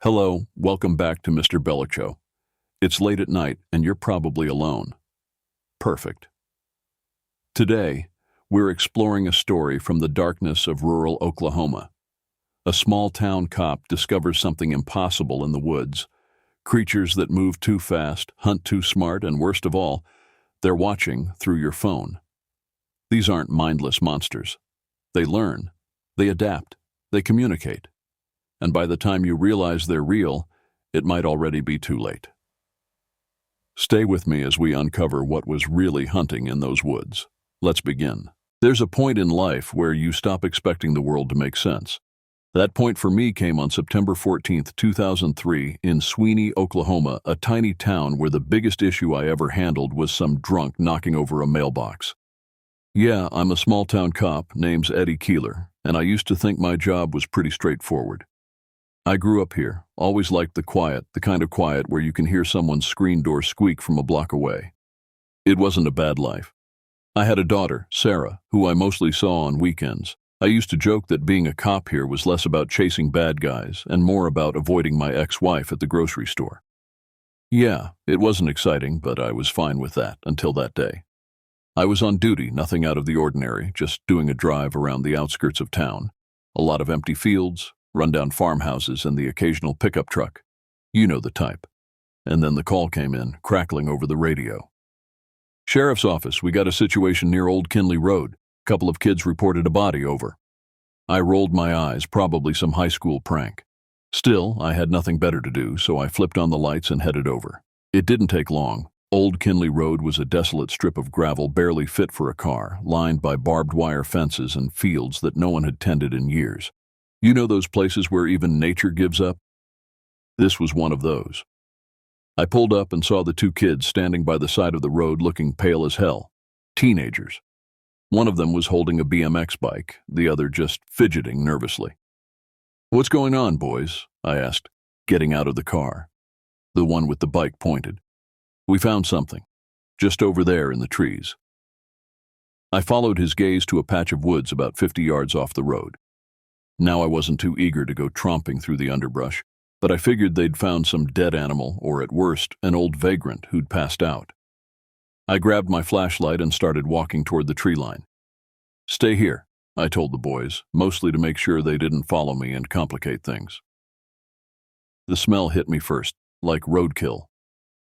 Hello, welcome back to Mr. Bellecho. It's late at night and you're probably alone. Perfect. Today, we're exploring a story from the darkness of rural Oklahoma. A small-town cop discovers something impossible in the woods. Creatures that move too fast, hunt too smart, and worst of all, they're watching through your phone. These aren't mindless monsters. They learn, they adapt, they communicate. And by the time you realize they're real, it might already be too late. Stay with me as we uncover what was really hunting in those woods. Let's begin. There's a point in life where you stop expecting the world to make sense. That point for me came on September 14, 2003, in Sweeney, Oklahoma, a tiny town where the biggest issue I ever handled was some drunk knocking over a mailbox. Yeah, I'm a small-town cop, name's Eddie Keeler, and I used to think my job was pretty straightforward. I grew up here, always liked the quiet, the kind of quiet where you can hear someone's screen door squeak from a block away. It wasn't a bad life. I had a daughter, Sarah, who I mostly saw on weekends. I used to joke that being a cop here was less about chasing bad guys and more about avoiding my ex-wife at the grocery store. Yeah, it wasn't exciting, but I was fine with that until that day. I was on duty, nothing out of the ordinary, just doing a drive around the outskirts of town. A lot of empty fields, rundown farmhouses, and the occasional pickup truck. You know the type. And then the call came in, crackling over the radio. Sheriff's office, we got a situation near Old Kinley Road. Couple of kids reported a body over. I rolled my eyes, probably some high school prank. Still, I had nothing better to do, so I flipped on the lights and headed over. It didn't take long. Old Kinley Road was a desolate strip of gravel barely fit for a car, lined by barbed wire fences and fields that no one had tended in years. You know those places where even nature gives up? This was one of those. I pulled up and saw the two kids standing by the side of the road looking pale as hell. Teenagers. One of them was holding a BMX bike, the other just fidgeting nervously. "What's going on, boys?" I asked, getting out of the car. The one with the bike pointed. "We found something, just over there in the trees." I followed his gaze to a patch of woods about 50 yards off the road. Now I wasn't too eager to go tromping through the underbrush, but I figured they'd found some dead animal, or at worst, an old vagrant who'd passed out. I grabbed my flashlight and started walking toward the tree line. "Stay here," I told the boys, mostly to make sure they didn't follow me and complicate things. The smell hit me first, like roadkill,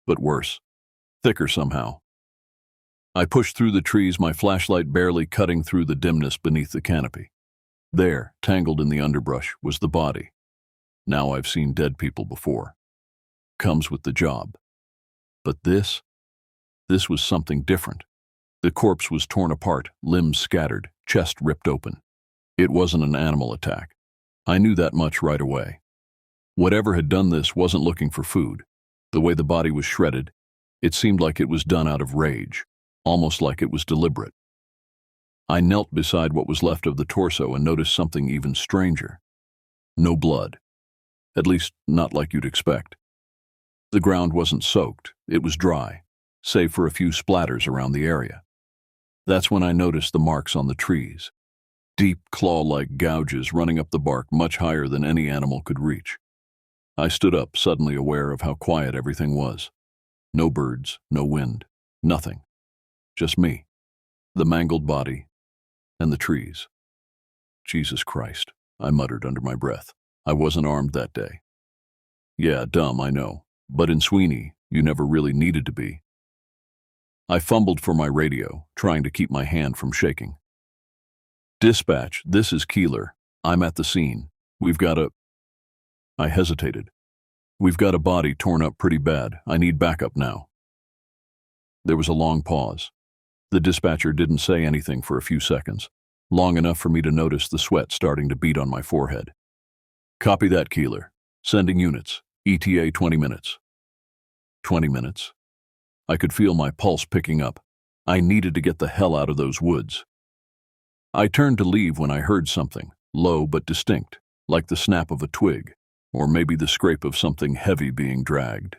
but worse, thicker somehow. I pushed through the trees, my flashlight barely cutting through the dimness beneath the canopy. There, tangled in the underbrush, was the body. Now I've seen dead people before. Comes with the job. But this was something different. The corpse was torn apart, limbs scattered, chest ripped open. It wasn't an animal attack. I knew that much right away. Whatever had done this wasn't looking for food. The way the body was shredded, it seemed like it was done out of rage, almost like it was deliberate. I knelt beside what was left of the torso and noticed something even stranger. No blood. At least, not like you'd expect. The ground wasn't soaked, it was dry, save for a few splatters around the area. That's when I noticed the marks on the trees. Deep, claw-like gouges running up the bark much higher than any animal could reach. I stood up, suddenly aware of how quiet everything was. No birds, no wind, nothing. Just me, the mangled body, and the trees. Jesus Christ, I muttered under my breath. I wasn't armed that day. Yeah, dumb, I know, but in Sweeney, you never really needed to be. I fumbled for my radio, trying to keep my hand from shaking. "Dispatch, this is Keeler. I'm at the scene. I hesitated. "We've got a body torn up pretty bad. I need backup now." There was a long pause. The dispatcher didn't say anything for a few seconds, long enough for me to notice the sweat starting to beat on my forehead. "Copy that, Keeler. Sending units. ETA 20 minutes. 20 minutes. I could feel my pulse picking up. I needed to get the hell out of those woods. I turned to leave when I heard something, low but distinct, like the snap of a twig, or maybe the scrape of something heavy being dragged.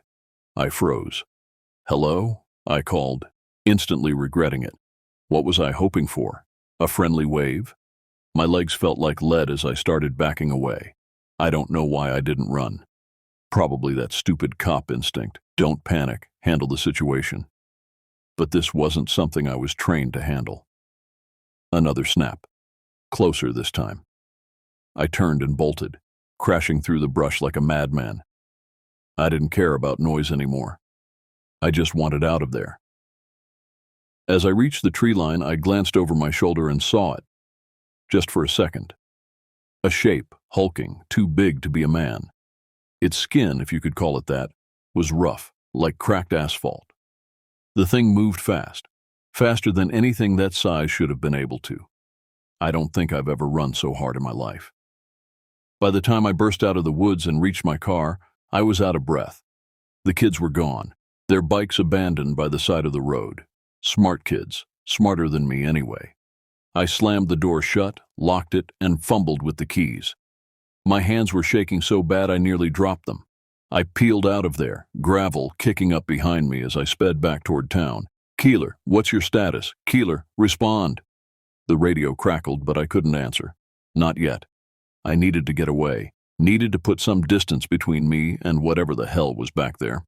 I froze. "Hello?" I called, instantly regretting it. What was I hoping for? A friendly wave? My legs felt like lead as I started backing away. I don't know why I didn't run. Probably that stupid cop instinct. Don't panic, handle the situation. But this wasn't something I was trained to handle. Another snap. Closer this time. I turned and bolted, crashing through the brush like a madman. I didn't care about noise anymore. I just wanted out of there. As I reached the tree line, I glanced over my shoulder and saw it. Just for a second. A shape, hulking, too big to be a man. Its skin, if you could call it that, was rough, like cracked asphalt. The thing moved fast, faster than anything that size should have been able to. I don't think I've ever run so hard in my life. By the time I burst out of the woods and reached my car, I was out of breath. The kids were gone, their bikes abandoned by the side of the road. Smart kids, smarter than me anyway. I slammed the door shut, locked it, and fumbled with the keys. My hands were shaking so bad I nearly dropped them. I peeled out of there, gravel kicking up behind me as I sped back toward town. "Keeler, what's your status? Keeler, respond." The radio crackled, but I couldn't answer. Not yet. I needed to get away, needed to put some distance between me and whatever the hell was back there.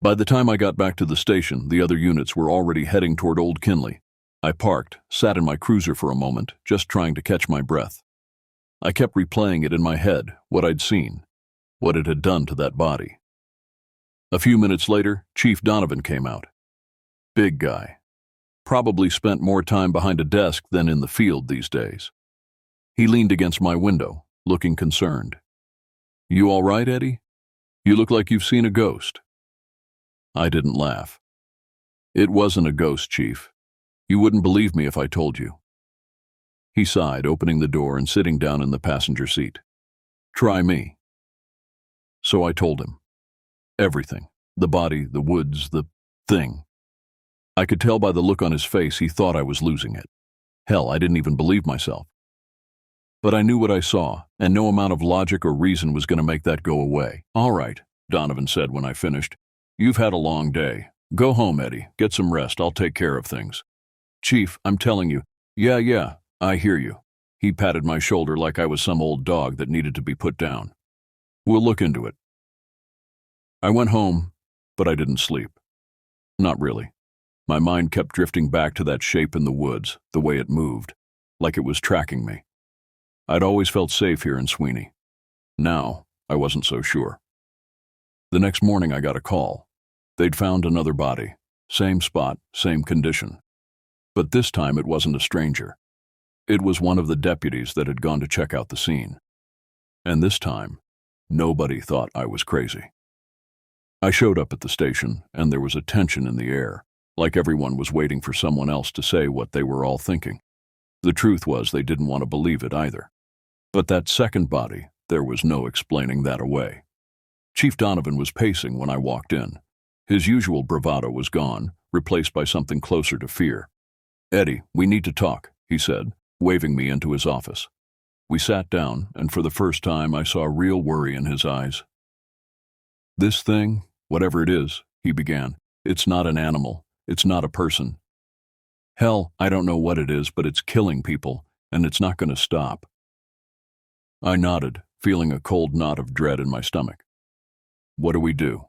By the time I got back to the station, the other units were already heading toward Old Kinley. I parked, sat in my cruiser for a moment, just trying to catch my breath. I kept replaying it in my head, what I'd seen, what it had done to that body. A few minutes later, Chief Donovan came out. Big guy. Probably spent more time behind a desk than in the field these days. He leaned against my window, looking concerned. "You all right, Eddie? You look like you've seen a ghost." I didn't laugh. "It wasn't a ghost, Chief. You wouldn't believe me if I told you." He sighed, opening the door and sitting down in the passenger seat. "Try me." So I told him. Everything. The body, the woods, the thing. I could tell by the look on his face he thought I was losing it. Hell, I didn't even believe myself. But I knew what I saw, and no amount of logic or reason was going to make that go away. "All right," Donovan said when I finished. "You've had a long day. Go home, Eddie. Get some rest. I'll take care of things." "Chief, I'm telling you." Yeah, I hear you." He patted my shoulder like I was some old dog that needed to be put down. "We'll look into it." I went home, but I didn't sleep. Not really. My mind kept drifting back to that shape in the woods, the way it moved, like it was tracking me. I'd always felt safe here in Sweeney. Now, I wasn't so sure. The next morning I got a call. They'd found another body. Same spot, same condition. But this time it wasn't a stranger. It was one of the deputies that had gone to check out the scene. And this time, nobody thought I was crazy. I showed up at the station, and there was a tension in the air, like everyone was waiting for someone else to say what they were all thinking. The truth was they didn't want to believe it either. But that second body, there was no explaining that away. Chief Donovan was pacing when I walked in. His usual bravado was gone, replaced by something closer to fear. "Eddie, we need to talk," he said, waving me into his office. We sat down, and for the first time I saw real worry in his eyes. "This thing, whatever it is," he began, "it's not an animal. It's not a person. Hell, I don't know what it is, but it's killing people, and it's not going to stop." I nodded, feeling a cold knot of dread in my stomach. "What do we do?"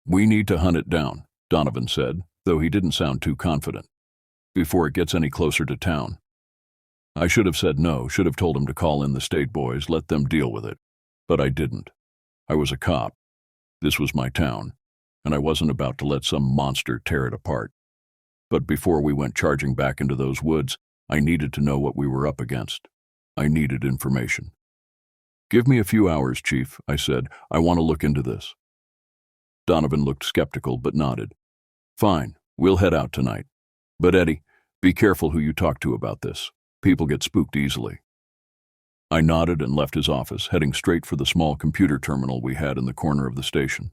"We need to hunt it down," Donovan said, though he didn't sound too confident, "before it gets any closer to town." I should have said no, should have told him to call in the state boys, let them deal with it. But I didn't. I was a cop. This was my town, and I wasn't about to let some monster tear it apart. But before we went charging back into those woods, I needed to know what we were up against. I needed information. "Give me a few hours, Chief," I said. "I want to look into this." Donovan looked skeptical but nodded. "Fine, we'll head out tonight. But Eddie, be careful who you talk to about this. People get spooked easily." I nodded and left his office, heading straight for the small computer terminal we had in the corner of the station.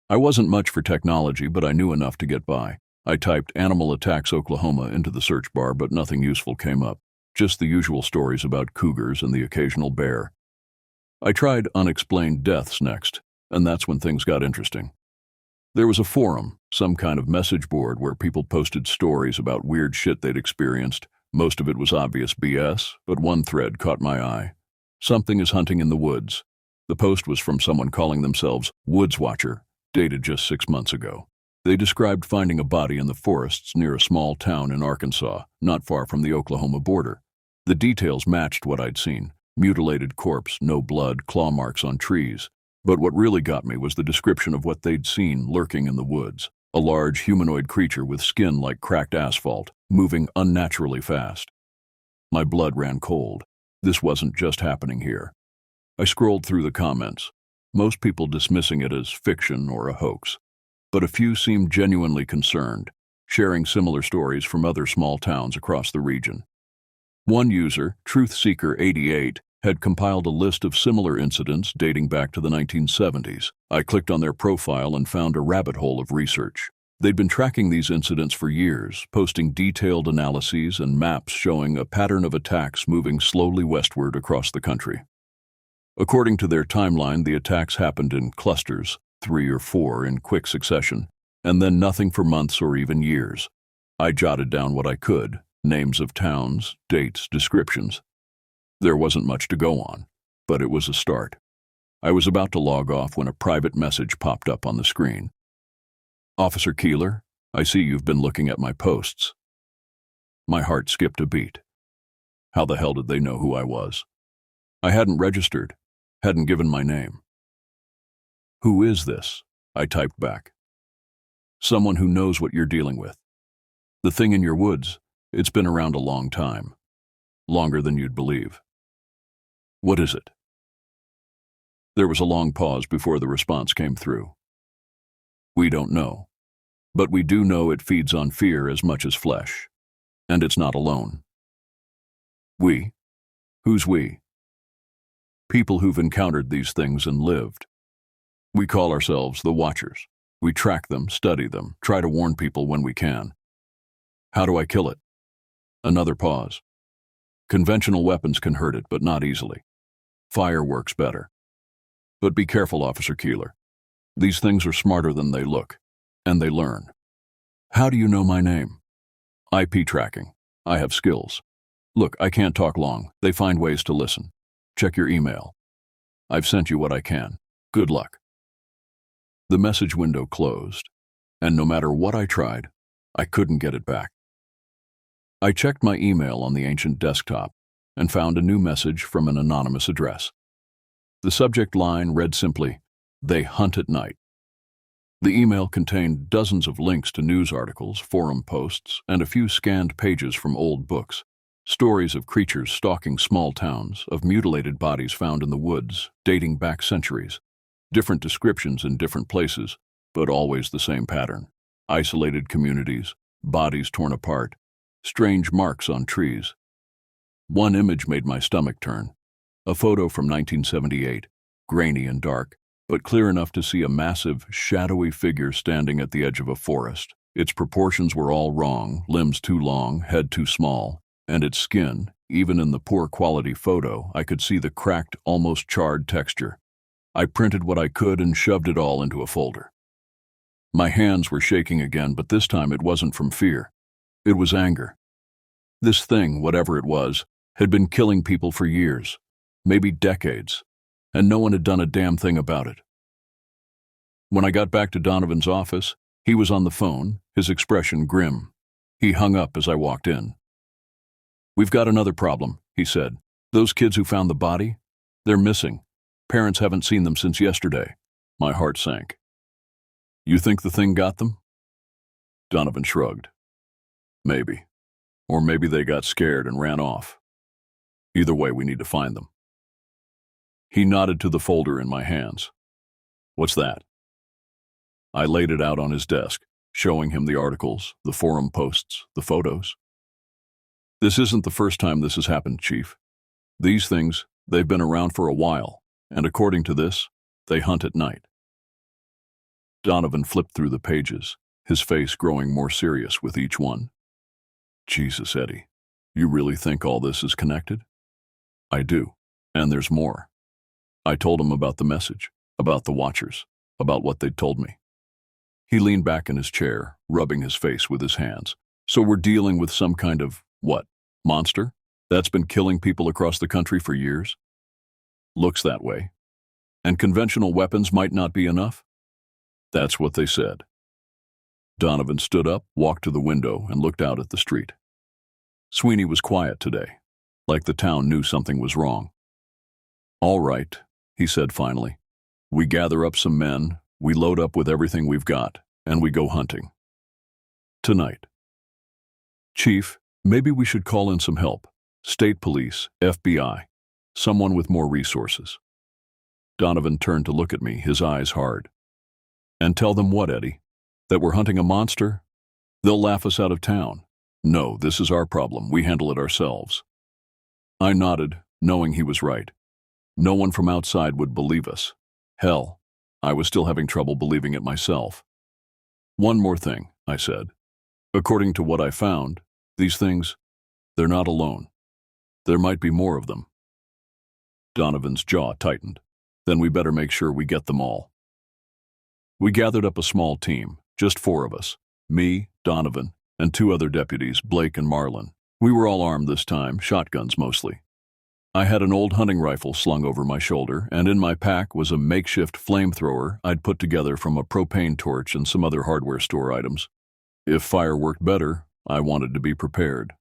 I wasn't much for technology, but I knew enough to get by. I typed "Animal Attacks Oklahoma" into the search bar, but nothing useful came up. Just the usual stories about cougars and the occasional bear. I tried "unexplained deaths" next, and that's when things got interesting. There was a forum, some kind of message board where people posted stories about weird shit they'd experienced. Most of it was obvious BS, but one thread caught my eye. "Something is hunting in the woods. The post was from someone calling themselves Woods Watcher, dated just 6 months ago. They described finding a body in the forests near a small town in Arkansas, not far from the Oklahoma border. The details matched what I'd seen: mutilated corpse, no blood, claw marks on trees. But what really got me was the description of what they'd seen lurking in the woods. A large humanoid creature with skin like cracked asphalt, moving unnaturally fast. My blood ran cold. This wasn't just happening here. I scrolled through the comments, most people dismissing it as fiction or a hoax. But a few seemed genuinely concerned, sharing similar stories from other small towns across the region. One user, TruthSeeker88, had compiled a list of similar incidents dating back to the 1970s. I clicked on their profile and found a rabbit hole of research. They'd been tracking these incidents for years, posting detailed analyses and maps showing a pattern of attacks moving slowly westward across the country. According to their timeline, the attacks happened in clusters, 3 or 4 in quick succession, and then nothing for months or even years. I jotted down what I could: names of towns, dates, descriptions. There wasn't much to go on, but it was a start. I was about to log off when a private message popped up on the screen. "Officer Keeler, I see you've been looking at my posts." My heart skipped a beat. How the hell did they know who I was? I hadn't registered, hadn't given my name. "Who is this?" I typed back. "Someone who knows what you're dealing with. The thing in your woods, it's been around a long time. Longer than you'd believe. What is it?" There was a long pause before the response came through. "We don't know. But we do know it feeds on fear as much as flesh. And it's not alone." "We? Who's we?" "People who've encountered these things and lived. We call ourselves the Watchers. We track them, study them, try to warn people when we can." "How do I kill it?" Another pause. "Conventional weapons can hurt it, but not easily. Fire works better. But be careful, Officer Keeler. These things are smarter than they look, and they learn." "How do you know my name?" "IP tracking. I have skills. Look, I can't talk long. They find ways to listen. Check your email. I've sent you what I can. Good luck." The message window closed, and no matter what I tried, I couldn't get it back. I checked my email on the ancient desktop and found a new message from an anonymous address. The subject line read simply, "They hunt at night." The email contained dozens of links to news articles, forum posts, and a few scanned pages from old books. Stories of creatures stalking small towns, of mutilated bodies found in the woods, dating back centuries. Different descriptions in different places, but always the same pattern. Isolated communities, bodies torn apart, strange marks on trees. One image made my stomach turn. A photo from 1978, grainy and dark, but clear enough to see a massive, shadowy figure standing at the edge of a forest. Its proportions were all wrong, limbs too long, head too small, and its skin, even in the poor quality photo, I could see the cracked, almost charred texture. I printed what I could and shoved it all into a folder. My hands were shaking again, but this time it wasn't from fear. It was anger. This thing, whatever it was, had been killing people for years, maybe decades, and no one had done a damn thing about it. When I got back to Donovan's office, he was on the phone, his expression grim. He hung up as I walked in. "We've got another problem," he said. "Those kids who found the body, they're missing. Parents haven't seen them since yesterday." My heart sank. "You think the thing got them?" Donovan shrugged. "Maybe. Or maybe they got scared and ran off. Either way, we need to find them." He nodded to the folder in my hands. "What's that?" I laid it out on his desk, showing him the articles, the forum posts, the photos. "This isn't the first time this has happened, Chief. These things, they've been around for a while, and according to this, they hunt at night." Donovan flipped through the pages, his face growing more serious with each one. "Jesus, Eddie, you really think all this is connected?" "I do, and there's more." I told him about the message, about the Watchers, about what they'd told me. He leaned back in his chair, rubbing his face with his hands. "So we're dealing with some kind of, what, monster? That's been killing people across the country for years?" "Looks that way." and conventional weapons might not be enough? That's what they said. Donovan stood up, walked to the window, and looked out at the street. Sweeney was quiet today, like the town knew something was wrong. All right, he said finally. We gather up some men, we load up with everything we've got, and we go hunting. Tonight. Chief, maybe we should call in some help. State police, FBI, someone with more resources. Donovan turned to look at me, his eyes hard. And tell them what, Eddie? That we're hunting a monster? They'll laugh us out of town. No, this is our problem. We handle it ourselves. I nodded, knowing he was right. No one from outside would believe us. Hell, I was still having trouble believing it myself. One more thing, I said. According to what I found, these things, they're not alone. There might be more of them. Donovan's jaw tightened. Then we better make sure we get them all. We gathered up a small team, just 4 of us, me, Donovan, and 2 other deputies, Blake and Marlin. We were all armed this time, shotguns mostly. I had an old hunting rifle slung over my shoulder, and in my pack was a makeshift flamethrower I'd put together from a propane torch and some other hardware store items. If fire worked better, I wanted to be prepared.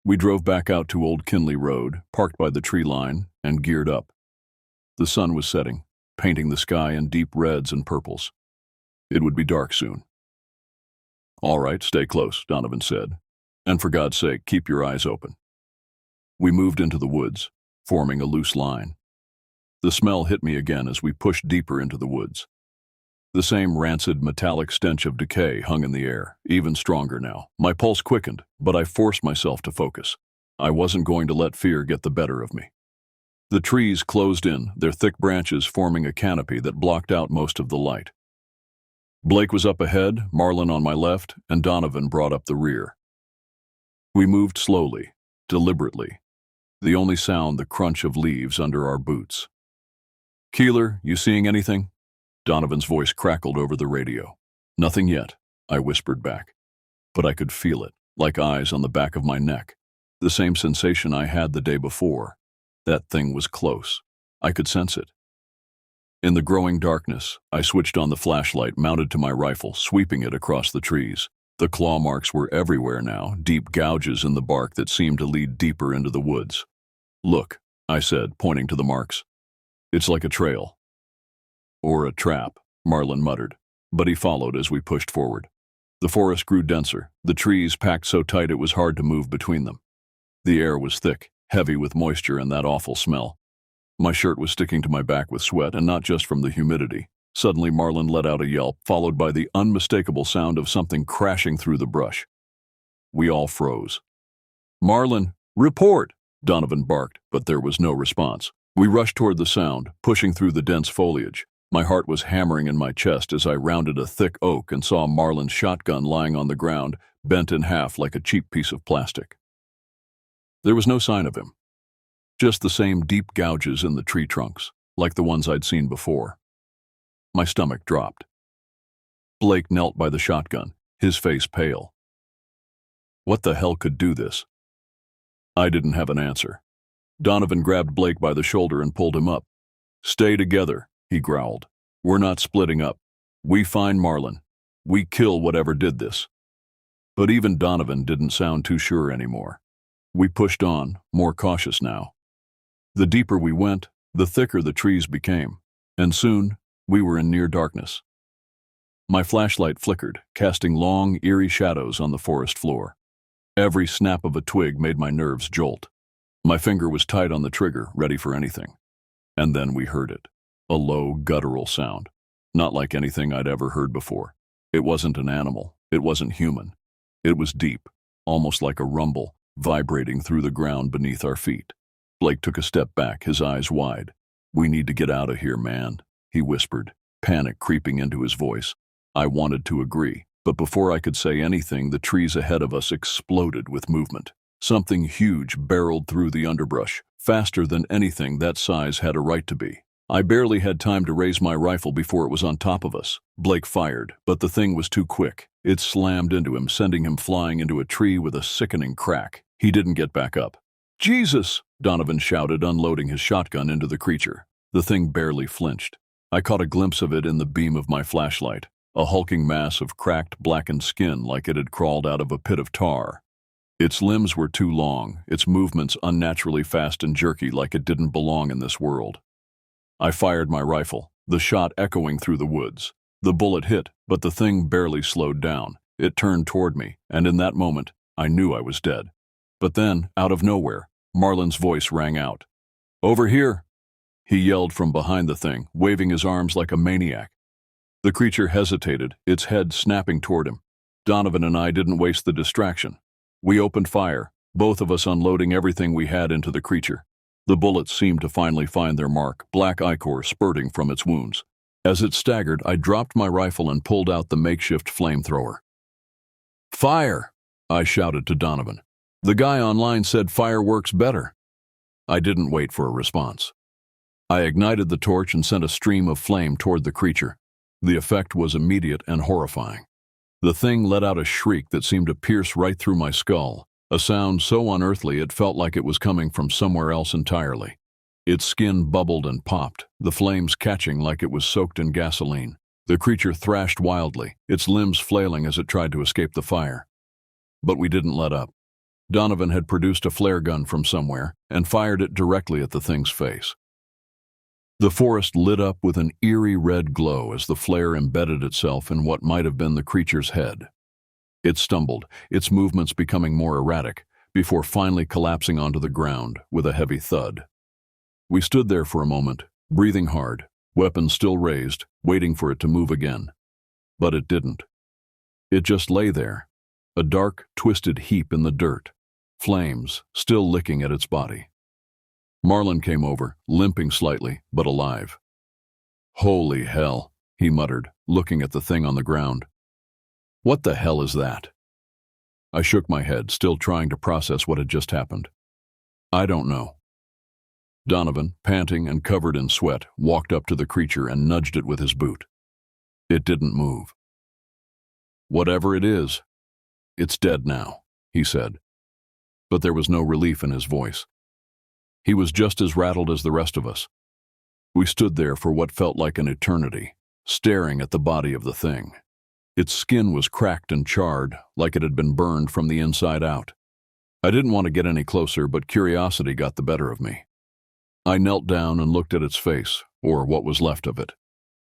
We drove back out to Old Kinley Road, parked by the tree line, and geared up. The sun was setting, painting the sky in deep reds and purples. It would be dark soon. All right, stay close, Donovan said. And for God's sake, keep your eyes open. We moved into the woods, forming a loose line. The smell hit me again as we pushed deeper into the woods. The same rancid metallic stench of decay hung in the air, even stronger now. My pulse quickened, but I forced myself to focus. I wasn't going to let fear get the better of me. The trees closed in, their thick branches forming a canopy that blocked out most of the light. Blake was up ahead, Marlin on my left, and Donovan brought up the rear. We moved slowly, deliberately, the only sound the crunch of leaves under our boots. Keeler, you seeing anything? Donovan's voice crackled over the radio. Nothing yet, I whispered back. But I could feel it, like eyes on the back of my neck. The same sensation I had the day before. That thing was close. I could sense it. In the growing darkness, I switched on the flashlight mounted to my rifle, sweeping it across the trees. The claw marks were everywhere now, deep gouges in the bark that seemed to lead deeper into the woods. Look, I said, pointing to the marks. It's like a trail. Or a trap, Marlin muttered, but he followed as we pushed forward. The forest grew denser, the trees packed so tight it was hard to move between them. The air was thick, heavy with moisture and that awful smell. My shirt was sticking to my back with sweat, and not just from the humidity. Suddenly Marlin let out a yelp, followed by the unmistakable sound of something crashing through the brush. We all froze. Marlin, report! Donovan barked, but there was no response. We rushed toward the sound, pushing through the dense foliage. My heart was hammering in my chest as I rounded a thick oak and saw Marlin's shotgun lying on the ground, bent in half like a cheap piece of plastic. There was no sign of him. Just the same deep gouges in the tree trunks, like the ones I'd seen before. My stomach dropped. Blake knelt by the shotgun, his face pale. What the hell could do this? I didn't have an answer. Donovan grabbed Blake by the shoulder and pulled him up. Stay together, he growled. We're not splitting up. We find Marlin. We kill whatever did this. But even Donovan didn't sound too sure anymore. We pushed on, more cautious now. The deeper we went, the thicker the trees became, and soon we were in near darkness. My flashlight flickered, casting long, eerie shadows on the forest floor. Every snap of a twig made my nerves jolt. My finger was tight on the trigger, ready for anything. And then we heard it. A low, guttural sound. Not like anything I'd ever heard before. It wasn't an animal. It wasn't human. It was deep, almost like a rumble, vibrating through the ground beneath our feet. Blake took a step back, his eyes wide. We need to get out of here, man, he whispered, panic creeping into his voice. I wanted to agree, but before I could say anything, the trees ahead of us exploded with movement. Something huge barreled through the underbrush, faster than anything that size had a right to be. I barely had time to raise my rifle before it was on top of us. Blake fired, but the thing was too quick. It slammed into him, sending him flying into a tree with a sickening crack. He didn't get back up. Jesus! Donovan shouted, unloading his shotgun into the creature. The thing barely flinched. I caught a glimpse of it in the beam of my flashlight, a hulking mass of cracked, blackened skin like it had crawled out of a pit of tar. Its limbs were too long, its movements unnaturally fast and jerky like it didn't belong in this world. I fired my rifle, the shot echoing through the woods. The bullet hit, but the thing barely slowed down. It turned toward me, and in that moment, I knew I was dead. But then, out of nowhere, Marlon's voice rang out. "Over here!" He yelled from behind the thing, waving his arms like a maniac. The creature hesitated, its head snapping toward him. Donovan and I didn't waste the distraction. We opened fire, both of us unloading everything we had into the creature. The bullets seemed to finally find their mark, black ichor spurting from its wounds. As it staggered, I dropped my rifle and pulled out the makeshift flamethrower. "Fire!" I shouted to Donovan. "The guy online said fire works better." I didn't wait for a response. I ignited the torch and sent a stream of flame toward the creature. The effect was immediate and horrifying. The thing let out a shriek that seemed to pierce right through my skull, a sound so unearthly it felt like it was coming from somewhere else entirely. Its skin bubbled and popped, the flames catching like it was soaked in gasoline. The creature thrashed wildly, its limbs flailing as it tried to escape the fire. But we didn't let up. Donovan had produced a flare gun from somewhere and fired it directly at the thing's face. The forest lit up with an eerie red glow as the flare embedded itself in what might have been the creature's head. It stumbled, its movements becoming more erratic, before finally collapsing onto the ground with a heavy thud. We stood there for a moment, breathing hard, weapons still raised, waiting for it to move again. But it didn't. It just lay there, a dark, twisted heap in the dirt, flames still licking at its body. Marlon came over, limping slightly, but alive. "Holy hell," he muttered, looking at the thing on the ground. "What the hell is that?" I shook my head, still trying to process what had just happened. "I don't know." Donovan, panting and covered in sweat, walked up to the creature and nudged it with his boot. It didn't move. "Whatever it is, it's dead now," he said. But there was no relief in his voice. He was just as rattled as the rest of us. We stood there for what felt like an eternity, staring at the body of the thing. Its skin was cracked and charred, like it had been burned from the inside out. I didn't want to get any closer, but curiosity got the better of me. I knelt down and looked at its face, or what was left of it.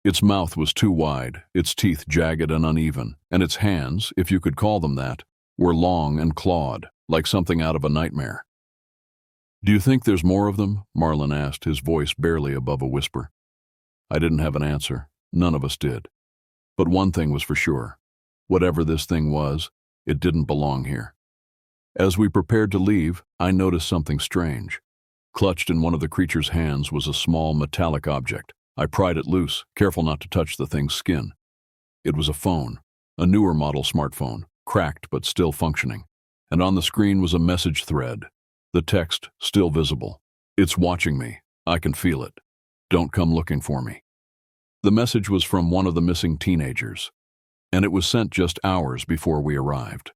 Its mouth was too wide, its teeth jagged and uneven, and its hands, if you could call them that, were long and clawed, like something out of a nightmare. "Do you think there's more of them?" Marlon asked, his voice barely above a whisper. I didn't have an answer. None of us did. But one thing was for sure. Whatever this thing was, it didn't belong here. As we prepared to leave, I noticed something strange. Clutched in one of the creature's hands was a small metallic object. I pried it loose, careful not to touch the thing's skin. It was a phone, a newer model smartphone, cracked but still functioning. And on the screen was a message thread. The text still visible. "It's watching me. I can feel it. Don't come looking for me." The message was from one of the missing teenagers, and it was sent just hours before we arrived.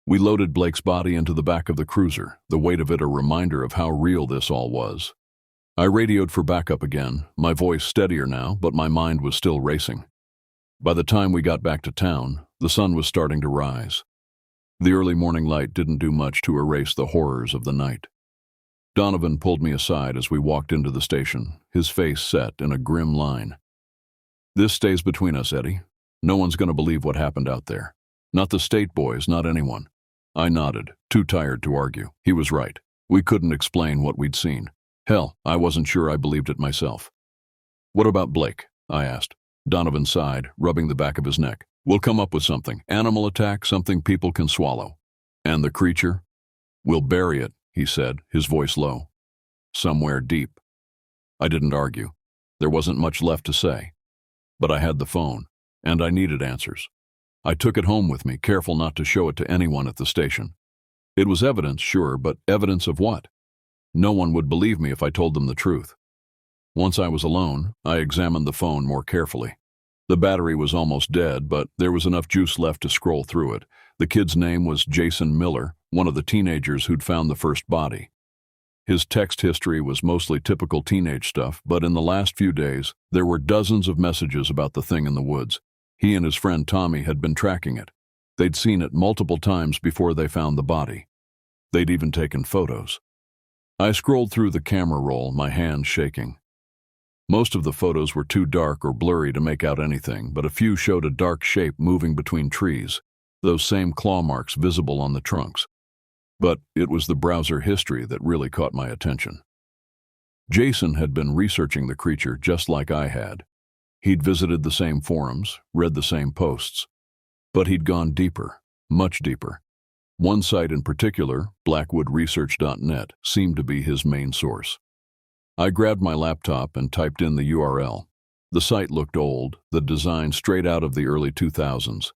We loaded Blake's body into the back of the cruiser, the weight of it a reminder of how real this all was. I radioed for backup again, my voice steadier now, but my mind was still racing. By the time we got back to town, the sun was starting to rise. The early morning light didn't do much to erase the horrors of the night. Donovan pulled me aside as we walked into the station, his face set in a grim line. "This stays between us, Eddie. No one's going to believe what happened out there. Not the state boys, not anyone." I nodded, too tired to argue. He was right. We couldn't explain what we'd seen. Hell, I wasn't sure I believed it myself. "What about Blake?" I asked. Donovan sighed, rubbing the back of his neck. "We'll come up with something. Animal attack, something people can swallow. And the creature? We'll bury it," he said, his voice low. "Somewhere deep." I didn't argue. There wasn't much left to say. But I had the phone, and I needed answers. I took it home with me, careful not to show it to anyone at the station. It was evidence, sure, but evidence of what? No one would believe me if I told them the truth. Once I was alone, I examined the phone more carefully. The battery was almost dead, but there was enough juice left to scroll through it. The kid's name was Jason Miller, one of the teenagers who'd found the first body. His text history was mostly typical teenage stuff, but in the last few days, there were dozens of messages about the thing in the woods. He and his friend Tommy had been tracking it. They'd seen it multiple times before they found the body. They'd even taken photos. I scrolled through the camera roll, my hands shaking. Most of the photos were too dark or blurry to make out anything, but a few showed a dark shape moving between trees, those same claw marks visible on the trunks. But it was the browser history that really caught my attention. Jason had been researching the creature just like I had. He'd visited the same forums, read the same posts. But he'd gone deeper, much deeper. One site in particular, blackwoodresearch.net, seemed to be his main source. I grabbed my laptop and typed in the URL. The site looked old, the design straight out of the early 2000s.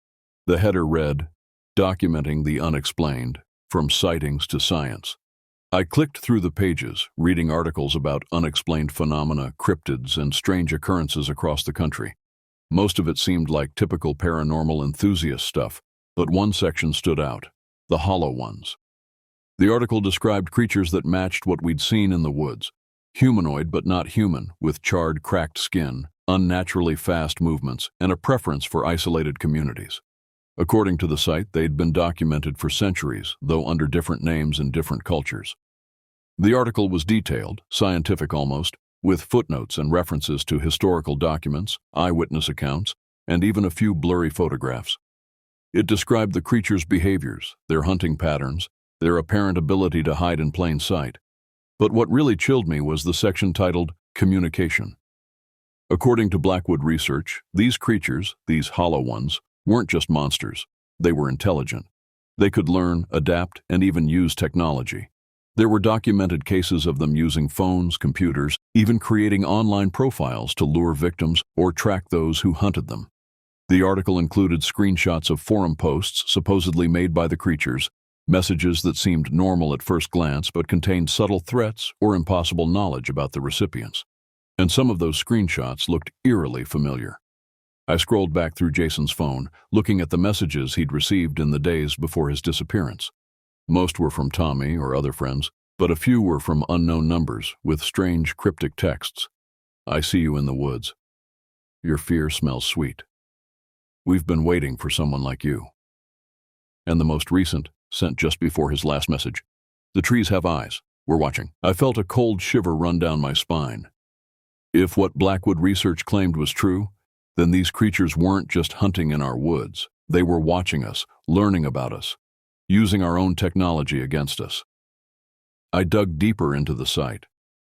The header read, "Documenting the unexplained, from sightings to science." I clicked through the pages, reading articles about unexplained phenomena, cryptids, and strange occurrences across the country. Most of it seemed like typical paranormal enthusiast stuff, but one section stood out, the hollow ones. The article described creatures that matched what we'd seen in the woods. Humanoid but not human, with charred, cracked skin, unnaturally fast movements, and a preference for isolated communities. According to the site, they'd been documented for centuries, though under different names in different cultures. The article was detailed, scientific almost, with footnotes and references to historical documents, eyewitness accounts, and even a few blurry photographs. It described the creatures' behaviors, their hunting patterns, their apparent ability to hide in plain sight. But what really chilled me was the section titled Communication. According to Blackwood Research, these creatures, these hollow ones, weren't just monsters. They were intelligent. They could learn, adapt, and even use technology. There were documented cases of them using phones, computers, even creating online profiles to lure victims or track those who hunted them. The article included screenshots of forum posts supposedly made by the creatures, messages that seemed normal at first glance but contained subtle threats or impossible knowledge about the recipients. And some of those screenshots looked eerily familiar. I scrolled back through Jason's phone, looking at the messages he'd received in the days before his disappearance. Most were from Tommy or other friends, but a few were from unknown numbers with strange cryptic texts. "I see you in the woods. Your fear smells sweet. We've been waiting for someone like you." And the most recent, sent just before his last message, "The trees have eyes. We're watching." I felt a cold shiver run down my spine. If what Blackwood Research claimed was true, then these creatures weren't just hunting in our woods. They were watching us, learning about us, using our own technology against us. I dug deeper into the site,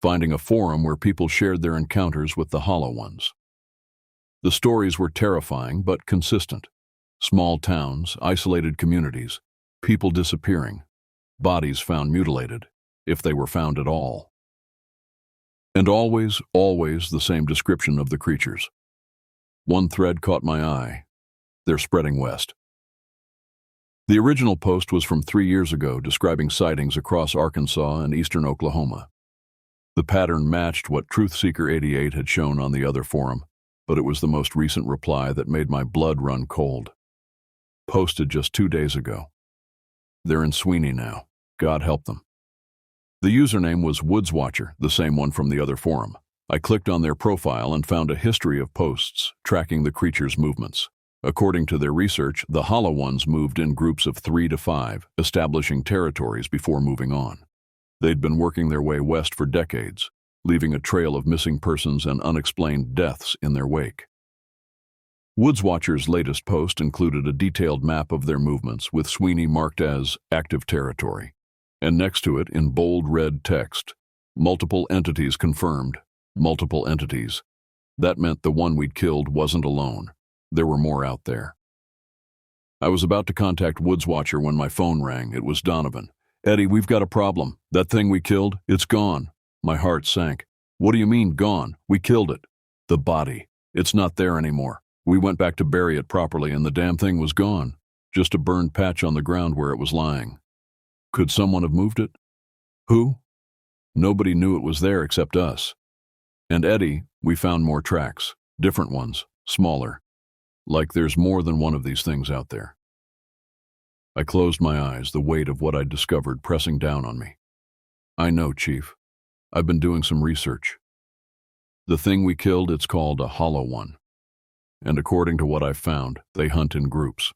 finding a forum where people shared their encounters with the hollow ones. The stories were terrifying but consistent. Small towns, isolated communities, people disappearing, bodies found mutilated, if they were found at all. And always the same description of the creatures. One thread caught my eye. They're spreading west. The original post was from 3 years ago, describing sightings across Arkansas and eastern Oklahoma. The pattern matched what Truthseeker88 had shown on the other forum, but it was the most recent reply that made my blood run cold. Posted just 2 days ago. They're in Sweeney now. God help them. The username was Woodswatcher, the same one from the other forum. I clicked on their profile and found a history of posts tracking the creatures' movements. According to their research, the hollow ones moved in groups of 3 to 5, establishing territories before moving on. They'd been working their way west for decades, leaving a trail of missing persons and unexplained deaths in their wake. Woodswatcher's latest post included a detailed map of their movements, with Sweeney marked as active territory. And next to it, in bold red text, multiple entities confirmed. Multiple entities. That meant the one we'd killed wasn't alone. There were more out there. I was about to contact Woodswatcher when my phone rang. It was Donovan. "Eddie, we've got a problem. That thing we killed, it's gone." My heart sank. "What do you mean, gone? We killed it." "The body. It's not there anymore. We went back to bury it properly and the damn thing was gone. Just a burned patch on the ground where it was lying." "Could someone have moved it?" "Who?" "Nobody knew it was there except us. And Eddie, we found more tracks. Different ones. Smaller. Like there's more than one of these things out there." I closed my eyes, the weight of what I'd discovered pressing down on me. I know, Chief. I've been doing some research. The thing we killed, it's called a hollow one. And according to what I've found, they hunt in groups.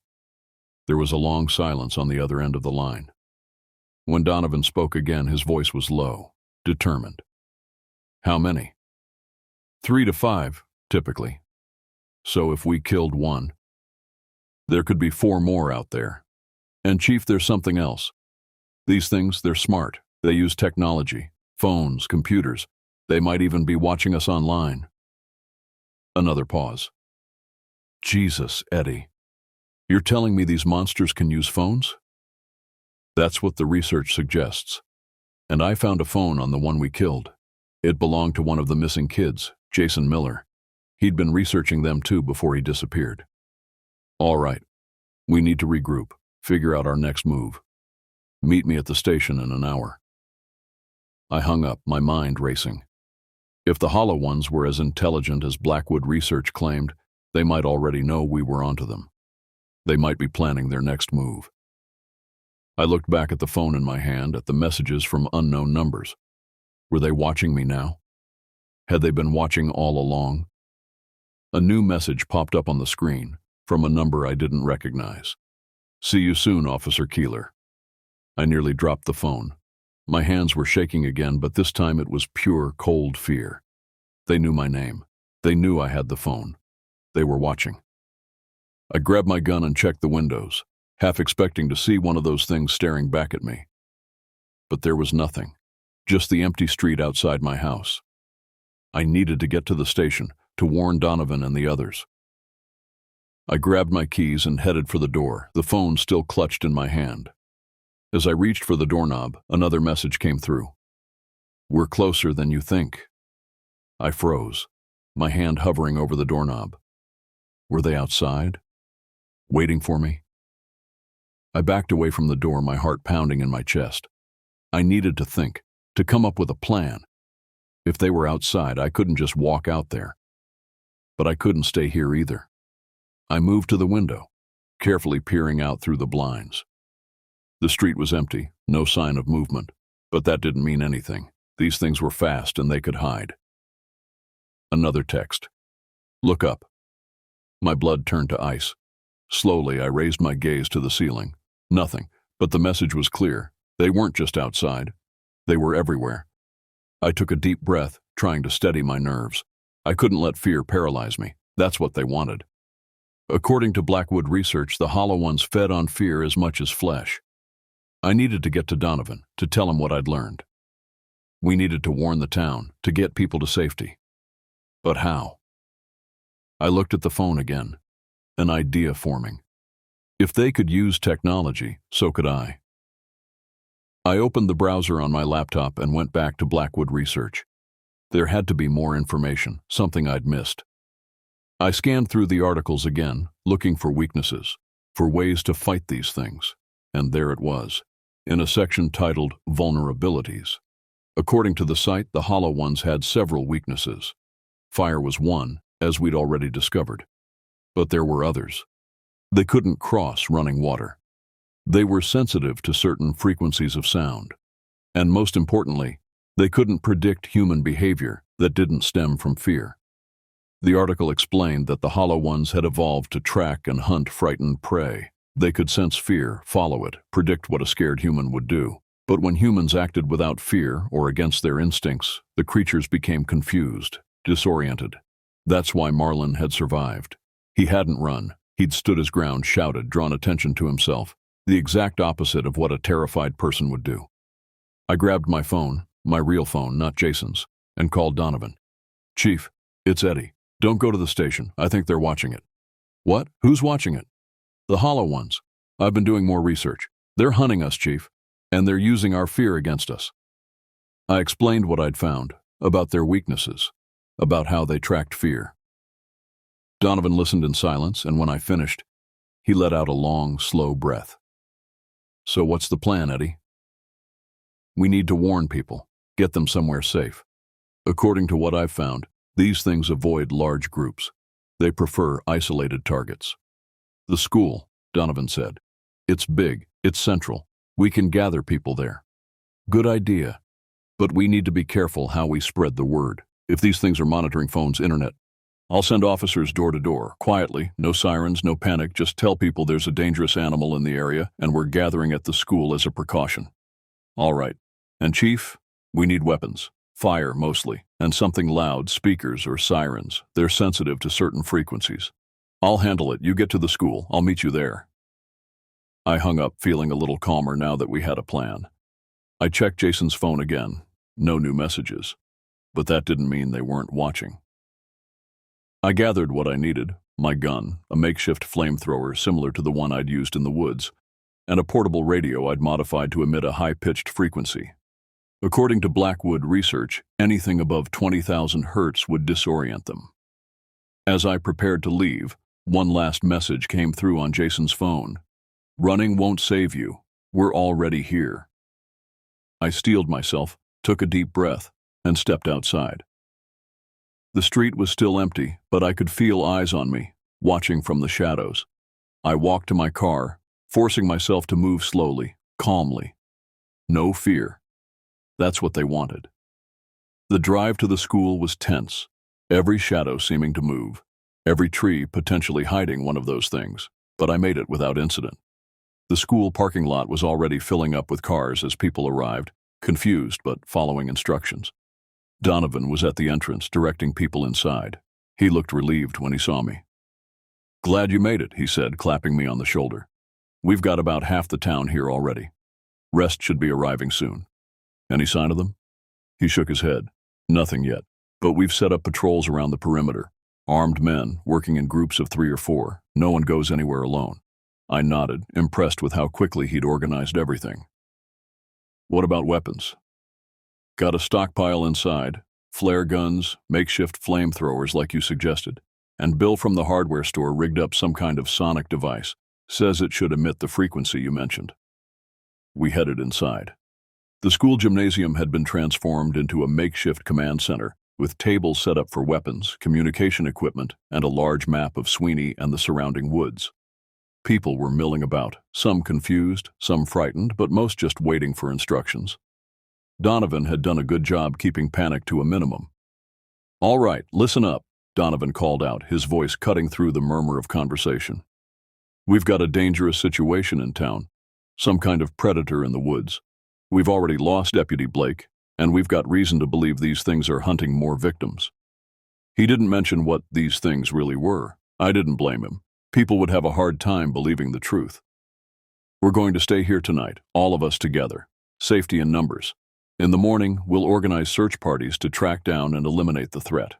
There was a long silence on the other end of the line. When Donovan spoke again, his voice was low, determined. How many? 3 to 5, typically. So if we killed one, there could be 4 more out there. And Chief, there's something else. These things, they're smart. They use technology, phones, computers. They might even be watching us online. Another pause. Jesus, Eddie. You're telling me these monsters can use phones? That's what the research suggests. And I found a phone on the one we killed. It belonged to one of the missing kids, Jason Miller. He'd been researching them too before he disappeared. All right. We need to regroup, figure out our next move. Meet me at the station in an hour. I hung up, my mind racing. If the hollow ones were as intelligent as Blackwood Research claimed, they might already know we were onto them. They might be planning their next move. I looked back at the phone in my hand, at the messages from unknown numbers. Were they watching me now? Had they been watching all along? A new message popped up on the screen, from a number I didn't recognize. See you soon, Officer Keeler. I nearly dropped the phone. My hands were shaking again, but this time it was pure, cold fear. They knew my name. They knew I had the phone. They were watching. I grabbed my gun and checked the windows, half expecting to see one of those things staring back at me. But there was nothing, just the empty street outside my house. I needed to get to the station, to warn Donovan and the others. I grabbed my keys and headed for the door, the phone still clutched in my hand. As I reached for the doorknob, another message came through. We're closer than you think. I froze, my hand hovering over the doorknob. Were they outside? Waiting for me? I backed away from the door, my heart pounding in my chest. I needed to think, to come up with a plan. If they were outside, I couldn't just walk out there. But I couldn't stay here either. I moved to the window, carefully peering out through the blinds. The street was empty, no sign of movement, but that didn't mean anything. These things were fast and they could hide. Another text. Look up. My blood turned to ice. Slowly, I raised my gaze to the ceiling. Nothing, but the message was clear. They weren't just outside. They were everywhere. I took a deep breath, trying to steady my nerves. I couldn't let fear paralyze me. That's what they wanted. According to Blackwood Research, the hollow ones fed on fear as much as flesh. I needed to get to Donovan, to tell him what I'd learned. We needed to warn the town, to get people to safety. But how? I looked at the phone again, an idea forming. If they could use technology, so could I. I opened the browser on my laptop and went back to Blackwood Research. There had to be more information, something I'd missed. I scanned through the articles again, looking for weaknesses, for ways to fight these things. And there it was, in a section titled Vulnerabilities. According to the site, the hollow ones had several weaknesses. Fire was one, as we'd already discovered. But there were others. They couldn't cross running water. They were sensitive to certain frequencies of sound. And most importantly, they couldn't predict human behavior that didn't stem from fear. The article explained that the hollow ones had evolved to track and hunt frightened prey. They could sense fear, follow it, predict what a scared human would do. But when humans acted without fear or against their instincts, the creatures became confused, disoriented. That's why Marlin had survived. He hadn't run. He'd stood his ground, shouted, drawn attention to himself, the exact opposite of what a terrified person would do. I grabbed my phone, my real phone, not Jason's, and called Donovan. Chief, it's Eddie. Don't go to the station. I think they're watching it. What? Who's watching it? The hollow ones. I've been doing more research. They're hunting us, Chief, and they're using our fear against us. I explained what I'd found, about their weaknesses, about how they tracked fear. Donovan listened in silence, and when I finished, he let out a long, slow breath. So what's the plan, Eddie? We need to warn people, get them somewhere safe. According to what I've found, these things avoid large groups. They prefer isolated targets. The school, Donovan said. It's big, it's central. We can gather people there. Good idea. But we need to be careful how we spread the word. If these things are monitoring phones, internet, I'll send officers door to door, quietly, no sirens, no panic, just tell people there's a dangerous animal in the area and we're gathering at the school as a precaution. All right. And Chief, we need weapons. Fire, mostly, and something loud, speakers or sirens. They're sensitive to certain frequencies. I'll handle it. You get to the school. I'll meet you there. I hung up, feeling a little calmer now that we had a plan. I checked Jason's phone again. No new messages. But that didn't mean they weren't watching. I gathered what I needed, my gun, a makeshift flamethrower similar to the one I'd used in the woods, and a portable radio I'd modified to emit a high-pitched frequency. According to Blackwood research, anything above 20,000 hertz would disorient them. As I prepared to leave, one last message came through on Jason's phone. Running won't save you. We're already here. I steeled myself, took a deep breath, and stepped outside. The street was still empty, but I could feel eyes on me, watching from the shadows. I walked to my car, forcing myself to move slowly, calmly. No fear. That's what they wanted. The drive to the school was tense, every shadow seeming to move, every tree potentially hiding one of those things, but I made it without incident. The school parking lot was already filling up with cars as people arrived, confused but following instructions. Donovan was at the entrance, directing people inside. He looked relieved when he saw me. "Glad you made it," he said, clapping me on the shoulder. "We've got about half the town here already. Rest should be arriving soon. Any sign of them?" He shook his head. "Nothing yet, but we've set up patrols around the perimeter. Armed men, working in groups of 3 or 4. No one goes anywhere alone." I nodded, impressed with how quickly he'd organized everything. "What about weapons?" "Got a stockpile inside, flare guns, makeshift flamethrowers like you suggested, and Bill from the hardware store rigged up some kind of sonic device. Says it should emit the frequency you mentioned." We headed inside. The school gymnasium had been transformed into a makeshift command center, with tables set up for weapons, communication equipment, and a large map of Sweeney and the surrounding woods. People were milling about, some confused, some frightened, but most just waiting for instructions. Donovan had done a good job keeping panic to a minimum. "All right, listen up," Donovan called out, his voice cutting through the murmur of conversation. "We've got a dangerous situation in town, some kind of predator in the woods. We've already lost Deputy Blake, and we've got reason to believe these things are hunting more victims." He didn't mention what these things really were. I didn't blame him. People would have a hard time believing the truth. "We're going to stay here tonight, all of us together. Safety in numbers. In the morning, we'll organize search parties to track down and eliminate the threat."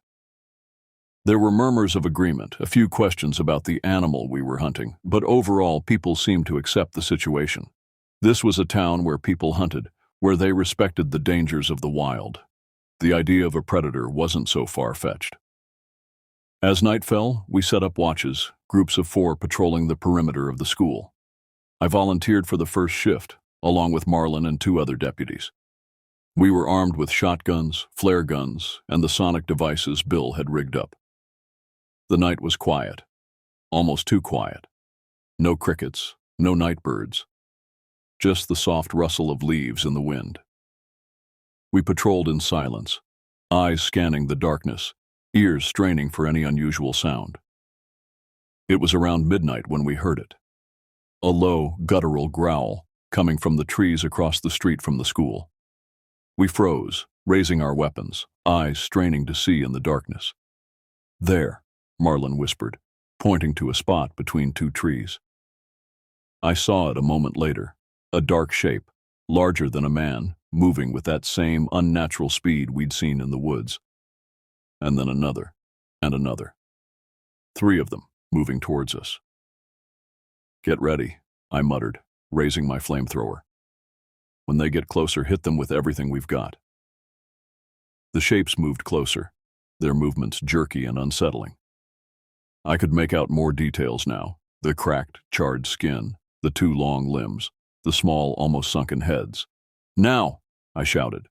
There were murmurs of agreement, a few questions about the animal we were hunting, but overall people seemed to accept the situation. This was a town where people hunted, where they respected the dangers of the wild. The idea of a predator wasn't so far-fetched. As night fell, we set up watches, groups of 4 patrolling the perimeter of the school. I volunteered for the first shift, along with Marlin and 2 other deputies. We were armed with shotguns, flare guns, and the sonic devices Bill had rigged up. The night was quiet, almost too quiet. No crickets, no night birds. Just the soft rustle of leaves in the wind. We patrolled in silence, eyes scanning the darkness, ears straining for any unusual sound. It was around midnight when we heard it. A low, guttural growl coming from the trees across the street from the school. We froze, raising our weapons, eyes straining to see in the darkness. "There," Marlin whispered, pointing to a spot between 2 trees. I saw it a moment later, a dark shape, larger than a man, moving with that same unnatural speed we'd seen in the woods. And then another, and another. 3 of them, moving towards us. "Get ready," I muttered, raising my flamethrower. "When they get closer, hit them with everything we've got." The shapes moved closer, their movements jerky and unsettling. I could make out more details now, the cracked, charred skin, the 2 long limbs, the small, almost sunken heads. "Now!" I shouted.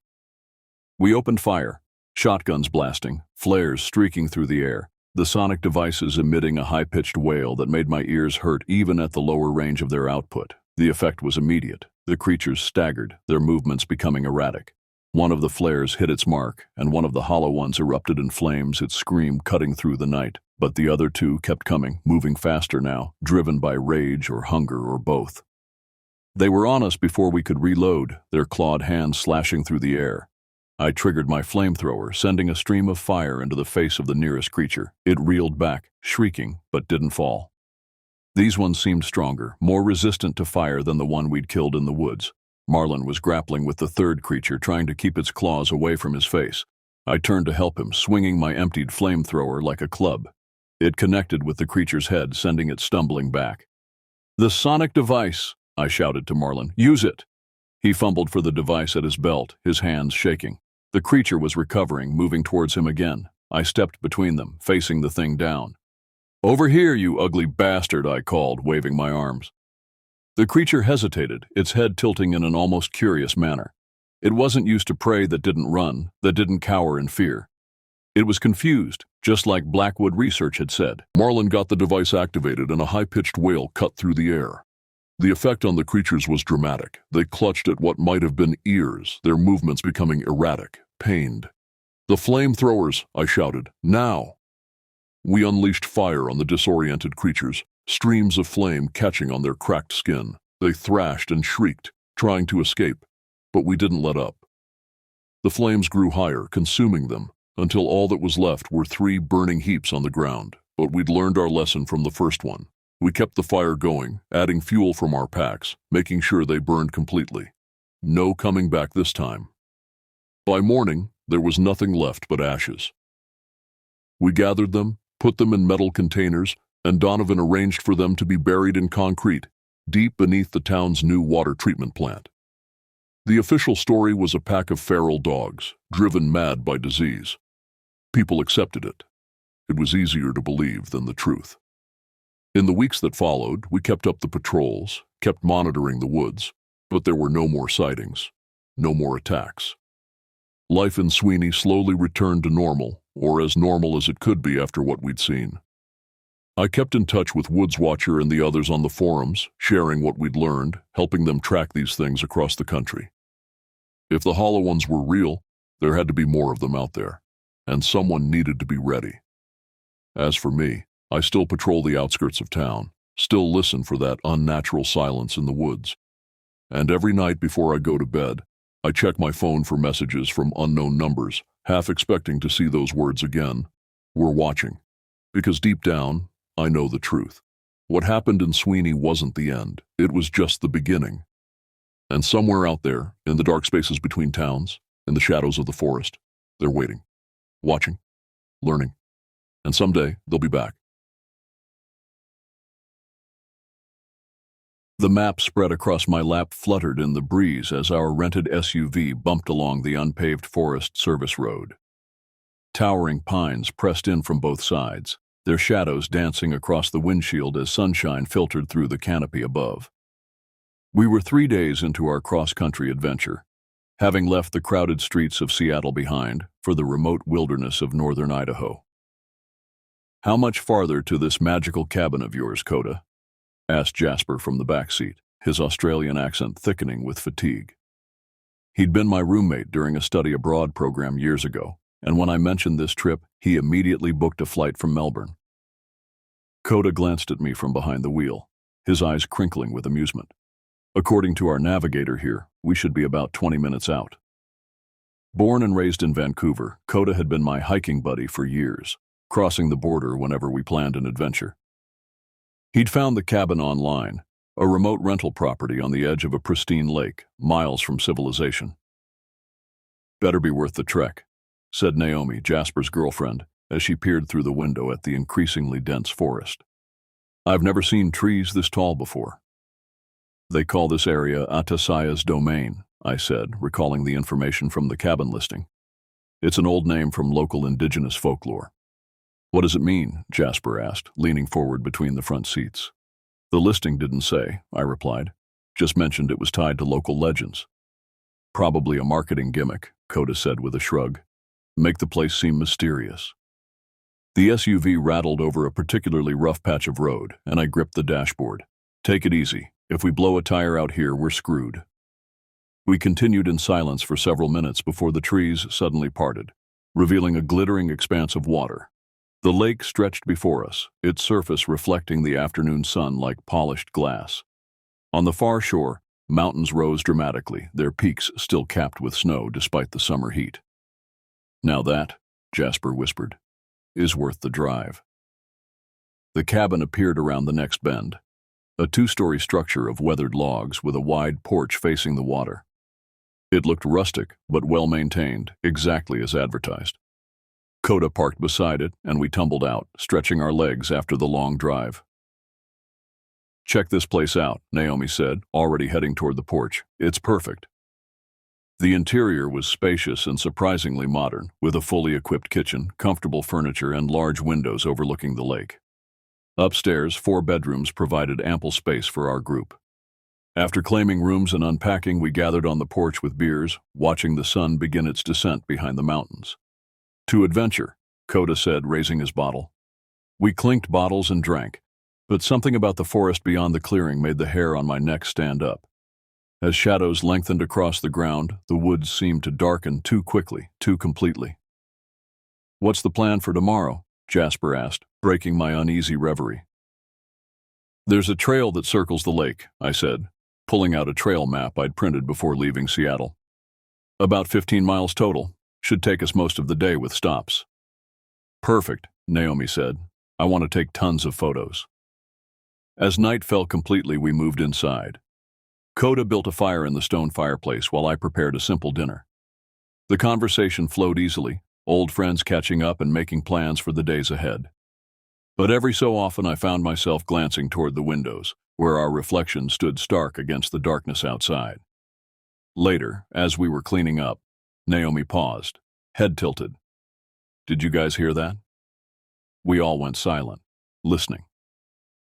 We opened fire, shotguns blasting, flares streaking through the air, the sonic devices emitting a high-pitched wail that made my ears hurt even at the lower range of their output. The effect was immediate. The creatures staggered, their movements becoming erratic. One of the flares hit its mark, and one of the hollow ones erupted in flames, its scream cutting through the night. But the other two kept coming, moving faster now, driven by rage or hunger or both. They were on us before we could reload, their clawed hands slashing through the air. I triggered my flamethrower, sending a stream of fire into the face of the nearest creature. It reeled back, shrieking, but didn't fall. These ones seemed stronger, more resistant to fire than the one we'd killed in the woods. Marlin was grappling with the third creature, trying to keep its claws away from his face. I turned to help him, swinging my emptied flamethrower like a club. It connected with the creature's head, sending it stumbling back. "The sonic device!" I shouted to Marlin. "Use it!" He fumbled for the device at his belt, his hands shaking. The creature was recovering, moving towards him again. I stepped between them, facing the thing down. "Over here, you ugly bastard," I called, waving my arms. The creature hesitated, its head tilting in an almost curious manner. It wasn't used to prey that didn't run, that didn't cower in fear. It was confused, just like Blackwood Research had said. Marlin got the device activated and a high-pitched wail cut through the air. The effect on the creatures was dramatic. They clutched at what might have been ears, their movements becoming erratic, pained. "The flamethrowers!" I shouted. "Now!" We unleashed fire on the disoriented creatures, streams of flame catching on their cracked skin. They thrashed and shrieked, trying to escape, but we didn't let up. The flames grew higher, consuming them, until all that was left were 3 burning heaps on the ground. But we'd learned our lesson from the first one. We kept the fire going, adding fuel from our packs, making sure they burned completely. No coming back this time. By morning, there was nothing left but ashes. We gathered them, put them in metal containers, and Donovan arranged for them to be buried in concrete, deep beneath the town's new water treatment plant. The official story was a pack of feral dogs, driven mad by disease. People accepted it. It was easier to believe than the truth. In the weeks that followed, we kept up the patrols, kept monitoring the woods, but there were no more sightings, no more attacks. Life in Sweeney slowly returned to normal, or as normal as it could be after what we'd seen. I kept in touch with Woods Watcher and the others on the forums, sharing what we'd learned, helping them track these things across the country. If the hollow ones were real, there had to be more of them out there, and someone needed to be ready. As for me, I still patrol the outskirts of town, still listen for that unnatural silence in the woods. And every night before I go to bed, I check my phone for messages from unknown numbers, half expecting to see those words again. We're watching. Because deep down, I know the truth. What happened in Sweeney wasn't the end. It was just the beginning. And somewhere out there, in the dark spaces between towns, in the shadows of the forest, they're waiting, watching, learning. And someday, they'll be back. The map spread across my lap fluttered in the breeze as our rented SUV bumped along the unpaved Forest Service road. Towering pines pressed in from both sides, their shadows dancing across the windshield as sunshine filtered through the canopy above. We were 3 days into our cross-country adventure, having left the crowded streets of Seattle behind for the remote wilderness of northern Idaho. "How much farther to this magical cabin of yours, Coda?" asked Jasper from the back seat, his Australian accent thickening with fatigue. He'd been my roommate during a study abroad program years ago, and when I mentioned this trip, he immediately booked a flight from Melbourne. Coda glanced at me from behind the wheel, his eyes crinkling with amusement. "According to our navigator here, we should be about 20 minutes out." Born and raised in Vancouver, Coda had been my hiking buddy for years, crossing the border whenever we planned an adventure. He'd found the cabin online, a remote rental property on the edge of a pristine lake, miles from civilization. "Better be worth the trek," said Naomi, Jasper's girlfriend, as she peered through the window at the increasingly dense forest. "I've never seen trees this tall before." "They call this area Atasaya's Domain," I said, recalling the information from the cabin listing. "It's an old name from local indigenous folklore." "What does it mean?" Jasper asked, leaning forward between the front seats. "The listing didn't say," I replied. "Just mentioned it was tied to local legends." "Probably a marketing gimmick," Coda said with a shrug. "Make the place seem mysterious." The SUV rattled over a particularly rough patch of road, and I gripped the dashboard. "Take it easy. If we blow a tire out here, we're screwed." We continued in silence for several minutes before the trees suddenly parted, revealing a glittering expanse of water. The lake stretched before us, its surface reflecting the afternoon sun like polished glass. On the far shore, mountains rose dramatically, their peaks still capped with snow despite the summer heat. "Now that," Jasper whispered, "is worth the drive." The cabin appeared around the next bend, a two-story structure of weathered logs with a wide porch facing the water. It looked rustic, but well-maintained, exactly as advertised. Coda parked beside it, and we tumbled out, stretching our legs after the long drive. "Check this place out," Naomi said, already heading toward the porch. "It's perfect." The interior was spacious and surprisingly modern, with a fully equipped kitchen, comfortable furniture, and large windows overlooking the lake. Upstairs, 4 bedrooms provided ample space for our group. After claiming rooms and unpacking, we gathered on the porch with beers, watching the sun begin its descent behind the mountains. "To adventure," Coda said, raising his bottle. We clinked bottles and drank, but something about the forest beyond the clearing made the hair on my neck stand up. As shadows lengthened across the ground, the woods seemed to darken too quickly, too completely. "What's the plan for tomorrow?" Jasper asked, breaking my uneasy reverie. "There's a trail that circles the lake," I said, pulling out a trail map I'd printed before leaving Seattle. "About 15 miles total. Should take us most of the day with stops." "Perfect," Naomi said. "I want to take tons of photos." As night fell completely, we moved inside. Coda built a fire in the stone fireplace while I prepared a simple dinner. The conversation flowed easily, old friends catching up and making plans for the days ahead. But every so often I found myself glancing toward the windows, where our reflection stood stark against the darkness outside. Later, as we were cleaning up, Naomi paused, head tilted. "Did you guys hear that?" We all went silent, listening.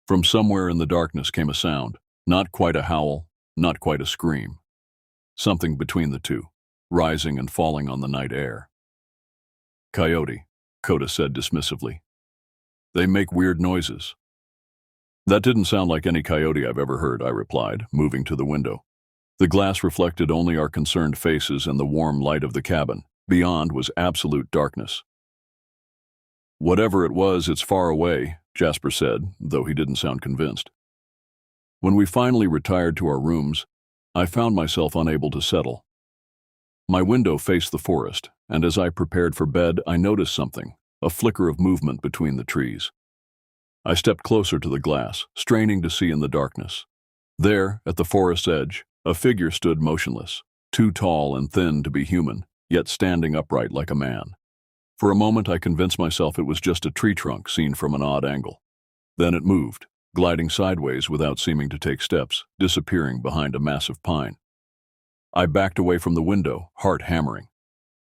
From somewhere in the darkness came a sound, not quite a howl, not quite a scream. Something between the two, rising and falling on the night air. "Coyote," Coda said dismissively. "They make weird noises." "That didn't sound like any coyote I've ever heard," I replied, moving to the window. The glass reflected only our concerned faces and the warm light of the cabin. Beyond was absolute darkness. "Whatever it was, it's far away," Jasper said, though he didn't sound convinced. When we finally retired to our rooms, I found myself unable to settle. My window faced the forest, and as I prepared for bed, I noticed something, a flicker of movement between the trees. I stepped closer to the glass, straining to see in the darkness. There, at the forest's edge, a figure stood motionless, too tall and thin to be human, yet standing upright like a man. For a moment I convinced myself it was just a tree trunk seen from an odd angle. Then it moved, gliding sideways without seeming to take steps, disappearing behind a massive pine. I backed away from the window, heart hammering.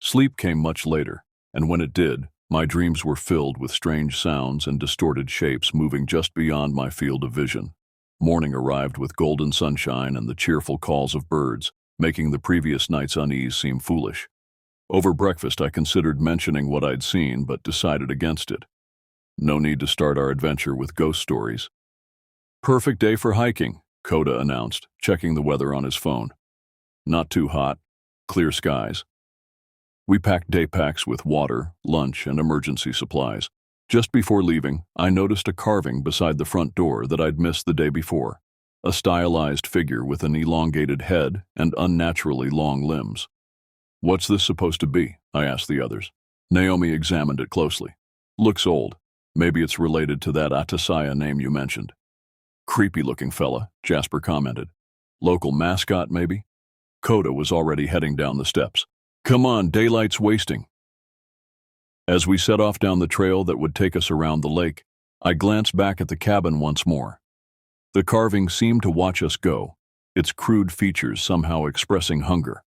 Sleep came much later, and when it did, my dreams were filled with strange sounds and distorted shapes moving just beyond my field of vision. Morning arrived with golden sunshine and the cheerful calls of birds, making the previous night's unease seem foolish. Over breakfast, I considered mentioning what I'd seen, but decided against it. No need to start our adventure with ghost stories. "Perfect day for hiking," Coda announced, checking the weather on his phone. "Not too hot, clear skies." We packed day packs with water, lunch, and emergency supplies. Just before leaving, I noticed a carving beside the front door that I'd missed the day before. A stylized figure with an elongated head and unnaturally long limbs. "What's this supposed to be?" I asked the others. Naomi examined it closely. "Looks old. Maybe it's related to that Atasaya name you mentioned." "Creepy-looking fella," Jasper commented. "Local mascot, maybe?" Coda was already heading down the steps. "Come on, daylight's wasting." As we set off down the trail that would take us around the lake, I glanced back at the cabin once more. The carving seemed to watch us go, its crude features somehow expressing hunger.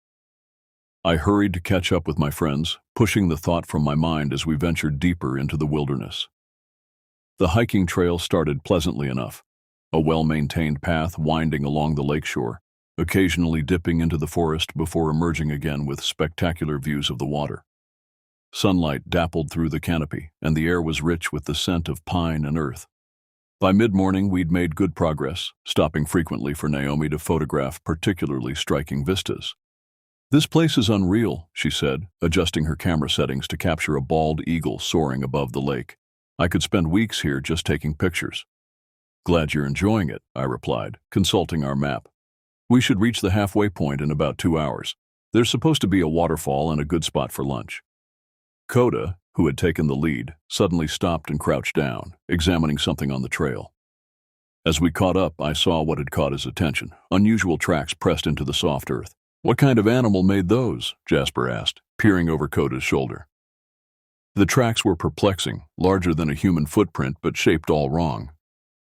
I hurried to catch up with my friends, pushing the thought from my mind as we ventured deeper into the wilderness. The hiking trail started pleasantly enough, a well-maintained path winding along the lakeshore, occasionally dipping into the forest before emerging again with spectacular views of the water. Sunlight dappled through the canopy, and the air was rich with the scent of pine and earth. By mid-morning, we'd made good progress, stopping frequently for Naomi to photograph particularly striking vistas. "This place is unreal," she said, adjusting her camera settings to capture a bald eagle soaring above the lake. "I could spend weeks here just taking pictures." "Glad you're enjoying it," I replied, consulting our map. "We should reach the halfway point in about 2 hours. There's supposed to be a waterfall and a good spot for lunch." Coda, who had taken the lead, suddenly stopped and crouched down, examining something on the trail. As we caught up, I saw what had caught his attention: unusual tracks pressed into the soft earth. "What kind of animal made those?" Jasper asked, peering over Coda's shoulder. The tracks were perplexing, larger than a human footprint but shaped all wrong.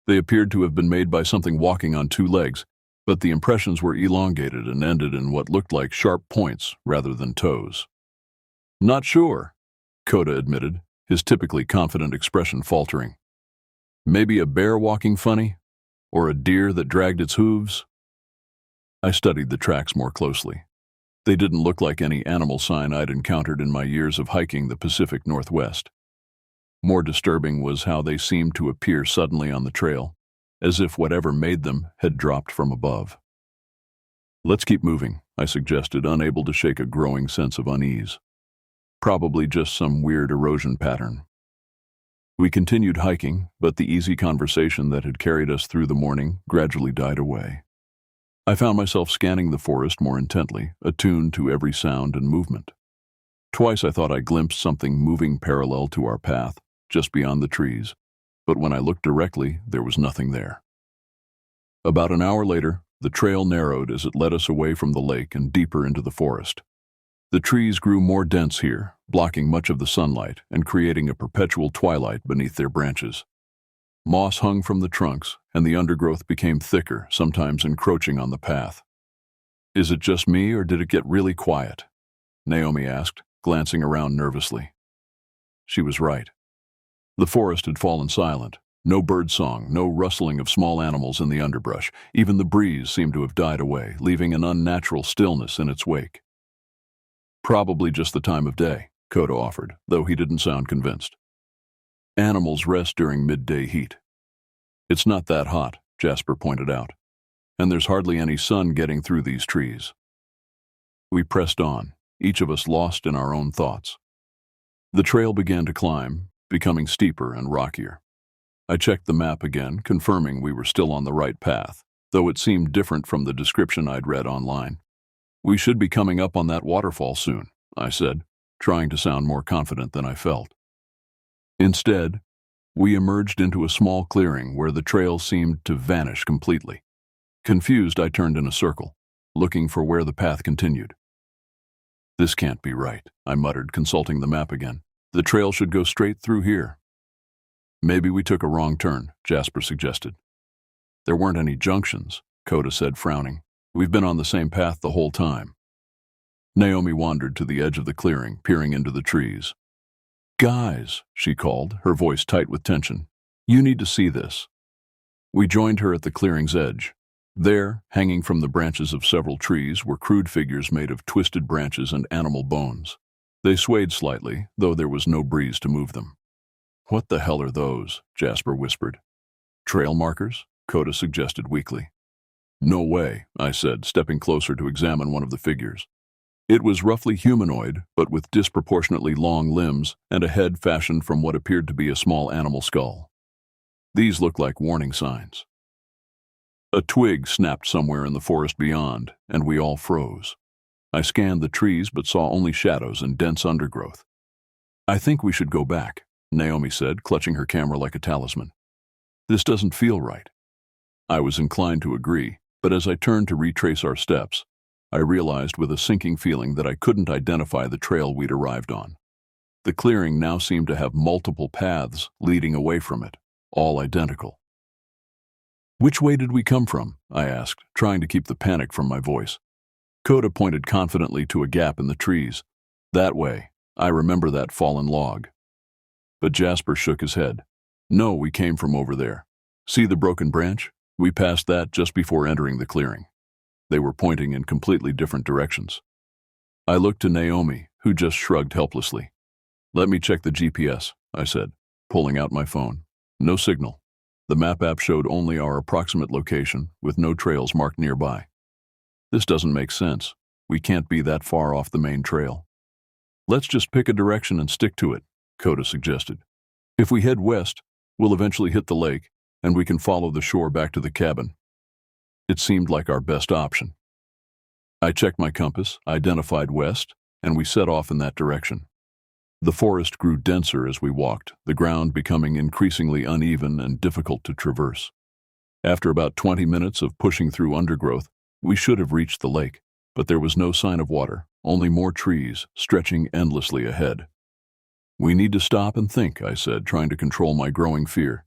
They appeared to have been made by something walking on 2 legs, but the impressions were elongated and ended in what looked like sharp points rather than toes. "Not sure," Coda admitted, his typically confident expression faltering. "Maybe a bear walking funny? Or a deer that dragged its hooves?" I studied the tracks more closely. They didn't look like any animal sign I'd encountered in my years of hiking the Pacific Northwest. More disturbing was how they seemed to appear suddenly on the trail, as if whatever made them had dropped from above. "Let's keep moving," I suggested, unable to shake a growing sense of unease. Probably just some weird erosion pattern. We continued hiking, but the easy conversation that had carried us through the morning gradually died away. I found myself scanning the forest more intently, attuned to every sound and movement. Twice I thought I glimpsed something moving parallel to our path, just beyond the trees, but when I looked directly, there was nothing there. About an hour later, the trail narrowed as it led us away from the lake and deeper into the forest. The trees grew more dense here, blocking much of the sunlight and creating a perpetual twilight beneath their branches. Moss hung from the trunks, and the undergrowth became thicker, sometimes encroaching on the path. "Is it just me, or did it get really quiet?" Naomi asked, glancing around nervously. She was right. The forest had fallen silent. No bird song, no rustling of small animals in the underbrush. Even the breeze seemed to have died away, leaving an unnatural stillness in its wake. "Probably just the time of day," Coda offered, though he didn't sound convinced. "Animals rest during midday heat." "It's not that hot," Jasper pointed out, "and there's hardly any sun getting through these trees." We pressed on, each of us lost in our own thoughts. The trail began to climb, becoming steeper and rockier. I checked the map again, confirming we were still on the right path, though it seemed different from the description I'd read online. "We should be coming up on that waterfall soon," I said, trying to sound more confident than I felt. Instead, we emerged into a small clearing where the trail seemed to vanish completely. Confused, I turned in a circle, looking for where the path continued. "This can't be right," I muttered, consulting the map again. "The trail should go straight through here." "Maybe we took a wrong turn," Jasper suggested. "There weren't any junctions," Coda said, frowning. "We've been on the same path the whole time." Naomi wandered to the edge of the clearing, peering into the trees. "Guys," she called, her voice tight with tension. "You need to see this." We joined her at the clearing's edge. There, hanging from the branches of several trees, were crude figures made of twisted branches and animal bones. They swayed slightly, though there was no breeze to move them. "What the hell are those?" Jasper whispered. "Trail markers?" Coda suggested weakly. "No way," I said, stepping closer to examine one of the figures. It was roughly humanoid, but with disproportionately long limbs and a head fashioned from what appeared to be a small animal skull. These looked like warning signs. A twig snapped somewhere in the forest beyond, and we all froze. I scanned the trees but saw only shadows and dense undergrowth. "I think we should go back," Naomi said, clutching her camera like a talisman. "This doesn't feel right." I was inclined to agree, but as I turned to retrace our steps, I realized with a sinking feeling that I couldn't identify the trail we'd arrived on. The clearing now seemed to have multiple paths leading away from it, all identical. "Which way did we come from?" I asked, trying to keep the panic from my voice. Coda pointed confidently to a gap in the trees. "That way. I remember that fallen log." But Jasper shook his head. "No, we came from over there. See the broken branch? We passed that just before entering the clearing." They were pointing in completely different directions. I looked to Naomi, who just shrugged helplessly. "Let me check the GPS," I said, pulling out my phone. No signal. The map app showed only our approximate location, with no trails marked nearby. "This doesn't make sense. We can't be that far off the main trail. Let's just pick a direction and stick to it, Coda suggested. If we head west, we'll eventually hit the lake, and we can follow the shore back to the cabin. It seemed like our best option. I checked my compass, identified west, and we set off in that direction. The forest grew denser as we walked, the ground becoming increasingly uneven and difficult to traverse. After about 20 minutes of pushing through undergrowth, we should have reached the lake, but there was no sign of water, only more trees stretching endlessly ahead. We need to stop and think, I said, trying to control my growing fear.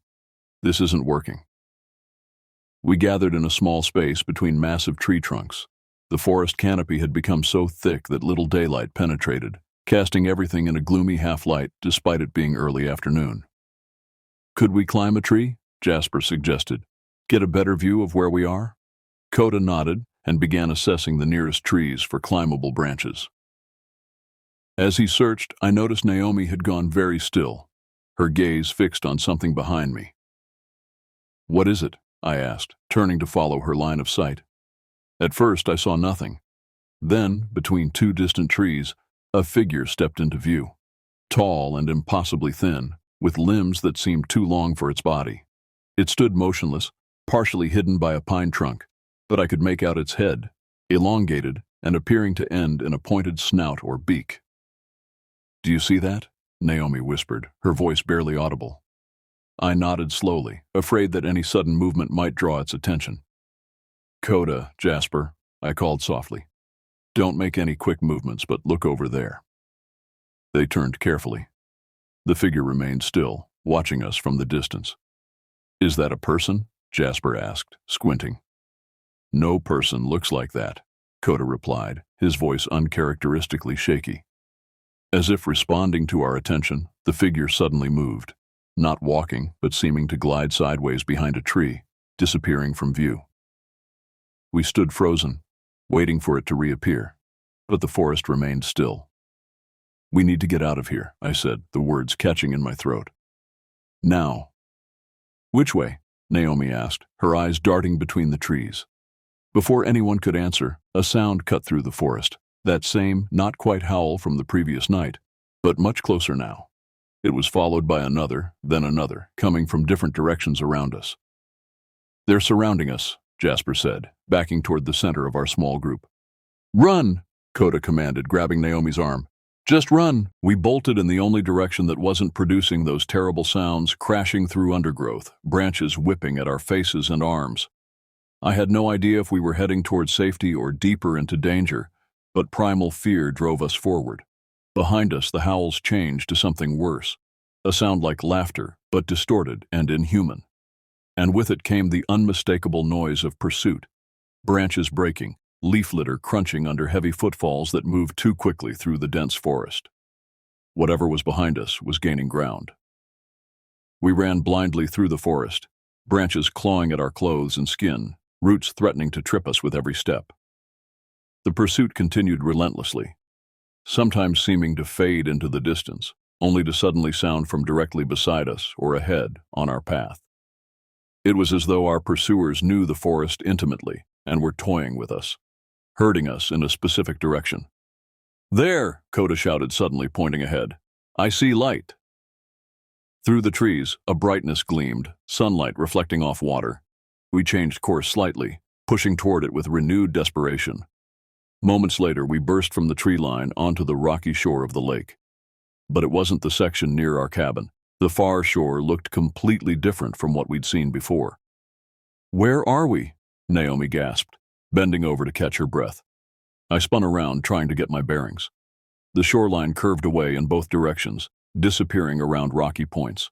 This isn't working. We gathered in a small space between massive tree trunks. The forest canopy had become so thick that little daylight penetrated, casting everything in a gloomy half-light despite it being early afternoon. Could we climb a tree? Jasper suggested. Get a better view of where we are? Coda nodded and began assessing the nearest trees for climbable branches. As he searched, I noticed Naomi had gone very still, her gaze fixed on something behind me. What is it? I asked, turning to follow her line of sight. At first, I saw nothing. Then, between two distant trees, a figure stepped into view. Tall and impossibly thin, with limbs that seemed too long for its body. It stood motionless, partially hidden by a pine trunk, but I could make out its head, elongated and appearing to end in a pointed snout or beak. Do you see that? Naomi whispered, her voice barely audible. I nodded slowly, afraid that any sudden movement might draw its attention. Coda, Jasper, I called softly. Don't make any quick movements, but look over there. They turned carefully. The figure remained still, watching us from the distance. Is that a person? Jasper asked, squinting. No person looks like that, Coda replied, his voice uncharacteristically shaky. As if responding to our attention, the figure suddenly moved, not walking, but seeming to glide sideways behind a tree, disappearing from view. We stood frozen, waiting for it to reappear, but the forest remained still. We need to get out of here, I said, the words catching in my throat. Now. Which way? Naomi asked, her eyes darting between the trees. Before anyone could answer, a sound cut through the forest, that same, not quite howl from the previous night, but much closer now. It was followed by another, then another, coming from different directions around us. They're surrounding us, Jasper said, backing toward the center of our small group. Run, Coda commanded, grabbing Naomi's arm. Just run. We bolted in the only direction that wasn't producing those terrible sounds, crashing through undergrowth, branches whipping at our faces and arms. I had no idea if we were heading toward safety or deeper into danger, but primal fear drove us forward. Behind us, the howls changed to something worse, a sound like laughter, but distorted and inhuman. And with it came the unmistakable noise of pursuit, branches breaking, leaf litter crunching under heavy footfalls that moved too quickly through the dense forest. Whatever was behind us was gaining ground. We ran blindly through the forest, branches clawing at our clothes and skin, roots threatening to trip us with every step. The pursuit continued relentlessly, sometimes seeming to fade into the distance, only to suddenly sound from directly beside us or ahead on our path. It was as though our pursuers knew the forest intimately and were toying with us, herding us in a specific direction. There, Coda shouted suddenly, pointing ahead. I see light. Through the trees, a brightness gleamed, sunlight reflecting off water. We changed course slightly, pushing toward it with renewed desperation. Moments later, we burst from the tree line onto the rocky shore of the lake. But it wasn't the section near our cabin. The far shore looked completely different from what we'd seen before. Where are we? Naomi gasped, bending over to catch her breath. I spun around, trying to get my bearings. The shoreline curved away in both directions, disappearing around rocky points.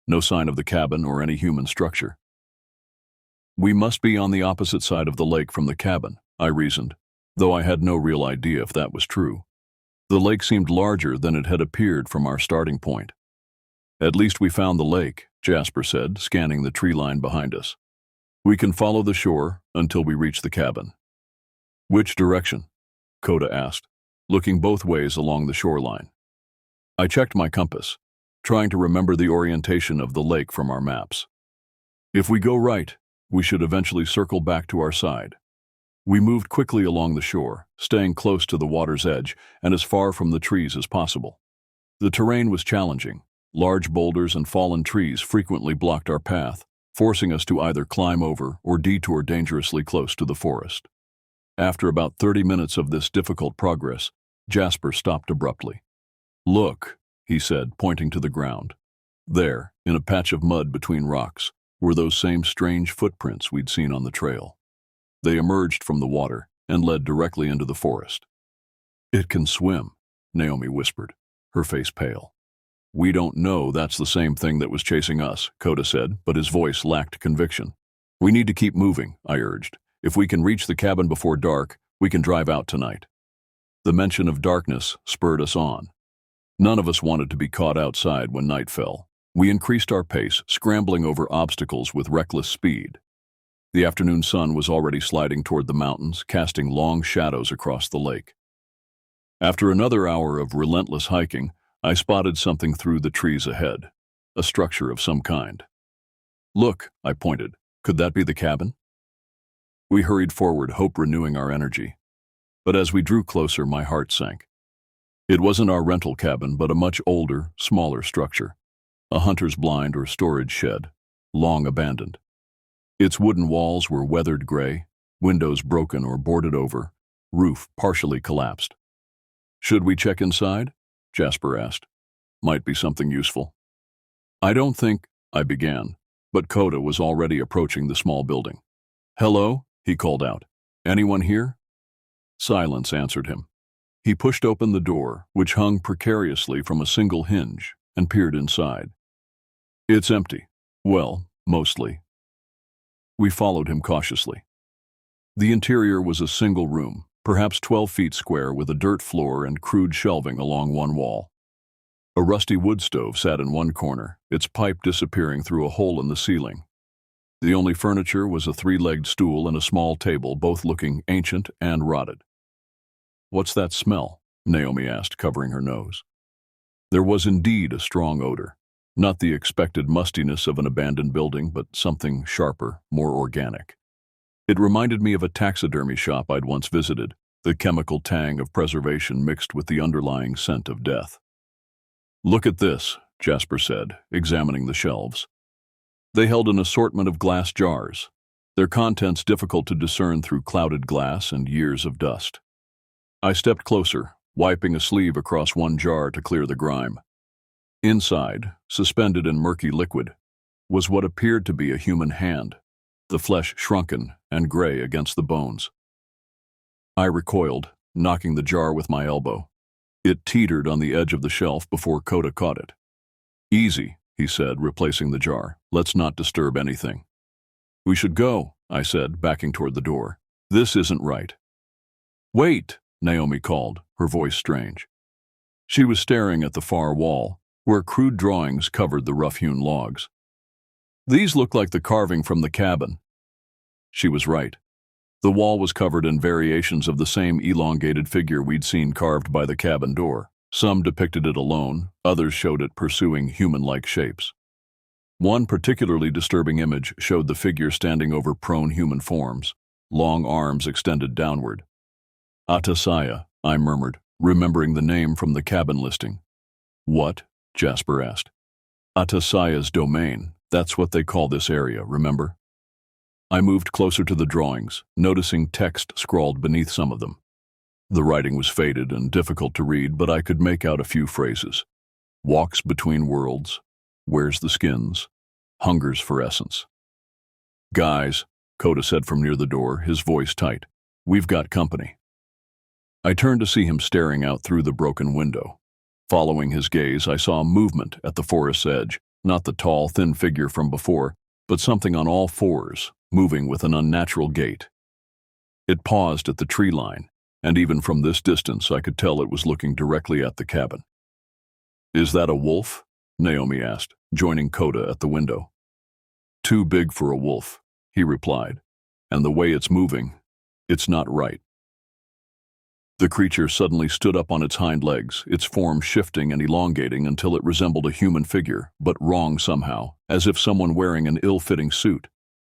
No sign of the cabin or any human structure. We must be on the opposite side of the lake from the cabin, I reasoned, though I had no real idea if that was true. The lake seemed larger than it had appeared from our starting point. At least we found the lake, Jasper said, scanning the tree line behind us. We can follow the shore until we reach the cabin. Which direction? Coda asked, looking both ways along the shoreline. I checked my compass, trying to remember the orientation of the lake from our maps. If we go right, we should eventually circle back to our side. We moved quickly along the shore, staying close to the water's edge and as far from the trees as possible. The terrain was challenging. Large boulders and fallen trees frequently blocked our path, forcing us to either climb over or detour dangerously close to the forest. After about 30 minutes of this difficult progress, Jasper stopped abruptly. "Look," he said, pointing to the ground. There, in a patch of mud between rocks, were those same strange footprints we'd seen on the trail. They emerged from the water and led directly into the forest. "It can swim," Naomi whispered, her face pale. "We don't know that's the same thing that was chasing us," Coda said, but his voice lacked conviction. "We need to keep moving," I urged. "If we can reach the cabin before dark, we can drive out tonight." The mention of darkness spurred us on. None of us wanted to be caught outside when night fell. We increased our pace, scrambling over obstacles with reckless speed. The afternoon sun was already sliding toward the mountains, casting long shadows across the lake. After another hour of relentless hiking, I spotted something through the trees ahead, a structure of some kind. "Look," I pointed. "Could that be the cabin?" We hurried forward, hope renewing our energy. But as we drew closer, my heart sank. It wasn't our rental cabin, but a much older, smaller structure. A hunter's blind or storage shed, long abandoned. Its wooden walls were weathered gray, windows broken or boarded over, roof partially collapsed. "Should we check inside?" Jasper asked. "Might be something useful." "I don't think," I began, but Coda was already approaching the small building. "Hello?" he called out. "Anyone here?" Silence answered him. He pushed open the door, which hung precariously from a single hinge, and peered inside. "It's empty. Well, mostly." We followed him cautiously. The interior was a single room, perhaps 12 feet square, with a dirt floor and crude shelving along one wall. A rusty wood stove sat in one corner, its pipe disappearing through a hole in the ceiling. The only furniture was a 3-legged stool and a small table, both looking ancient and rotted. "What's that smell?" Naomi asked, covering her nose. There was indeed a strong odor, not the expected mustiness of an abandoned building, but something sharper, more organic. It reminded me of a taxidermy shop I'd once visited, the chemical tang of preservation mixed with the underlying scent of death. "Look at this," Jasper said, examining the shelves. They held an assortment of glass jars, their contents difficult to discern through clouded glass and years of dust. I stepped closer, wiping a sleeve across one jar to clear the grime. Inside, suspended in murky liquid, was what appeared to be a human hand, the flesh shrunken and gray against the bones. I recoiled, knocking the jar with my elbow. It teetered on the edge of the shelf before Coda caught it. "Easy," he said, replacing the jar. "Let's not disturb anything." "We should go," I said, backing toward the door. "This isn't right." "Wait," Naomi called, her voice strange. She was staring at the far wall, where crude drawings covered the rough-hewn logs. "These look like the carving from the cabin." She was right. The wall was covered in variations of the same elongated figure we'd seen carved by the cabin door. Some depicted it alone, others showed it pursuing human-like shapes. One particularly disturbing image showed the figure standing over prone human forms, long arms extended downward. "Atasaya," I murmured, remembering the name from the cabin listing. "What?" Jasper asked. "Atasaya's domain. That's what they call this area, remember?" I moved closer to the drawings, noticing text scrawled beneath some of them. The writing was faded and difficult to read, but I could make out a few phrases. "Walks between worlds, wears the skins, hungers for essence." "Guys," Coda said from near the door, his voice tight, "we've got company." I turned to see him staring out through the broken window. Following his gaze, I saw movement at the forest's edge, not the tall, thin figure from before, but something on all fours, moving with an unnatural gait. It paused at the tree line, and even from this distance I could tell it was looking directly at the cabin. "Is that a wolf?" Naomi asked, joining Coda at the window. "Too big for a wolf," he replied, "and the way it's moving, it's not right." The creature suddenly stood up on its hind legs, its form shifting and elongating until it resembled a human figure, but wrong somehow, as if someone wearing an ill-fitting suit.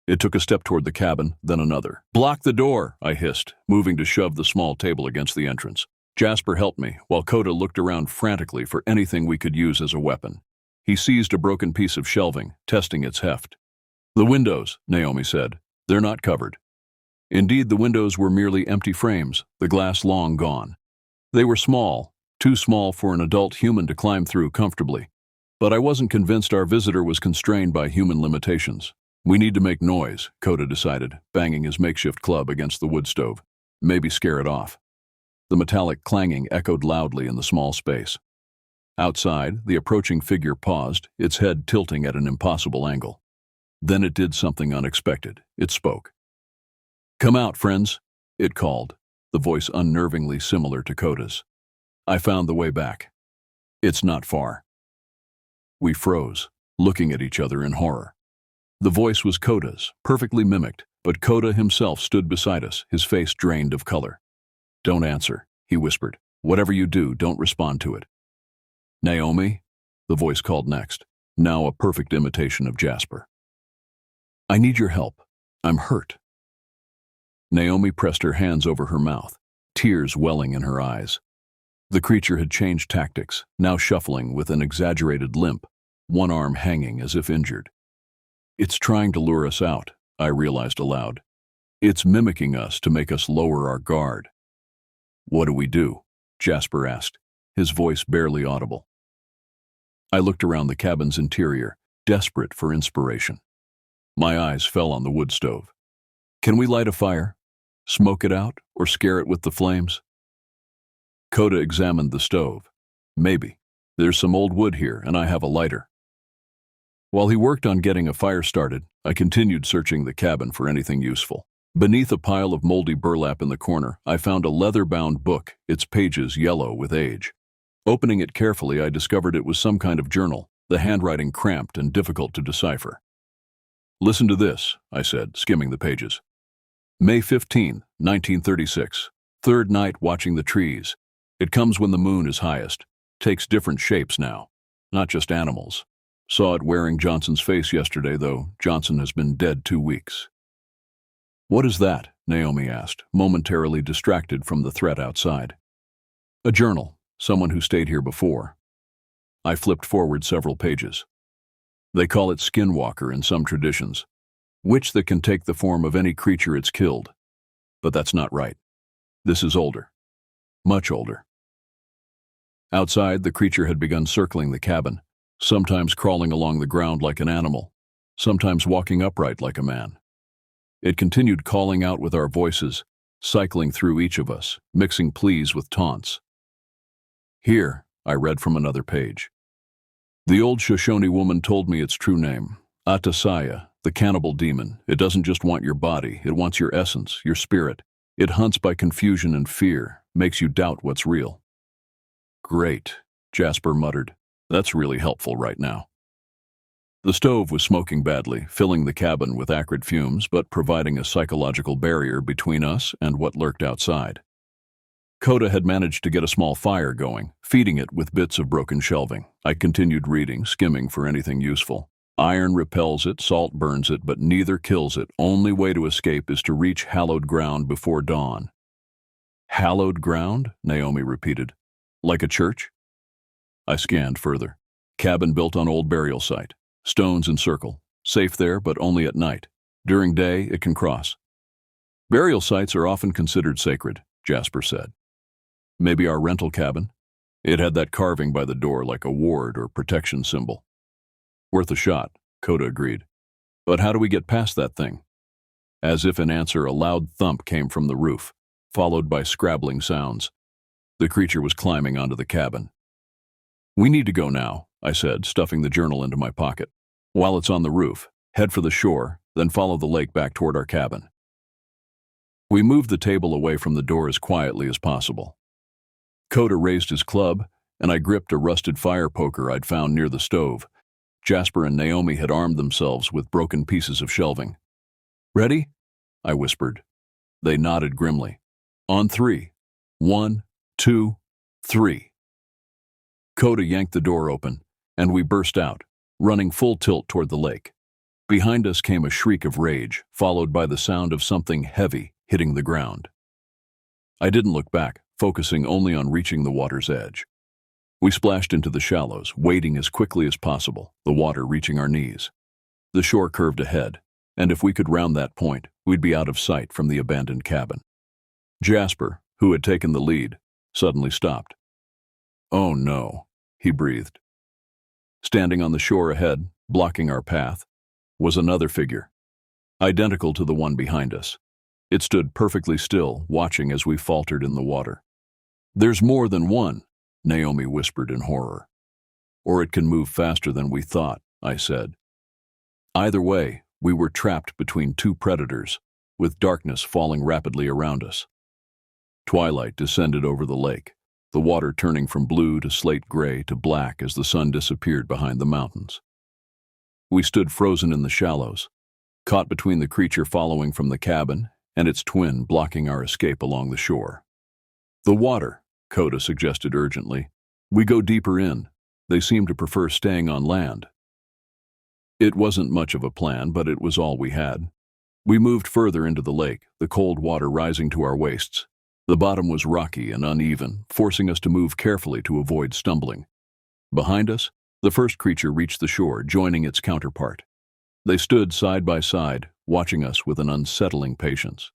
It took a step toward the cabin, then another. "Block the door," I hissed, moving to shove the small table against the entrance. Jasper helped me, while Coda looked around frantically for anything we could use as a weapon. He seized a broken piece of shelving, testing its heft. "The windows," Naomi said. "They're not covered." Indeed, the windows were merely empty frames, the glass long gone. They were small, too small for an adult human to climb through comfortably. But I wasn't convinced our visitor was constrained by human limitations. "We need to make noise," Coda decided, banging his makeshift club against the wood stove. "Maybe scare it off." The metallic clanging echoed loudly in the small space. Outside, the approaching figure paused, its head tilting at an impossible angle. Then it did something unexpected. It spoke. "Come out, friends," it called, the voice unnervingly similar to Coda's. I found the way back. "It's not far." We froze, looking at each other in horror. The voice was Coda's, perfectly mimicked, but Coda himself stood beside us, his face drained of color. "Don't answer," he whispered. "Whatever you do, don't respond to it." "Naomi?" the voice called next, now a perfect imitation of Jasper. "I need your help. I'm hurt." Naomi pressed her hands over her mouth, tears welling in her eyes. The creature had changed tactics, now shuffling with an exaggerated limp, one arm hanging as if injured. "It's trying to lure us out," I realized aloud. "It's mimicking us to make us lower our guard." "What do we do?" Jasper asked, his voice barely audible. I looked around the cabin's interior, desperate for inspiration. My eyes fell on the wood stove. "Can we light a fire? Smoke it out, or scare it with the flames?" Coda examined the stove. "Maybe. There's some old wood here, and I have a lighter." While he worked on getting a fire started, I continued searching the cabin for anything useful. Beneath a pile of moldy burlap in the corner, I found a leather-bound book, its pages yellow with age. Opening it carefully, I discovered it was some kind of journal, the handwriting cramped and difficult to decipher. "Listen to this," I said, skimming the pages. "May 15, 1936. Third night watching the trees. It comes when the moon is highest. Takes different shapes now. Not just animals. Saw it wearing Johnson's face yesterday, though Johnson has been dead 2 weeks." "What is that?" Naomi asked, momentarily distracted from the threat outside. "A journal. Someone who stayed here before." I flipped forward several pages. "They call it skinwalker in some traditions. Witch that can take the form of any creature it's killed. But that's not right. This is older. Much older." Outside, the creature had begun circling the cabin, sometimes crawling along the ground like an animal, sometimes walking upright like a man. It continued calling out with our voices, cycling through each of us, mixing pleas with taunts. "Here," I read from another page. "The old Shoshone woman told me its true name, Atasaya, the cannibal demon. It doesn't just want your body, it wants your essence, your spirit. It hunts by confusion and fear, makes you doubt what's real." "Great," Jasper muttered. "That's really helpful right now." The stove was smoking badly, filling the cabin with acrid fumes, but providing a psychological barrier between us and what lurked outside. Coda had managed to get a small fire going, feeding it with bits of broken shelving. I continued reading, skimming for anything useful. Iron repels it, salt burns it, but neither kills it. Only way to escape is to reach hallowed ground before dawn. "Hallowed ground?" Naomi repeated. "Like a church?" I scanned further. Cabin built on old burial site. Stones encircle. Safe there, but only at night. During day, it can cross. "Burial sites are often considered sacred," Jasper said. "Maybe our rental cabin?" It had that carving by the door like a ward or protection symbol. "Worth a shot," Coda agreed. "But how do we get past that thing?" As if in answer, a loud thump came from the roof, followed by scrabbling sounds. The creature was climbing onto the cabin. "We need to go now," I said, stuffing the journal into my pocket. "While it's on the roof, head for the shore, then follow the lake back toward our cabin." We moved the table away from the door as quietly as possible. Coda raised his club, and I gripped a rusted fire poker I'd found near the stove. Jasper and Naomi had armed themselves with broken pieces of shelving. "Ready?" I whispered. They nodded grimly. "On 3. 1, 2, 3. Coda yanked the door open, and we burst out, running full tilt toward the lake. Behind us came a shriek of rage, followed by the sound of something heavy hitting the ground. I didn't look back, focusing only on reaching the water's edge. We splashed into the shallows, wading as quickly as possible, the water reaching our knees. The shore curved ahead, and if we could round that point, we'd be out of sight from the abandoned cabin. Jasper, who had taken the lead, suddenly stopped. "Oh no," he breathed. Standing on the shore ahead, blocking our path, was another figure, identical to the one behind us. It stood perfectly still, watching as we faltered in the water. "There's more than one," Naomi whispered in horror. "Or it can move faster than we thought," I said. Either way, we were trapped between two predators, with darkness falling rapidly around us. Twilight descended over the lake, the water turning from blue to slate gray to black as the sun disappeared behind the mountains. We stood frozen in the shallows, caught between the creature following from the cabin and its twin blocking our escape along the shore. "The water," Coda suggested urgently. "We go deeper in. They seem to prefer staying on land." It wasn't much of a plan, but it was all we had. We moved further into the lake, the cold water rising to our waists. The bottom was rocky and uneven, forcing us to move carefully to avoid stumbling. Behind us, the first creature reached the shore, joining its counterpart. They stood side by side, watching us with an unsettling patience.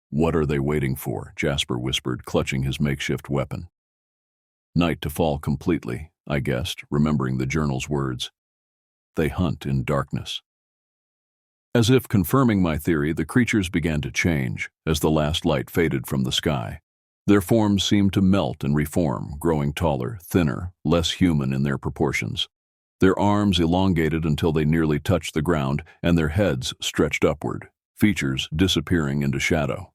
"What are they waiting for?" Jasper whispered, clutching his makeshift weapon. "Night to fall completely," I guessed, remembering the journal's words. "They hunt in darkness." As if confirming my theory, the creatures began to change as the last light faded from the sky. Their forms seemed to melt and reform, growing taller, thinner, less human in their proportions. Their arms elongated until they nearly touched the ground, and their heads stretched upward, features disappearing into shadow.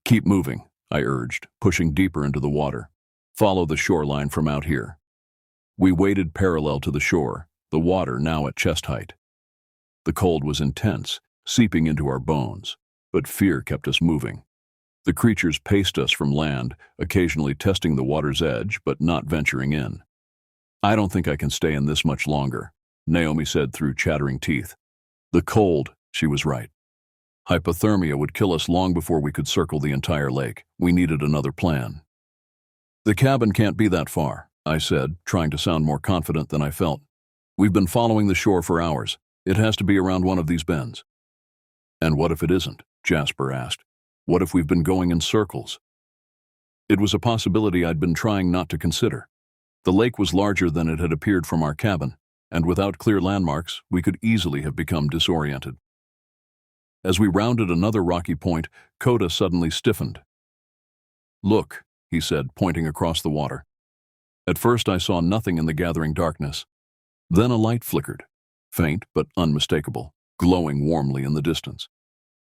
"Keep moving," I urged, pushing deeper into the water. "Follow the shoreline from out here." We waded parallel to the shore, the water now at chest height. The cold was intense, seeping into our bones, but fear kept us moving. The creatures paced us from land, occasionally testing the water's edge, but not venturing in. "I don't think I can stay in this much longer," Naomi said through chattering teeth. The cold, she was right. Hypothermia would kill us long before we could circle the entire lake. We needed another plan. "The cabin can't be that far," I said, trying to sound more confident than I felt. "We've been following the shore for hours. It has to be around one of these bends." "And what if it isn't?" Jasper asked. "What if we've been going in circles?" It was a possibility I'd been trying not to consider. The lake was larger than it had appeared from our cabin, and without clear landmarks, we could easily have become disoriented. As we rounded another rocky point, Coda suddenly stiffened. "Look," he said, pointing across the water. At first I saw nothing in the gathering darkness. Then a light flickered, faint but unmistakable, glowing warmly in the distance.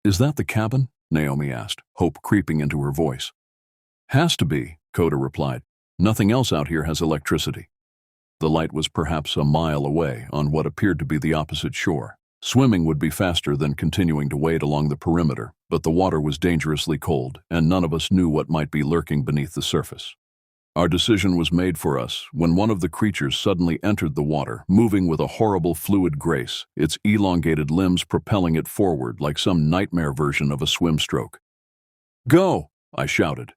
"Is that the cabin?" Naomi asked, hope creeping into her voice. "Has to be," Coda replied. "Nothing else out here has electricity." The light was perhaps a mile away, on what appeared to be the opposite shore. Swimming would be faster than continuing to wade along the perimeter, but the water was dangerously cold, and none of us knew what might be lurking beneath the surface. Our decision was made for us when one of the creatures suddenly entered the water, moving with a horrible fluid grace, its elongated limbs propelling it forward like some nightmare version of a swim stroke. "Go!" I shouted.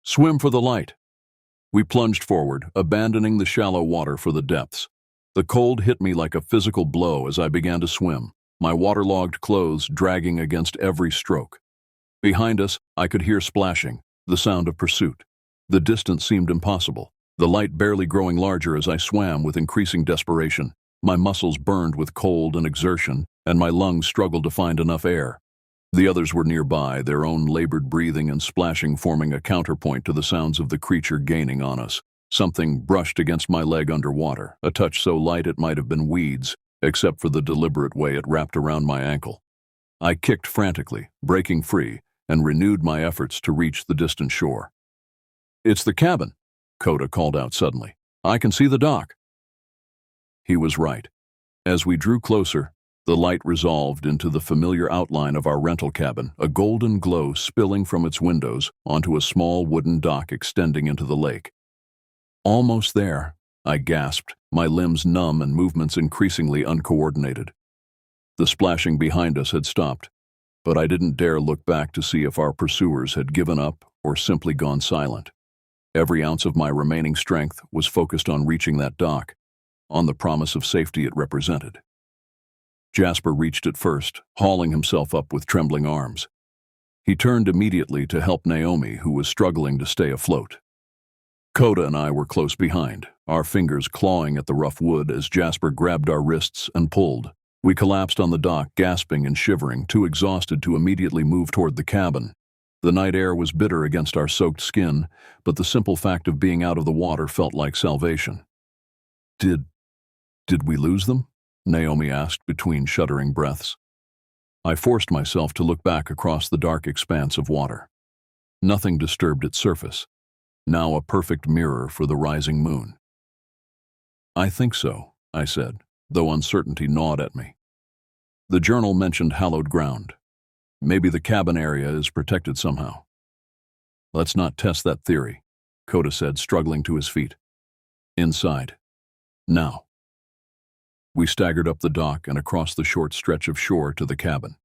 "Swim for the light." We plunged forward, abandoning the shallow water for the depths. The cold hit me like a physical blow as I began to swim, my waterlogged clothes dragging against every stroke. Behind us, I could hear splashing, the sound of pursuit. The distance seemed impossible, the light barely growing larger as I swam with increasing desperation. My muscles burned with cold and exertion, and my lungs struggled to find enough air. The others were nearby, their own labored breathing and splashing forming a counterpoint to the sounds of the creature gaining on us. Something brushed against my leg underwater, a touch so light it might have been weeds, except for the deliberate way it wrapped around my ankle. I kicked frantically, breaking free, and renewed my efforts to reach the distant shore. "It's the cabin," Coda called out suddenly. "I can see the dock." He was right. As we drew closer, the light resolved into the familiar outline of our rental cabin, a golden glow spilling from its windows onto a small wooden dock extending into the lake. "Almost there," I gasped, my limbs numb and movements increasingly uncoordinated. The splashing behind us had stopped, but I didn't dare look back to see if our pursuers had given up or simply gone silent. Every ounce of my remaining strength was focused on reaching that dock, on the promise of safety it represented. Jasper reached it first, hauling himself up with trembling arms. He turned immediately to help Naomi, who was struggling to stay afloat. Coda and I were close behind, our fingers clawing at the rough wood as Jasper grabbed our wrists and pulled. We collapsed on the dock, gasping and shivering, too exhausted to immediately move toward the cabin. The night air was bitter against our soaked skin, but the simple fact of being out of the water felt like salvation. Did we lose them? Naomi asked between shuddering breaths. I forced myself to look back across the dark expanse of water. Nothing disturbed its surface, now a perfect mirror for the rising moon. I think so, I said, though uncertainty gnawed at me. The journal mentioned hallowed ground. Maybe the cabin area is protected somehow. Let's not test that theory, Coda said, struggling to his feet. Inside. Now. We staggered up the dock and across the short stretch of shore to the cabin.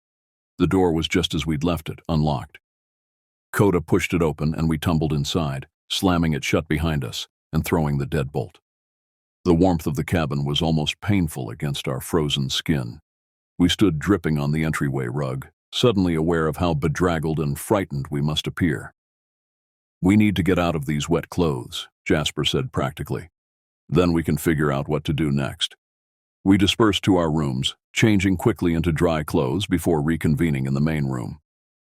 The door was just as we'd left it, unlocked. Coda pushed it open and we tumbled inside, slamming it shut behind us and throwing the deadbolt. The warmth of the cabin was almost painful against our frozen skin. We stood dripping on the entryway rug, suddenly aware of how bedraggled and frightened we must appear. We need to get out of these wet clothes, Jasper said practically. Then we can figure out what to do next. We dispersed to our rooms, changing quickly into dry clothes before reconvening in the main room.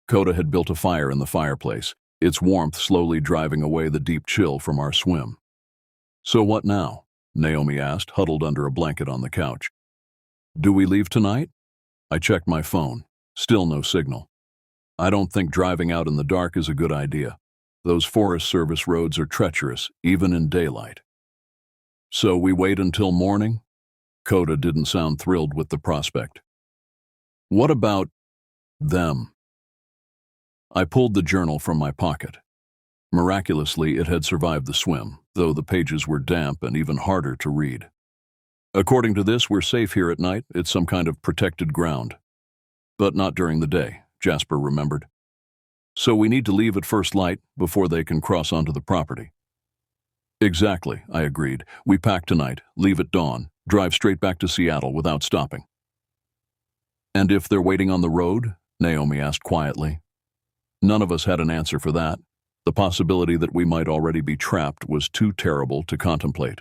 Coda had built a fire in the fireplace, its warmth slowly driving away the deep chill from our swim. So what now? Naomi asked, huddled under a blanket on the couch. Do we leave tonight? I checked my phone. Still no signal. I don't think driving out in the dark is a good idea. Those Forest Service roads are treacherous, even in daylight. So we wait until morning? Coda didn't sound thrilled with the prospect. What about them? I pulled the journal from my pocket. Miraculously, it had survived the swim, though the pages were damp and even harder to read. According to this, we're safe here at night. It's some kind of protected ground. But not during the day, Jasper remembered. So we need to leave at first light before they can cross onto the property. Exactly, I agreed. We pack tonight, leave at dawn, drive straight back to Seattle without stopping. And if they're waiting on the road? Naomi asked quietly. None of us had an answer for that. The possibility that we might already be trapped was too terrible to contemplate.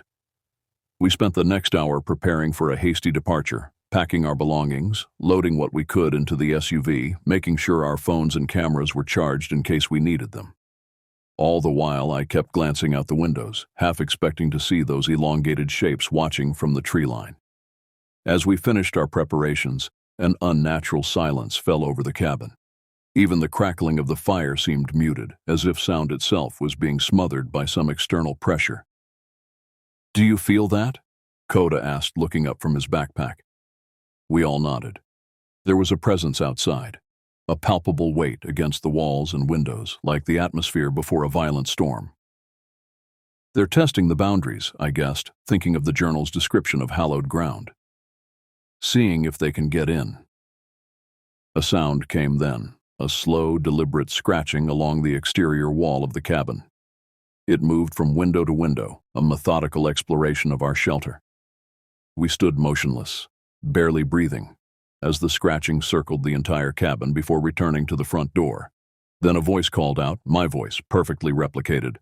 We spent the next hour preparing for a hasty departure, packing our belongings, loading what we could into the SUV, making sure our phones and cameras were charged in case we needed them. All the while, I kept glancing out the windows, half expecting to see those elongated shapes watching from the tree line. As we finished our preparations, an unnatural silence fell over the cabin. Even the crackling of the fire seemed muted, as if sound itself was being smothered by some external pressure. Do you feel that? Coda asked, looking up from his backpack. We all nodded. There was a presence outside, a palpable weight against the walls and windows, like the atmosphere before a violent storm. They're testing the boundaries, I guessed, thinking of the journal's description of hallowed ground. Seeing if they can get in. A sound came then, a slow, deliberate scratching along the exterior wall of the cabin. It moved from window to window, a methodical exploration of our shelter. We stood motionless, barely breathing, as the scratching circled the entire cabin before returning to the front door. Then a voice called out, my voice, perfectly replicated.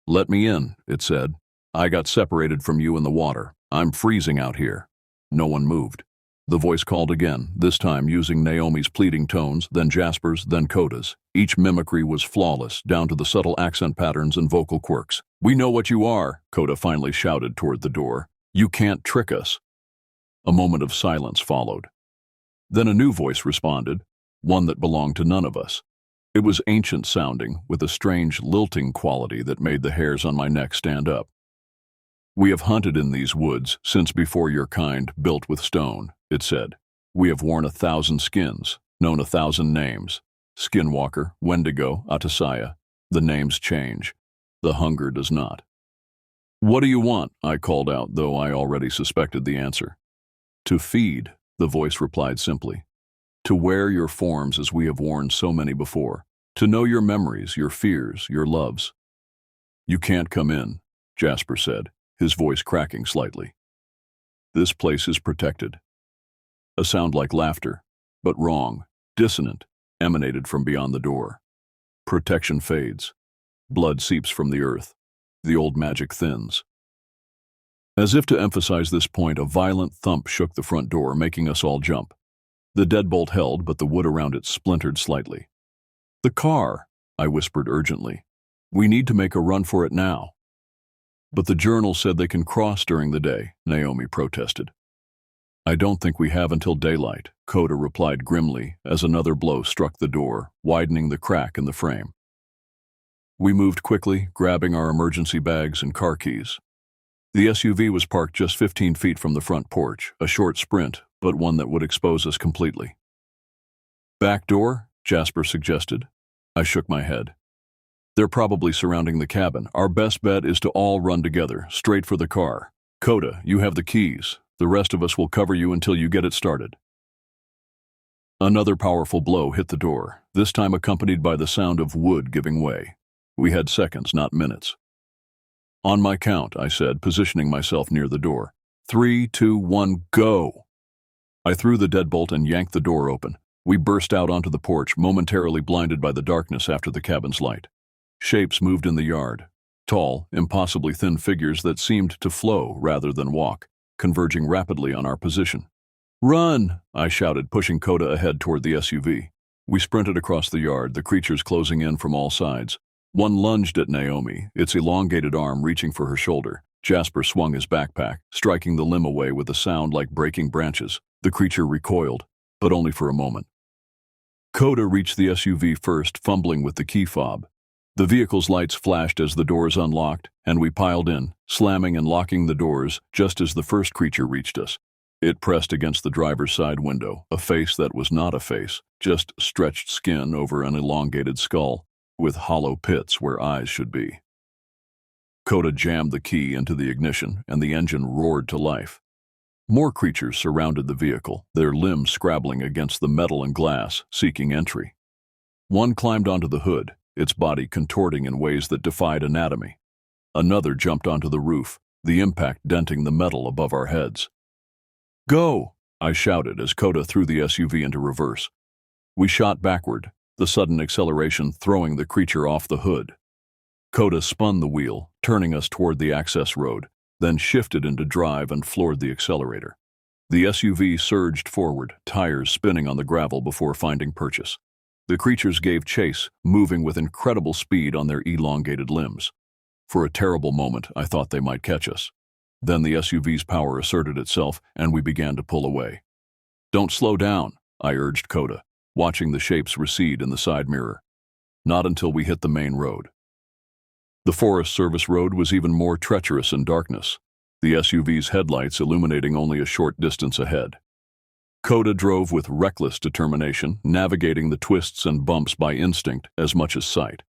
Let me in, it said. I got separated from you in the water. I'm freezing out here. No one moved. The voice called again, this time using Naomi's pleading tones, then Jasper's, then Coda's. Each mimicry was flawless, down to the subtle accent patterns and vocal quirks. We know what you are, Coda finally shouted toward the door. You can't trick us. A moment of silence followed. Then a new voice responded, one that belonged to none of us. It was ancient-sounding, with a strange lilting quality that made the hairs on my neck stand up. We have hunted in these woods since before your kind built with stone, it said. We have worn 1,000 skins, known 1,000 names. Skinwalker, Wendigo, Atasaya. The names change. The hunger does not. What do you want? I called out, though I already suspected the answer. To feed, the voice replied simply. To wear your forms as we have worn so many before. To know your memories, your fears, your loves. You can't come in, Jasper said, his voice cracking slightly. This place is protected. A sound like laughter, but wrong, dissonant, emanated from beyond the door. Protection fades. Blood seeps from the earth. The old magic thins. As if to emphasize this point, a violent thump shook the front door, making us all jump. The deadbolt held, but the wood around it splintered slightly. The car, I whispered urgently. We need to make a run for it now. But the journal said they can cross during the day, Naomi protested. I don't think we have until daylight, Coda replied grimly as another blow struck the door, widening the crack in the frame. We moved quickly, grabbing our emergency bags and car keys. The SUV was parked just 15 feet from the front porch, a short sprint, but one that would expose us completely. Back door? Jasper suggested. I shook my head. They're probably surrounding the cabin. Our best bet is to all run together, straight for the car. Coda, you have the keys. The rest of us will cover you until you get it started. Another powerful blow hit the door, this time accompanied by the sound of wood giving way. We had seconds, not minutes. On my count, I said, positioning myself near the door. 3, 2, 1, go! I threw the deadbolt and yanked the door open. We burst out onto the porch, momentarily blinded by the darkness after the cabin's light. Shapes moved in the yard. Tall, impossibly thin figures that seemed to flow rather than walk, converging rapidly on our position. Run! I shouted, pushing Coda ahead toward the SUV. We sprinted across the yard, the creatures closing in from all sides. One lunged at Naomi, its elongated arm reaching for her shoulder. Jasper swung his backpack, striking the limb away with a sound like breaking branches. The creature recoiled, but only for a moment. Coda reached the SUV first, fumbling with the key fob. The vehicle's lights flashed as the doors unlocked, and we piled in, slamming and locking the doors just as the first creature reached us. It pressed against the driver's side window, a face that was not a face, just stretched skin over an elongated skull, with hollow pits where eyes should be. Coda jammed the key into the ignition, and the engine roared to life. More creatures surrounded the vehicle, their limbs scrabbling against the metal and glass, seeking entry. One climbed onto the hood, its body contorting in ways that defied anatomy. Another jumped onto the roof, the impact denting the metal above our heads. Go! I shouted as Coda threw the SUV into reverse. We shot backward, the sudden acceleration throwing the creature off the hood. Coda spun the wheel, turning us toward the access road, then shifted into drive and floored the accelerator. The SUV surged forward, tires spinning on the gravel before finding purchase. The creatures gave chase, moving with incredible speed on their elongated limbs. For a terrible moment, I thought they might catch us. Then the SUV's power asserted itself, and we began to pull away. Don't slow down, I urged Coda, watching the shapes recede in the side mirror. Not until we hit the main road. The Forest Service road was even more treacherous in darkness, the SUV's headlights illuminating only a short distance ahead. Coda drove with reckless determination, navigating the twists and bumps by instinct as much as sight.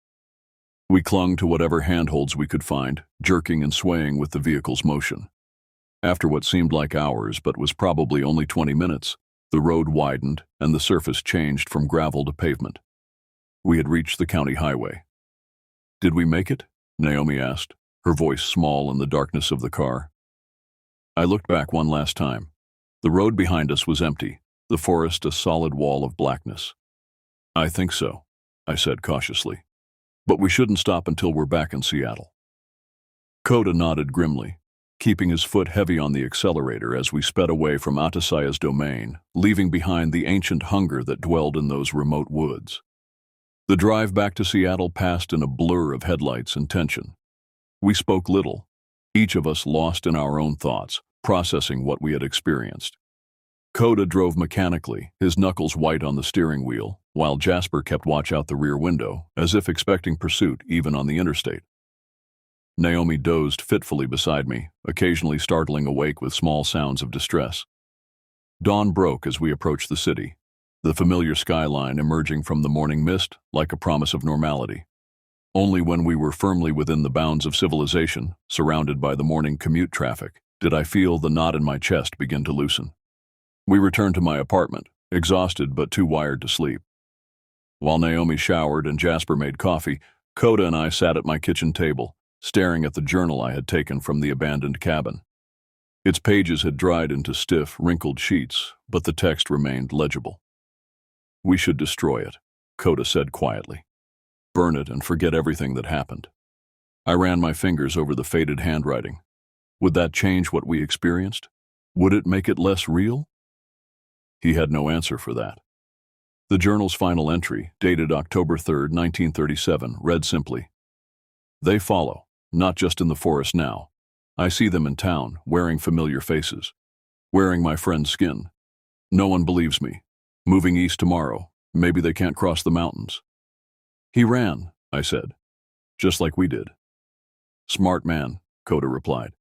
We clung to whatever handholds we could find, jerking and swaying with the vehicle's motion. After what seemed like hours but was probably only 20 minutes, the road widened and the surface changed from gravel to pavement. We had reached the county highway. Did we make it? Naomi asked, her voice small in the darkness of the car. I looked back one last time. The road behind us was empty, the forest a solid wall of blackness. I think so, I said cautiously. But we shouldn't stop until we're back in Seattle. Coda nodded grimly, keeping his foot heavy on the accelerator as we sped away from Atasaya's domain, leaving behind the ancient hunger that dwelled in those remote woods. The drive back to Seattle passed in a blur of headlights and tension. We spoke little, each of us lost in our own thoughts, processing what we had experienced. Coda drove mechanically, his knuckles white on the steering wheel, while Jasper kept watch out the rear window, as if expecting pursuit even on the interstate. Naomi dozed fitfully beside me, occasionally startling awake with small sounds of distress. Dawn broke as we approached the city, the familiar skyline emerging from the morning mist like a promise of normality. Only when we were firmly within the bounds of civilization, surrounded by the morning commute traffic, did I feel the knot in my chest begin to loosen. We returned to my apartment, exhausted but too wired to sleep. While Naomi showered and Jasper made coffee, Coda and I sat at my kitchen table, staring at the journal I had taken from the abandoned cabin. Its pages had dried into stiff, wrinkled sheets, but the text remained legible. "We should destroy it," Coda said quietly. "Burn it and forget everything that happened." I ran my fingers over the faded handwriting. Would that change what we experienced? Would it make it less real? He had no answer for that. The journal's final entry, dated October 3, 1937, read simply, "They follow, not just in the forest now. I see them in town, wearing familiar faces, wearing my friend's skin. No one believes me. Moving east tomorrow. Maybe they can't cross the mountains." "He ran," I said, "just like we did." "Smart man," Coda replied.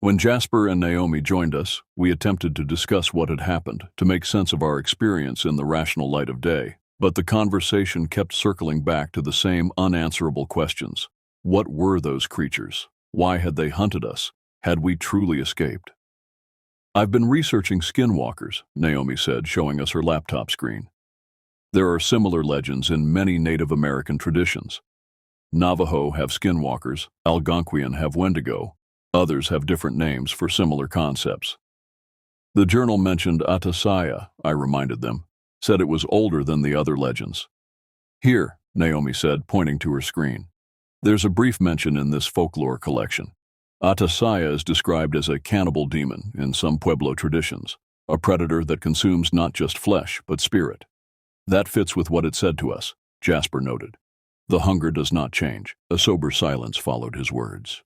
When Jasper and Naomi joined us, we attempted to discuss what had happened, to make sense of our experience in the rational light of day, but the conversation kept circling back to the same unanswerable questions. What were those creatures? Why had they hunted us? Had we truly escaped? "I've been researching skinwalkers," Naomi said, showing us her laptop screen. "There are similar legends in many Native American traditions. Navajo have skinwalkers, Algonquian have Wendigo. Others have different names for similar concepts." The journal mentioned Atasaya, I reminded them, said it was older than the other legends. "Here," Naomi said, pointing to her screen. "There's a brief mention in this folklore collection. Atasaya is described as a cannibal demon in some Pueblo traditions, a predator that consumes not just flesh, but spirit. That fits with what it said to us," Jasper noted. "The hunger does not change." A sober silence followed his words.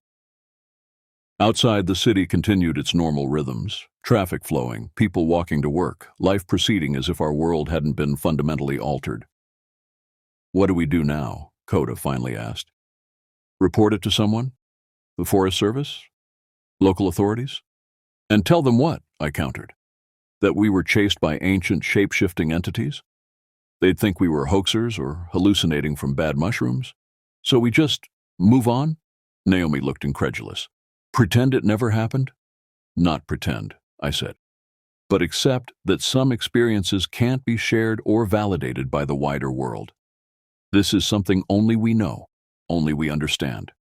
Outside, the city continued its normal rhythms, traffic flowing, people walking to work, life proceeding as if our world hadn't been fundamentally altered. "What do we do now?" Coda finally asked. "Report it to someone? The Forest Service? Local authorities?" "And tell them what?" I countered. "That we were chased by ancient shape-shifting entities? They'd think we were hoaxers or hallucinating from bad mushrooms. So we just move on?" Naomi looked incredulous. "Pretend it never happened?" "Not pretend," I said, "but accept that some experiences can't be shared or validated by the wider world. This is something only we know, only we understand."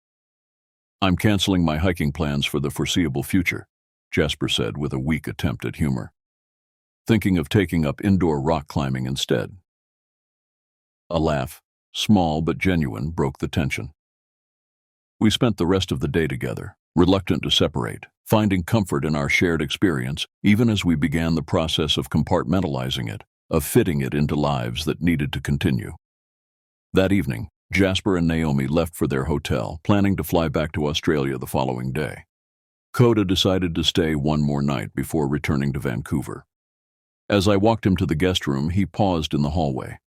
"I'm canceling my hiking plans for the foreseeable future," Jasper said with a weak attempt at humor. "Thinking of taking up indoor rock climbing instead." A laugh, small but genuine, broke the tension. We spent the rest of the day together, reluctant to separate, finding comfort in our shared experience, even as we began the process of compartmentalizing it, of fitting it into lives that needed to continue. That evening, Jasper and Naomi left for their hotel, planning to fly back to Australia the following day. Coda decided to stay one more night before returning to Vancouver. As I walked him to the guest room, he paused in the hallway.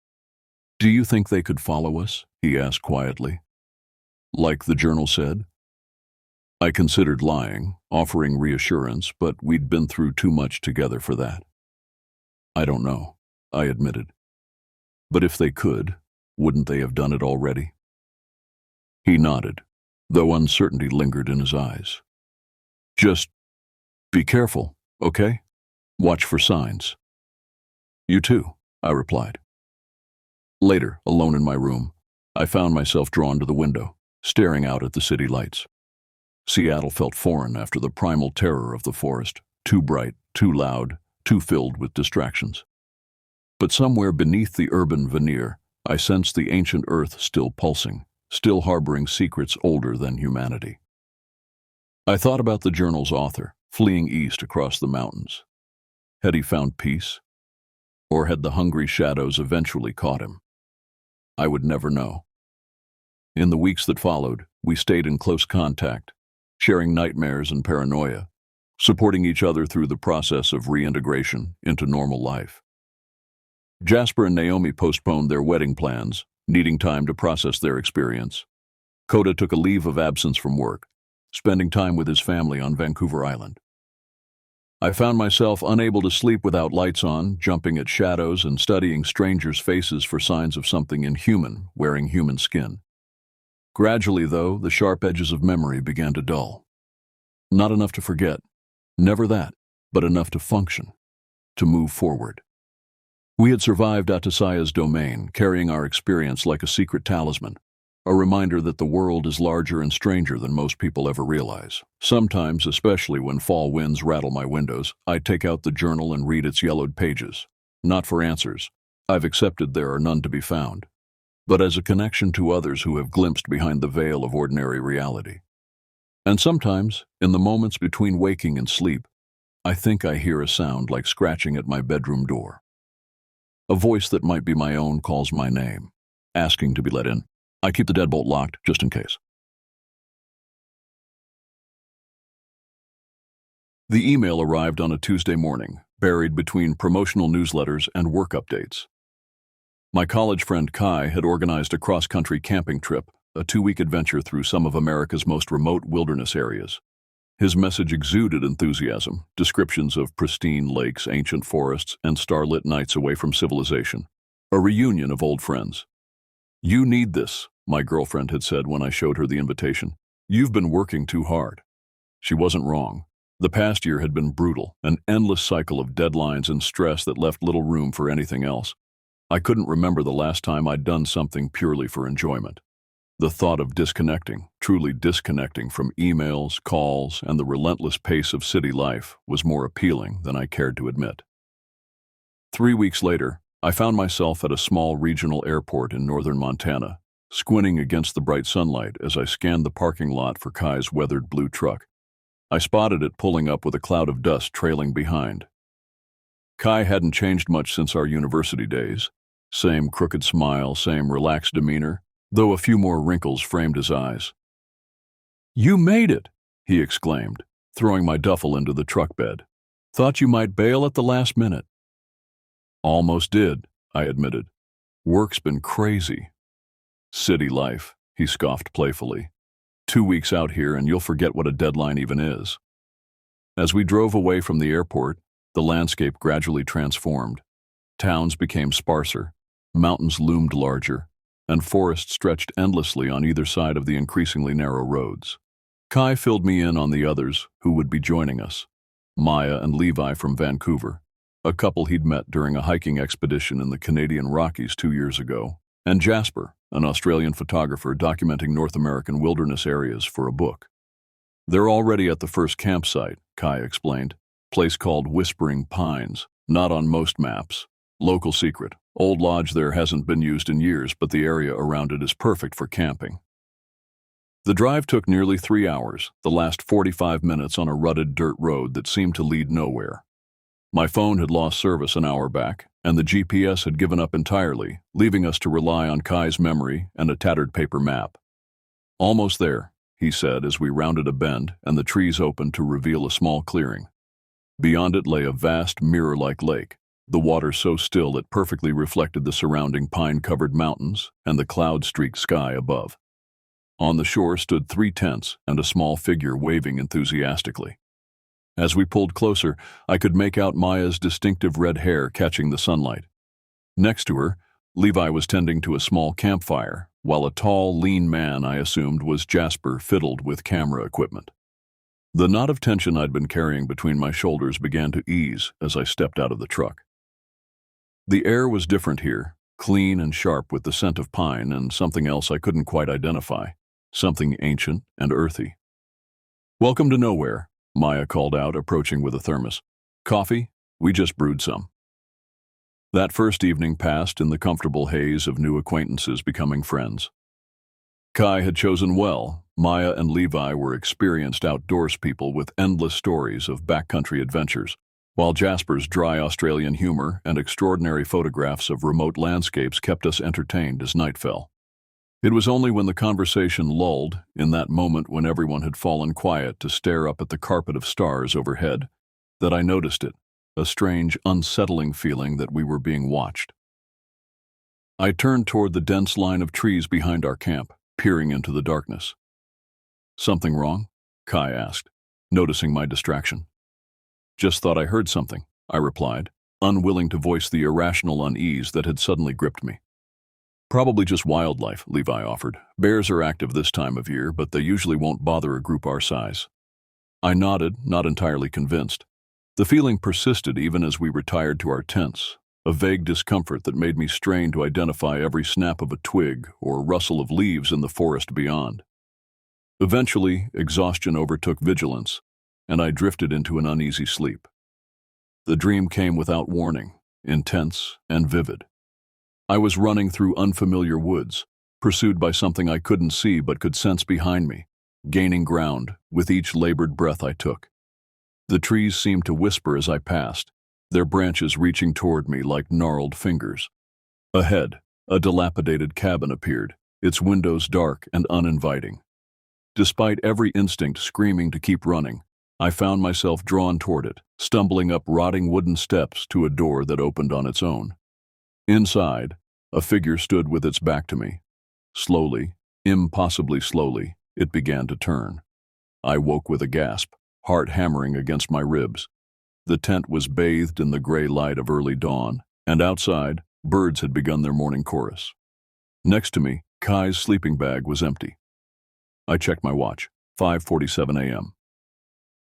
"Do you think they could follow us?" he asked quietly. "Like the journal said?" I considered lying, offering reassurance, but we'd been through too much together for that. "I don't know," I admitted. "But if they could, wouldn't they have done it already?" He nodded, though uncertainty lingered in his eyes. "Just be careful, okay? Watch for signs." "You too," I replied. Later, alone in my room, I found myself drawn to the window, staring out at the city lights. Seattle felt foreign after the primal terror of the forest, too bright, too loud, too filled with distractions. But somewhere beneath the urban veneer, I sensed the ancient earth still pulsing, still harboring secrets older than humanity. I thought about the journal's author, fleeing east across the mountains. Had he found peace? Or had the hungry shadows eventually caught him? I would never know. In the weeks that followed, we stayed in close contact, sharing nightmares and paranoia, supporting each other through the process of reintegration into normal life. Jasper and Naomi postponed their wedding plans, needing time to process their experience. Coda took a leave of absence from work, spending time with his family on Vancouver Island. I found myself unable to sleep without lights on, jumping at shadows and studying strangers' faces for signs of something inhuman wearing human skin. Gradually, though, the sharp edges of memory began to dull. Not enough to forget, never that, but enough to function. to move forward. We had survived Atasaya's domain, carrying our experience like a secret talisman, a reminder that the world is larger and stranger than most people ever realize. Sometimes, especially when fall winds rattle my windows, I take out the journal and read its yellowed pages. Not for answers. I've accepted there are none to be found, but as a connection to others who have glimpsed behind the veil of ordinary reality. And sometimes, in the moments between waking and sleep, I think I hear a sound like scratching at my bedroom door. A voice that might be my own calls my name, asking to be let in. I keep the deadbolt locked just in case. The email arrived on a Tuesday morning, buried between promotional newsletters and work updates. My college friend Kai had organized a cross-country camping trip, a 2-week adventure through some of America's most remote wilderness areas. His message exuded enthusiasm, descriptions of pristine lakes, ancient forests, and starlit nights away from civilization. A reunion of old friends. "You need this," my girlfriend had said when I showed her the invitation. "You've been working too hard." She wasn't wrong. The past year had been brutal, an endless cycle of deadlines and stress that left little room for anything else. I couldn't remember the last time I'd done something purely for enjoyment. The thought of disconnecting, truly disconnecting from emails, calls, and the relentless pace of city life was more appealing than I cared to admit. 3 weeks later, I found myself at a small regional airport in northern Montana, squinting against the bright sunlight as I scanned the parking lot for Kai's weathered blue truck. I spotted it pulling up with a cloud of dust trailing behind. Kai hadn't changed much since our university days. Same crooked smile, same relaxed demeanor, though a few more wrinkles framed his eyes. "You made it!" he exclaimed, throwing my duffel into the truck bed. "Thought you might bail at the last minute." "Almost did," I admitted. "Work's been crazy." "City life," he scoffed playfully. 2 weeks out here and you'll forget what a deadline even is." As we drove away from the airport, the landscape gradually transformed. Towns became sparser, mountains loomed larger, and forests stretched endlessly on either side of the increasingly narrow roads. Kai filled me in on the others who would be joining us. Maya and Levi from Vancouver, a couple he'd met during a hiking expedition in the Canadian Rockies 2 years ago, and Jasper, an Australian photographer documenting North American wilderness areas for a book. "They're already at the first campsite," Kai explained. "Place called Whispering Pines, not on most maps. Local secret. Old lodge there hasn't been used in years, but the area around it is perfect for camping." The drive took nearly 3 hours, the last 45 minutes on a rutted dirt road that seemed to lead nowhere. My phone had lost service an hour back, and the GPS had given up entirely, leaving us to rely on Kai's memory and a tattered paper map. "Almost there," he said as we rounded a bend and the trees opened to reveal a small clearing. Beyond it lay a vast mirror-like lake, the water so still it perfectly reflected the surrounding pine-covered mountains and the cloud-streaked sky above. On the shore stood 3 tents and a small figure waving enthusiastically. As we pulled closer, I could make out Maya's distinctive red hair catching the sunlight. Next to her, Levi was tending to a small campfire, while a tall, lean man I assumed was Jasper fiddled with camera equipment. The knot of tension I'd been carrying between my shoulders began to ease as I stepped out of the truck. The air was different here, clean and sharp with the scent of pine and something else I couldn't quite identify, something ancient and earthy. "Welcome to nowhere," Maya called out, approaching with a thermos. "Coffee? We just brewed some." That first evening passed in the comfortable haze of new acquaintances becoming friends. Kai had chosen well. Maya and Levi were experienced outdoors people with endless stories of backcountry adventures, while Jasper's dry Australian humor and extraordinary photographs of remote landscapes kept us entertained as night fell. It was only when the conversation lulled, in that moment when everyone had fallen quiet to stare up at the carpet of stars overhead, that I noticed it, a strange, unsettling feeling that we were being watched. I turned toward the dense line of trees behind our camp, peering into the darkness. "Something wrong?" Kai asked, noticing my distraction. "Just thought I heard something," I replied, unwilling to voice the irrational unease that had suddenly gripped me. "Probably just wildlife," Levi offered. "Bears are active this time of year, but they usually won't bother a group our size." I nodded, not entirely convinced. The feeling persisted even as we retired to our tents, a vague discomfort that made me strain to identify every snap of a twig or rustle of leaves in the forest beyond. Eventually, exhaustion overtook vigilance, and I drifted into an uneasy sleep. The dream came without warning, intense and vivid. I was running through unfamiliar woods, pursued by something I couldn't see but could sense behind me, gaining ground with each labored breath I took. The trees seemed to whisper as I passed, their branches reaching toward me like gnarled fingers. Ahead, a dilapidated cabin appeared, its windows dark and uninviting. Despite every instinct screaming to keep running, I found myself drawn toward it, stumbling up rotting wooden steps to a door that opened on its own. Inside, a figure stood with its back to me. Slowly, impossibly slowly, it began to turn. I woke with a gasp, heart hammering against my ribs. The tent was bathed in the gray light of early dawn, and outside, birds had begun their morning chorus. Next to me, Kai's sleeping bag was empty. I checked my watch, 5:47 a.m.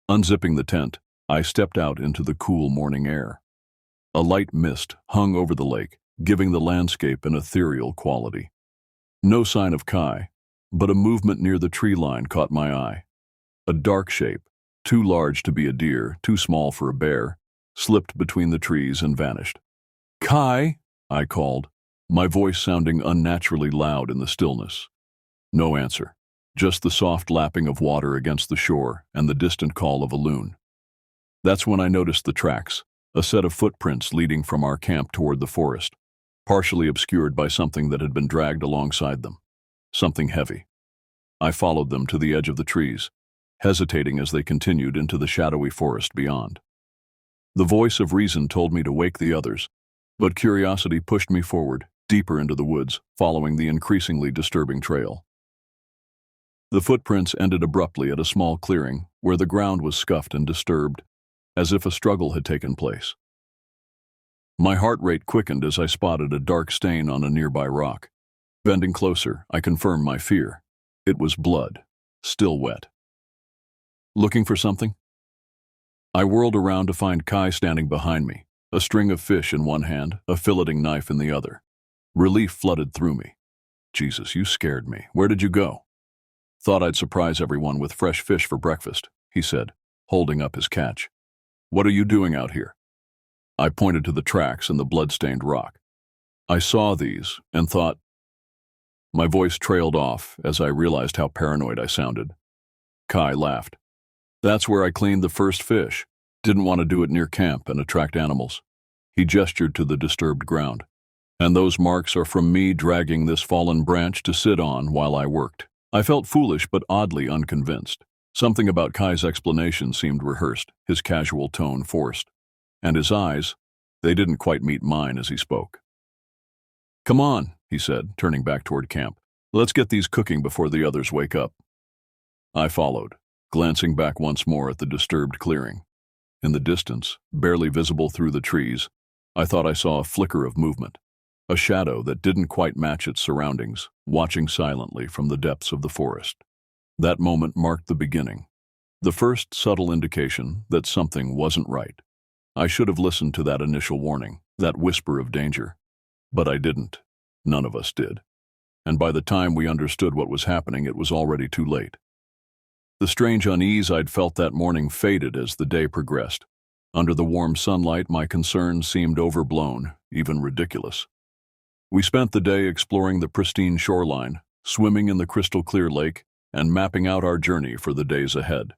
Unzipping the tent, I stepped out into the cool morning air. A light mist hung over the lake, giving the landscape an ethereal quality. No sign of Kai, but a movement near the tree line caught my eye. A dark shape, too large to be a deer, too small for a bear, slipped between the trees and vanished. "Kai!" I called, my voice sounding unnaturally loud in the stillness. No answer, just the soft lapping of water against the shore and the distant call of a loon. That's when I noticed the tracks, a set of footprints leading from our camp toward the forest, partially obscured by something that had been dragged alongside them. Something heavy. I followed them to the edge of the trees, hesitating as they continued into the shadowy forest beyond. The voice of reason told me to wake the others, but curiosity pushed me forward, deeper into the woods, following the increasingly disturbing trail. The footprints ended abruptly at a small clearing where the ground was scuffed and disturbed, as if a struggle had taken place. My heart rate quickened as I spotted a dark stain on a nearby rock. Bending closer, I confirmed my fear. It was blood, still wet. Looking for something? I whirled around to find Kai standing behind me, a string of fish in one hand, a filleting knife in the other. Relief flooded through me. "Jesus, you scared me. Where did you go?" "Thought I'd surprise everyone with fresh fish for breakfast," he said, holding up his catch. "What are you doing out here?" I pointed to the tracks and the blood-stained rock. I saw these and thought. My voice trailed off as I realized how paranoid I sounded. Kai laughed. "That's where I cleaned the first fish. Didn't want to do it near camp and attract animals." He gestured to the disturbed ground. "And those marks are from me dragging this fallen branch to sit on while I worked." I felt foolish but oddly unconvinced. Something about Kai's explanation seemed rehearsed, his casual tone forced. And his eyes, they didn't quite meet mine as he spoke. "Come on," he said, turning back toward camp. "Let's get these cooking before the others wake up." I followed, glancing back once more at the disturbed clearing. In the distance, barely visible through the trees, I thought I saw a flicker of movement, a shadow that didn't quite match its surroundings, watching silently from the depths of the forest. That moment marked the beginning, the first subtle indication that something wasn't right. I should have listened to that initial warning, that whisper of danger. But I didn't. None of us did. And by the time we understood what was happening, it was already too late. The strange unease I'd felt that morning faded as the day progressed. Under the warm sunlight, my concerns seemed overblown, even ridiculous. We spent the day exploring the pristine shoreline, swimming in the crystal-clear lake, and mapping out our journey for the days ahead.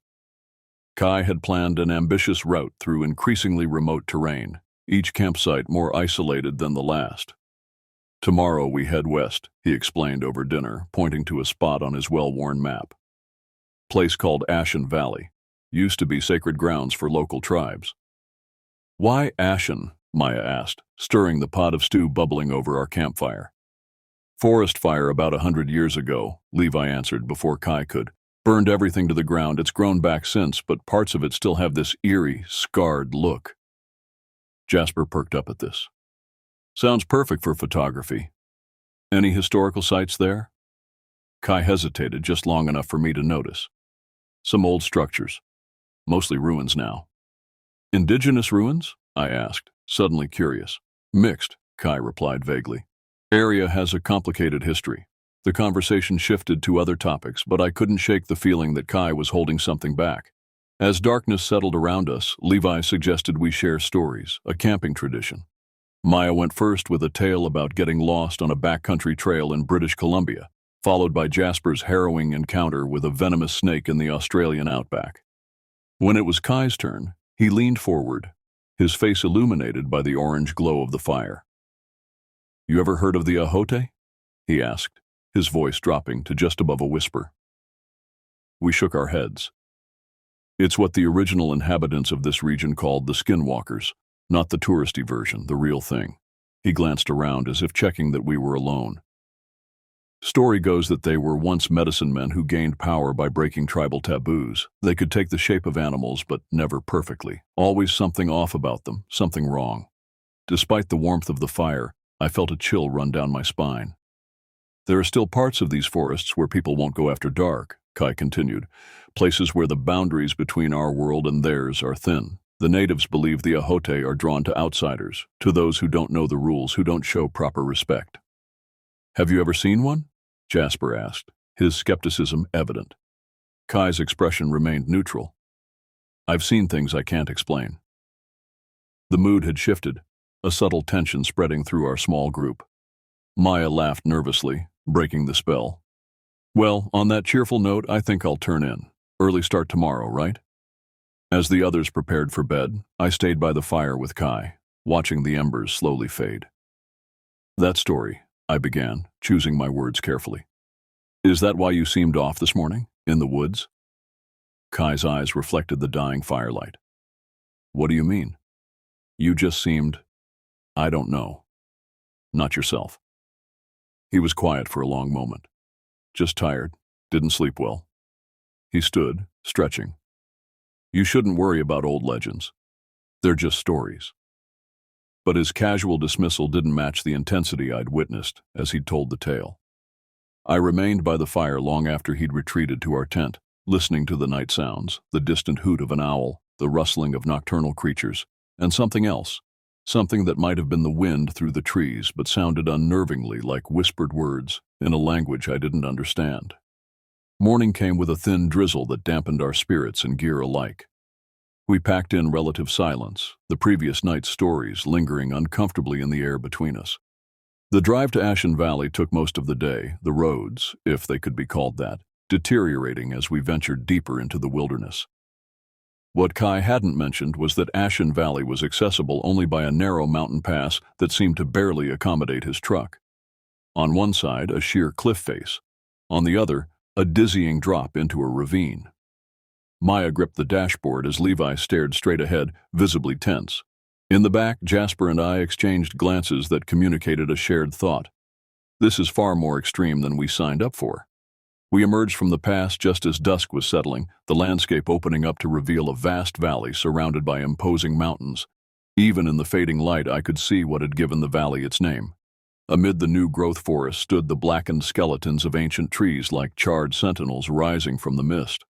Kai had planned an ambitious route through increasingly remote terrain, each campsite more isolated than the last. "Tomorrow we head west," he explained over dinner, pointing to a spot on his well-worn map. "Place called Ashen Valley. Used to be sacred grounds for local tribes." "Why Ashen?" Maya asked, stirring the pot of stew bubbling over our campfire. "Forest fire about 100 years ago," Levi answered before Kai could. "Burned everything to the ground. It's grown back since, but parts of it still have this eerie, scarred look." Jasper perked up at this. "Sounds perfect for photography. Any historical sites there?" Kai hesitated just long enough for me to notice. "Some old structures. Mostly ruins now." Indigenous ruins? I asked, suddenly curious. Mixed, Kai replied vaguely. Area has a complicated history. The conversation shifted to other topics, but I couldn't shake the feeling that Kai was holding something back. As darkness settled around us, Levi suggested we share stories, a camping tradition. Maya went first with a tale about getting lost on a backcountry trail in British Columbia, followed by Jasper's harrowing encounter with a venomous snake in the Australian outback. When it was Kai's turn, he leaned forward, his face illuminated by the orange glow of the fire. "You ever heard of the Ahote?" he asked, his voice dropping to just above a whisper. We shook our heads. It's what the original inhabitants of this region called the Skinwalkers, not the touristy version, the real thing. He glanced around as if checking that we were alone. Story goes that they were once medicine men who gained power by breaking tribal taboos. They could take the shape of animals, but never perfectly. Always something off about them, something wrong. Despite the warmth of the fire, I felt a chill run down my spine. There are still parts of these forests where people won't go after dark, Kai continued, places where the boundaries between our world and theirs are thin. The natives believe the Ahote are drawn to outsiders, to those who don't know the rules, who don't show proper respect. "Have you ever seen one?" Jasper asked, his skepticism evident. Kai's expression remained neutral. "I've seen things I can't explain." The mood had shifted, a subtle tension spreading through our small group. Maya laughed nervously, breaking the spell. "Well, on that cheerful note, I think I'll turn in. Early start tomorrow, right?" As the others prepared for bed, I stayed by the fire with Kai, watching the embers slowly fade. "That story," I began, choosing my words carefully. "Is that why you seemed off this morning, in the woods?" Kai's eyes reflected the dying firelight. "What do you mean?" "You just seemed, I don't know, not yourself." He was quiet for a long moment. "Just tired, didn't sleep well." He stood, stretching. "You shouldn't worry about old legends. They're just stories." But his casual dismissal didn't match the intensity I'd witnessed as he'd told the tale. I remained by the fire long after he'd retreated to our tent, listening to the night sounds, the distant hoot of an owl, the rustling of nocturnal creatures, and something else, something that might have been the wind through the trees but sounded unnervingly like whispered words in a language I didn't understand. Morning came with a thin drizzle that dampened our spirits and gear alike. We packed in relative silence, the previous night's stories lingering uncomfortably in the air between us. The drive to Ashen Valley took most of the day, the roads, if they could be called that, deteriorating as we ventured deeper into the wilderness. What Kai hadn't mentioned was that Ashen Valley was accessible only by a narrow mountain pass that seemed to barely accommodate his truck. On one side, a sheer cliff face. On the other, a dizzying drop into a ravine. Maya gripped the dashboard as Levi stared straight ahead, visibly tense. In the back, Jasper and I exchanged glances that communicated a shared thought. This is far more extreme than we signed up for. We emerged from the pass just as dusk was settling, the landscape opening up to reveal a vast valley surrounded by imposing mountains. Even in the fading light, I could see what had given the valley its name. Amid the new growth forest stood the blackened skeletons of ancient trees like charred sentinels rising from the mist.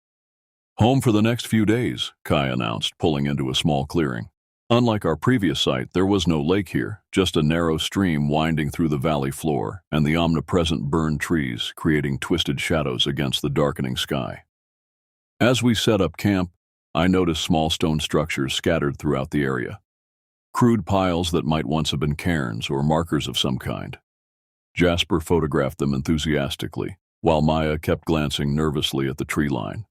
"Home for the next few days," Kai announced, pulling into a small clearing. Unlike our previous site, there was no lake here, just a narrow stream winding through the valley floor and the omnipresent burned trees creating twisted shadows against the darkening sky. As we set up camp, I noticed small stone structures scattered throughout the area. Crude piles that might once have been cairns or markers of some kind. Jasper photographed them enthusiastically, while Maya kept glancing nervously at the tree line.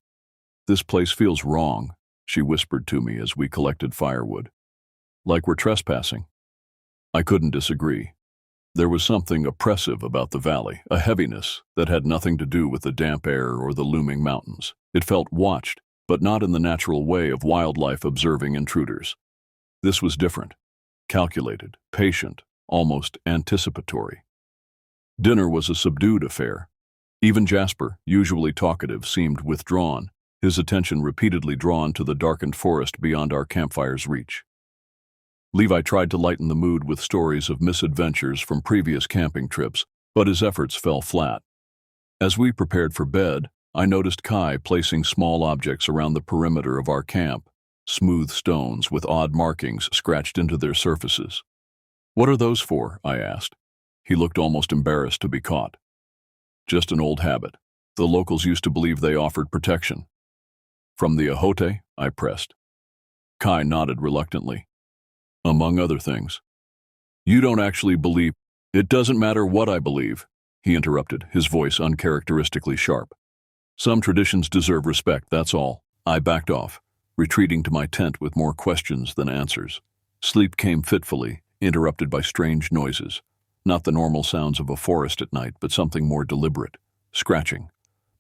"This place feels wrong," she whispered to me as we collected firewood. "Like we're trespassing." I couldn't disagree. There was something oppressive about the valley, a heaviness that had nothing to do with the damp air or the looming mountains. It felt watched, but not in the natural way of wildlife observing intruders. This was different, calculated, patient, almost anticipatory. Dinner was a subdued affair. Even Jasper, usually talkative, seemed withdrawn, his attention repeatedly drawn to the darkened forest beyond our campfire's reach. Levi tried to lighten the mood with stories of misadventures from previous camping trips, but his efforts fell flat. As we prepared for bed, I noticed Kai placing small objects around the perimeter of our camp, smooth stones with odd markings scratched into their surfaces. "What are those for?" I asked. He looked almost embarrassed to be caught. "Just an old habit. The locals used to believe they offered protection." "From the Ajote?" I pressed. Kai nodded reluctantly. "Among other things." "You don't actually believe—" "It doesn't matter what I believe," he interrupted, his voice uncharacteristically sharp. "Some traditions deserve respect, that's all." I backed off, retreating to my tent with more questions than answers. Sleep came fitfully, interrupted by strange noises. Not the normal sounds of a forest at night, but something more deliberate. Scratching.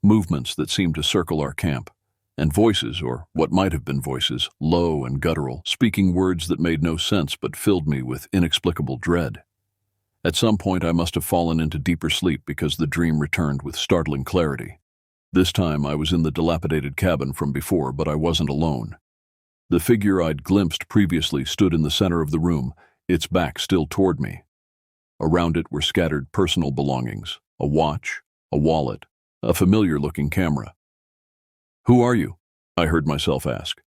Movements that seemed to circle our camp. And voices, or what might have been voices, low and guttural, speaking words that made no sense but filled me with inexplicable dread. At some point I must have fallen into deeper sleep because the dream returned with startling clarity. This time I was in the dilapidated cabin from before, but I wasn't alone. The figure I'd glimpsed previously stood in the center of the room, its back still toward me. Around it were scattered personal belongings, a watch, a wallet, a familiar-looking camera. "Who are you?" I heard myself ask.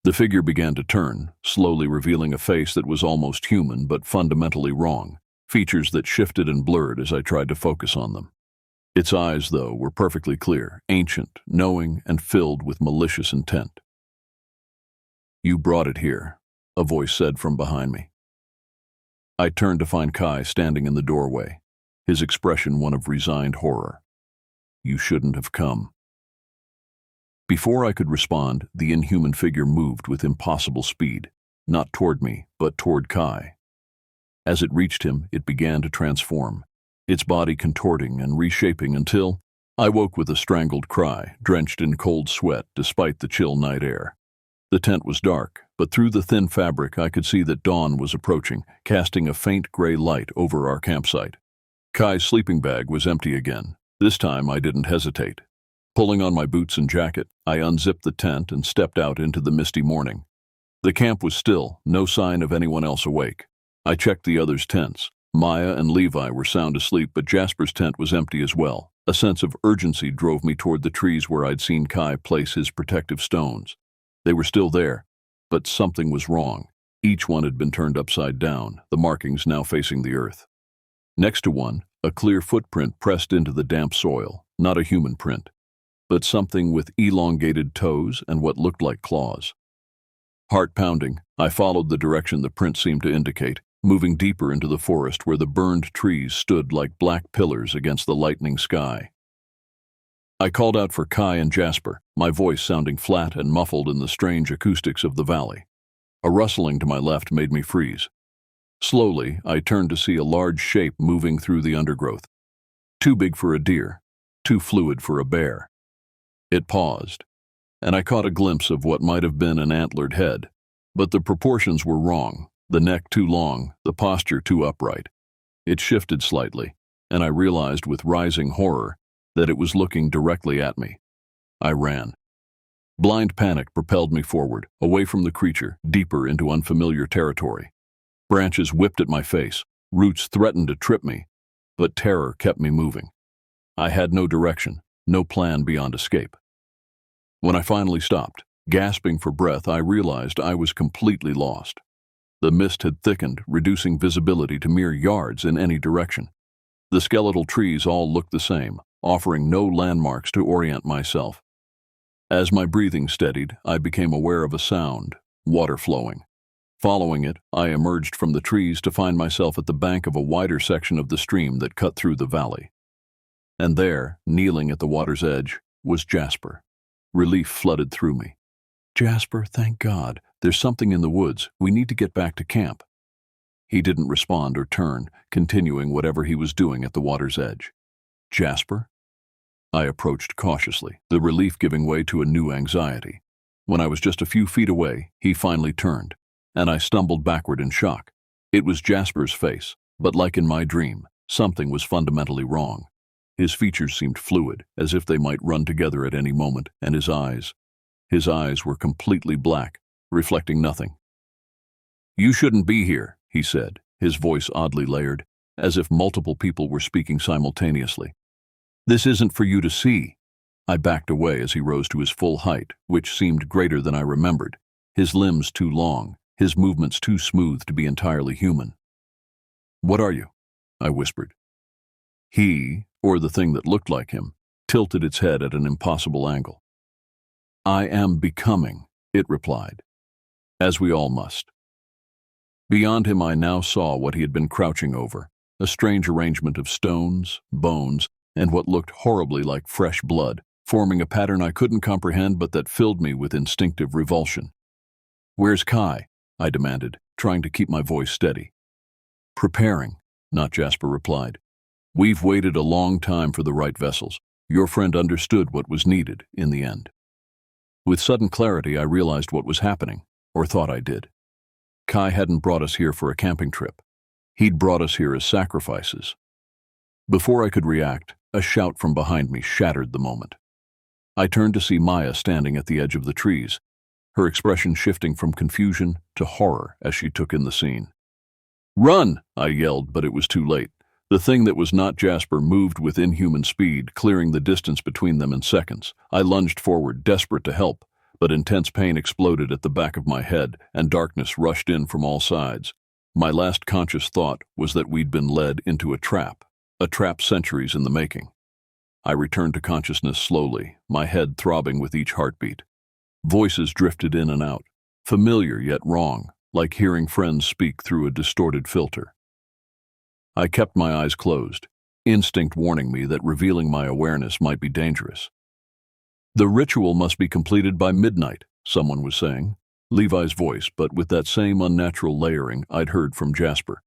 The figure began to turn, slowly revealing a face that was almost human but fundamentally wrong, features that shifted and blurred as I tried to focus on them. Its eyes, though, were perfectly clear, ancient, knowing, and filled with malicious intent. "You brought it here," a voice said from behind me. I turned to find Kai standing in the doorway, his expression one of resigned horror. "You shouldn't have come." Before I could respond, the inhuman figure moved with impossible speed, not toward me, but toward Kai. As it reached him, it began to transform, its body contorting and reshaping until I woke with a strangled cry, drenched in cold sweat despite the chill night air. The tent was dark, but through the thin fabric I could see that dawn was approaching, casting a faint gray light over our campsite. Kai's sleeping bag was empty again. This time I didn't hesitate. Pulling on my boots and jacket, I unzipped the tent and stepped out into the misty morning. The camp was still, no sign of anyone else awake. I checked the others' tents. Maya and Levi were sound asleep, but Jasper's tent was empty as well. A sense of urgency drove me toward the trees where I'd seen Kai place his protective stones. They were still there, but something was wrong. Each one had been turned upside down, the markings now facing the earth. Next to one, a clear footprint pressed into the damp soil, not a human print, but something with elongated toes and what looked like claws. Heart pounding, I followed the direction the print seemed to indicate, moving deeper into the forest where the burned trees stood like black pillars against the lightening sky. I called out for Kai and Jasper, my voice sounding flat and muffled in the strange acoustics of the valley. A rustling to my left made me freeze. Slowly, I turned to see a large shape moving through the undergrowth. Too big for a deer, too fluid for a bear. It paused, and I caught a glimpse of what might have been an antlered head, but the proportions were wrong, the neck too long, the posture too upright. It shifted slightly, and I realized with rising horror that it was looking directly at me. I ran. Blind panic propelled me forward, away from the creature, deeper into unfamiliar territory. Branches whipped at my face, roots threatened to trip me, but terror kept me moving. I had no direction, no plan beyond escape. When I finally stopped, gasping for breath, I realized I was completely lost. The mist had thickened, reducing visibility to mere yards in any direction. The skeletal trees all looked the same, offering no landmarks to orient myself. As my breathing steadied, I became aware of a sound, water flowing. Following it, I emerged from the trees to find myself at the bank of a wider section of the stream that cut through the valley. And there, kneeling at the water's edge, was Jasper. Relief flooded through me. "Jasper, thank God. There's something in the woods. We need to get back to camp." He didn't respond or turn, continuing whatever he was doing at the water's edge. "Jasper?" I approached cautiously, the relief giving way to a new anxiety. When I was just a few feet away, he finally turned, and I stumbled backward in shock. It was Jasper's face, but like in my dream, something was fundamentally wrong. His features seemed fluid, as if they might run together at any moment, and his eyes were completely black, reflecting nothing. "You shouldn't be here," he said, his voice oddly layered, as if multiple people were speaking simultaneously. "This isn't for you to see." I backed away as he rose to his full height, which seemed greater than I remembered. his limbs too long, his movements too smooth to be entirely human. "What are you?" I whispered. He, or the thing that looked like him, tilted its head at an impossible angle. "I am becoming," it replied, "as we all must." Beyond him I now saw what he had been crouching over, a strange arrangement of stones, bones, and what looked horribly like fresh blood, forming a pattern I couldn't comprehend but that filled me with instinctive revulsion. "Where's Kai?" I demanded, trying to keep my voice steady. "Preparing," Not Jasper replied. "We've waited a long time for the right vessels. Your friend understood what was needed in the end." With sudden clarity, I realized what was happening, or thought I did. Kai hadn't brought us here for a camping trip. He'd brought us here as sacrifices. Before I could react, a shout from behind me shattered the moment. I turned to see Maya standing at the edge of the trees, her expression shifting from confusion to horror as she took in the scene. "Run!" I yelled, but it was too late. The thing that was not Jasper moved with inhuman speed, clearing the distance between them in seconds. I lunged forward, desperate to help, but intense pain exploded at the back of my head, and darkness rushed in from all sides. My last conscious thought was that we'd been led into a trap centuries in the making. I returned to consciousness slowly, my head throbbing with each heartbeat. Voices drifted in and out, familiar yet wrong, like hearing friends speak through a distorted filter. I kept my eyes closed, instinct warning me that revealing my awareness might be dangerous. "The ritual must be completed by midnight," someone was saying. Levi's voice, but with that same unnatural layering I'd heard from Jasper.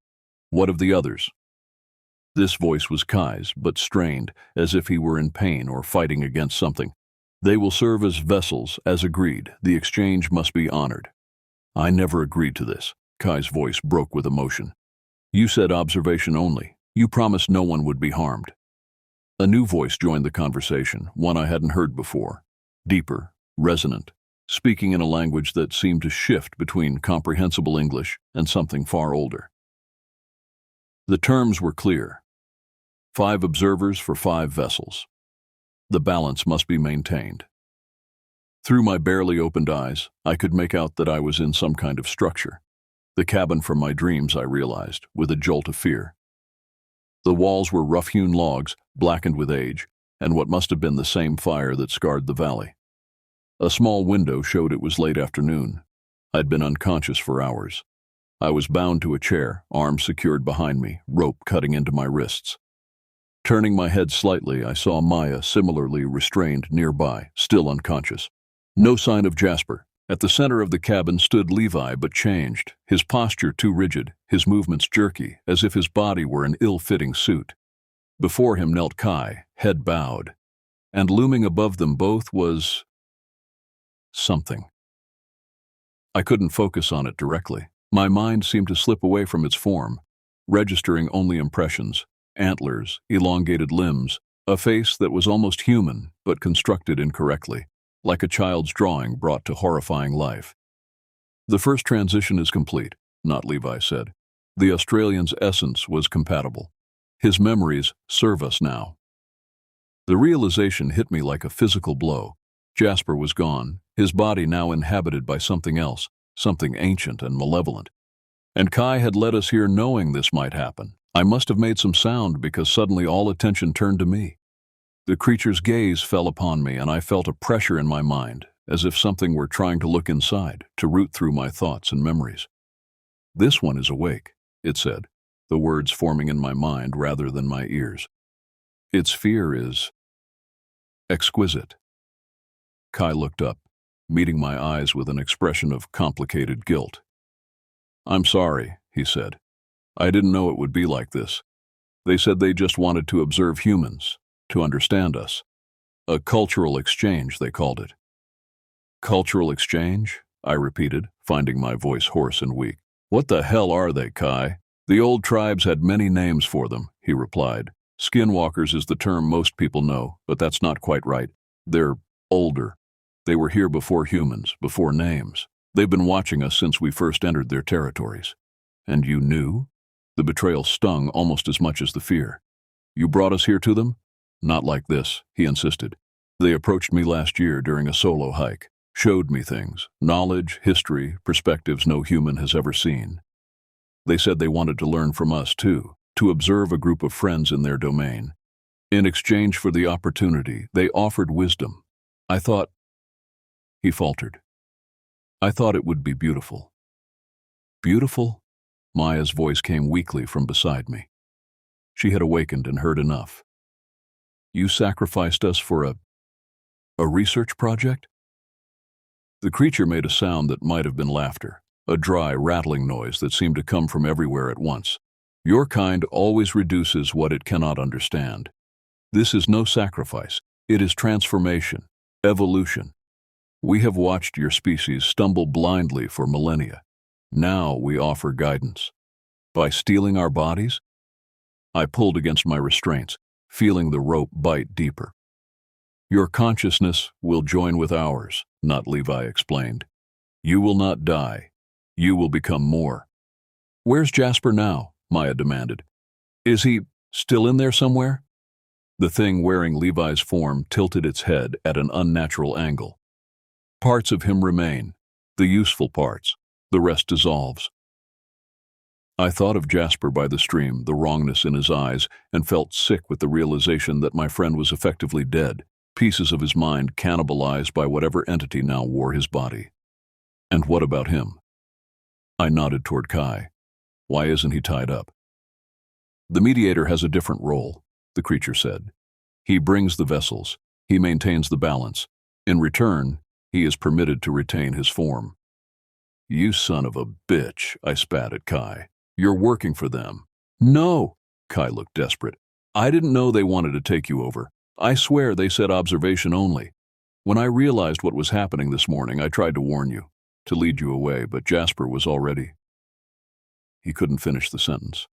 "What of the others?" This voice was Kai's, but strained, as if he were in pain or fighting against something. "They will serve as vessels, as agreed. The exchange must be honored." "I never agreed to this." Kai's voice broke with emotion. "You said observation only. You promised no one would be harmed." A new voice joined the conversation, one I hadn't heard before. Deeper, resonant, speaking in a language that seemed to shift between comprehensible English and something far older. The terms were clear. 5 observers for 5 vessels. The balance must be maintained. Through my barely opened eyes, I could make out that I was in some kind of structure. The cabin from my dreams, I realized, with a jolt of fear. The walls were rough-hewn logs, blackened with age, and what must have been the same fire that scarred the valley. A small window showed it was late afternoon. I'd been unconscious for hours. I was bound to a chair, arms secured behind me, rope cutting into my wrists. Turning my head slightly, I saw Maya similarly restrained nearby, still unconscious. No sign of Jasper. At the center of the cabin stood Levi, but changed, his posture too rigid, his movements jerky, as if his body were an ill-fitting suit. Before him knelt Kai, head bowed, and looming above them both was something. I couldn't focus on it directly. My mind seemed to slip away from its form, registering only impressions, antlers, elongated limbs, a face that was almost human but constructed incorrectly, like a child's drawing brought to horrifying life. "The first transition is complete," Not Levi said. The Australian's essence was compatible. His memories serve us now. The realization hit me like a physical blow. Jasper was gone, his body now inhabited by something else, something ancient and malevolent. And Kai had led us here knowing this might happen. I must have made some sound because suddenly all attention turned to me. The creature's gaze fell upon me, and I felt a pressure in my mind, as if something were trying to look inside, to root through my thoughts and memories. "This one is awake," it said, the words forming in my mind rather than my ears. "Its fear is exquisite." Kai looked up, meeting my eyes with an expression of complicated guilt. "I'm sorry," he said. "I didn't know it would be like this. They said they just wanted to observe humans, to understand us. A cultural exchange, they called it." "Cultural exchange?" I repeated, finding my voice hoarse and weak. "What the hell are they, Kai?" "The old tribes had many names for them," he replied. "Skinwalkers is the term most people know, but that's not quite right. They're older. They were here before humans, before names. They've been watching us since we first entered their territories." "And you knew?" The betrayal stung almost as much as the fear. "You brought us here to them?" "Not like this," he insisted. "They approached me last year during a solo hike. showed me things, knowledge, history, perspectives no human has ever seen. They said they wanted to learn from us too, to observe a group of friends in their domain. In exchange for the opportunity, they offered wisdom. I thought, he faltered. I thought it would be beautiful. Beautiful? Maya's voice came weakly from beside me. She had awakened and heard enough. You sacrificed us for a research project? The creature made a sound that might have been laughter, a dry, rattling noise that seemed to come from everywhere at once. Your kind always reduces what it cannot understand. This is no sacrifice. It is transformation, evolution. We have watched your species stumble blindly for millennia. Now we offer guidance. By stealing our bodies? I pulled against my restraints, feeling the rope bite deeper. Your consciousness will join with ours, not Levi explained. You will not die. You will become more. Where's Jasper now? Maya demanded. Is he still in there somewhere? The thing wearing Levi's form tilted its head at an unnatural angle. Parts of him remain, the useful parts. The rest dissolves. I thought of Jasper by the stream, the wrongness in his eyes, and felt sick with the realization that my friend was effectively dead, pieces of his mind cannibalized by whatever entity now wore his body. And what about him? I nodded toward Kai. Why isn't he tied up? The mediator has a different role, the creature said. He brings the vessels. He maintains the balance. In return, he is permitted to retain his form. You son of a bitch, I spat at Kai. You're working for them. No, Kai looked desperate. I didn't know they wanted to take you over. I swear they said observation only. When I realized what was happening this morning, I tried to warn you, to lead you away, but Jasper was already... He couldn't finish the sentence.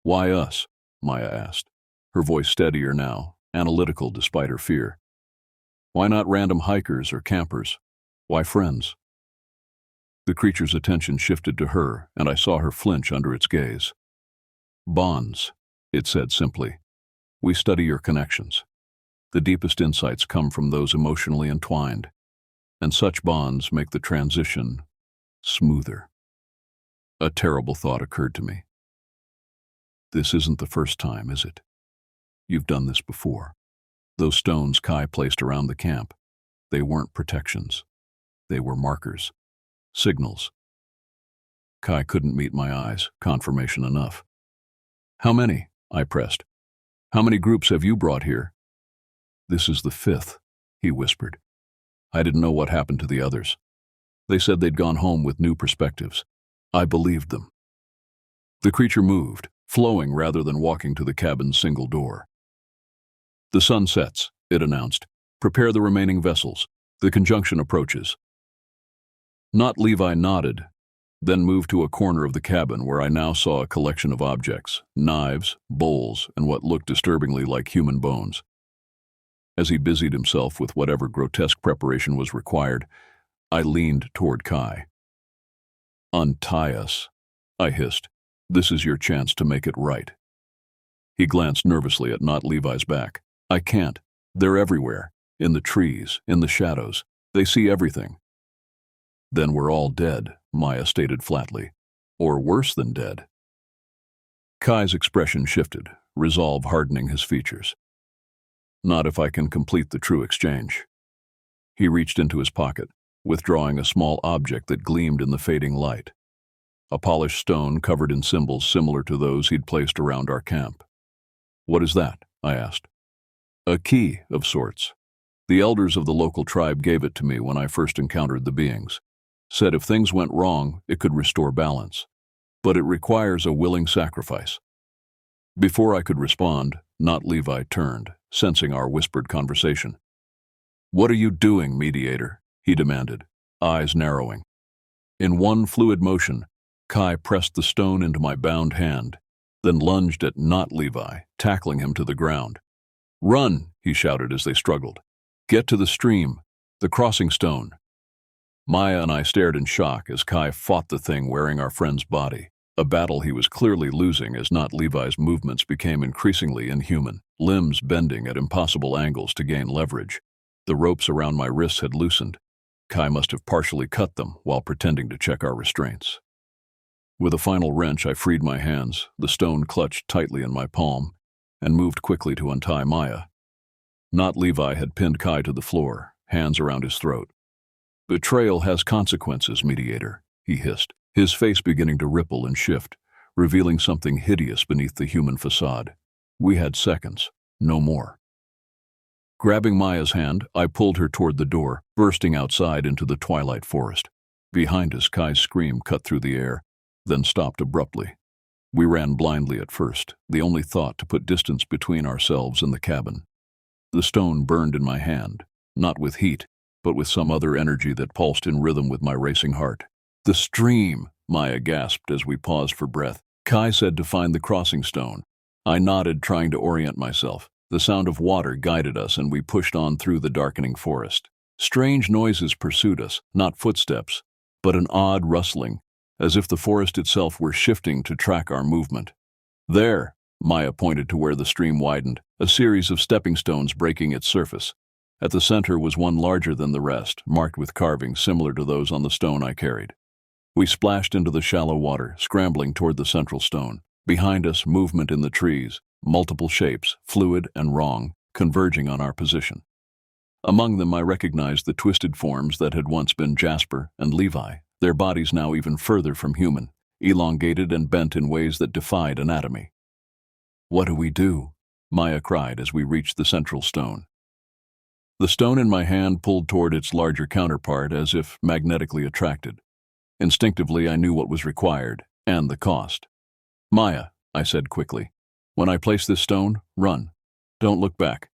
Why us? Maya asked, her voice steadier now, analytical despite her fear. Why not random hikers or campers? Why friends? The creature's attention shifted to her, and I saw her flinch under its gaze. Bonds, it said simply. We study your connections. The deepest insights come from those emotionally entwined, and such bonds make the transition smoother. A terrible thought occurred to me. This isn't the first time, is it? You've done this before. Those stones Kai placed around the camp, they weren't protections. They were markers. Signals. Kai couldn't meet my eyes, confirmation enough. How many? I pressed. How many groups have you brought here? This is the 5th, he whispered. I didn't know what happened to the others. They said they'd gone home with new perspectives. I believed them. The creature moved, flowing rather than walking to the cabin's single door. The sun sets, it announced. Prepare the remaining vessels. The conjunction approaches. Not Levi nodded, then moved to a corner of the cabin where I now saw a collection of objects, knives, bowls, and what looked disturbingly like human bones. As he busied himself with whatever grotesque preparation was required, I leaned toward Kai. Untie us, I hissed. This is your chance to make it right. He glanced nervously at Not Levi's back. I can't. They're everywhere. In the trees, in the shadows. They see everything. Then we're all dead, Maya stated flatly. Or worse than dead. Kai's expression shifted, resolve hardening his features. Not if I can complete the true exchange. He reached into his pocket, withdrawing a small object that gleamed in the fading light. A polished stone covered in symbols similar to those he'd placed around our camp. What is that? I asked. A key of sorts. The elders of the local tribe gave it to me when I first encountered the beings. Said if things went wrong, it could restore balance. But it requires a willing sacrifice. Before I could respond, Not Levi turned, sensing our whispered conversation. What are you doing, mediator? He demanded, eyes narrowing. In one fluid motion, Kai pressed the stone into my bound hand, then lunged at Not Levi, tackling him to the ground. Run, he shouted as they struggled. Get to the stream, the crossing stone. Maya and I stared in shock as Kai fought the thing wearing our friend's body, a battle he was clearly losing as Not Levi's movements became increasingly inhuman, limbs bending at impossible angles to gain leverage. The ropes around my wrists had loosened, Kai must have partially cut them while pretending to check our restraints. With a final wrench, I freed my hands, the stone clutched tightly in my palm, and moved quickly to untie Maya. Not Levi had pinned Kai to the floor, hands around his throat. "Betrayal has consequences, mediator," he hissed, his face beginning to ripple and shift, revealing something hideous beneath the human facade. We had seconds, no more. Grabbing Maya's hand, I pulled her toward the door, bursting outside into the twilight forest. Behind us, Kai's scream cut through the air, then stopped abruptly. We ran blindly at first, the only thought to put distance between ourselves and the cabin. The stone burned in my hand, not with heat, but with some other energy that pulsed in rhythm with my racing heart. "The stream," Maya gasped as we paused for breath. Kai said to find the crossing stone. I nodded, trying to orient myself. The sound of water guided us, and we pushed on through the darkening forest. Strange noises pursued us, not footsteps, but an odd rustling, as if the forest itself were shifting to track our movement. "There," Maya pointed to where the stream widened, a series of stepping stones breaking its surface. At the center was one larger than the rest, marked with carvings similar to those on the stone I carried. We splashed into the shallow water, scrambling toward the central stone. Behind us, movement in the trees, multiple shapes, fluid and wrong, converging on our position. Among them I recognized the twisted forms that had once been Jasper and Levi, their bodies now even further from human, elongated and bent in ways that defied anatomy. "What do we do?" Maya cried as we reached the central stone. The stone in my hand pulled toward its larger counterpart as if magnetically attracted. Instinctively, I knew what was required, and the cost. "Maya," I said quickly, "when I place this stone, run. Don't look back.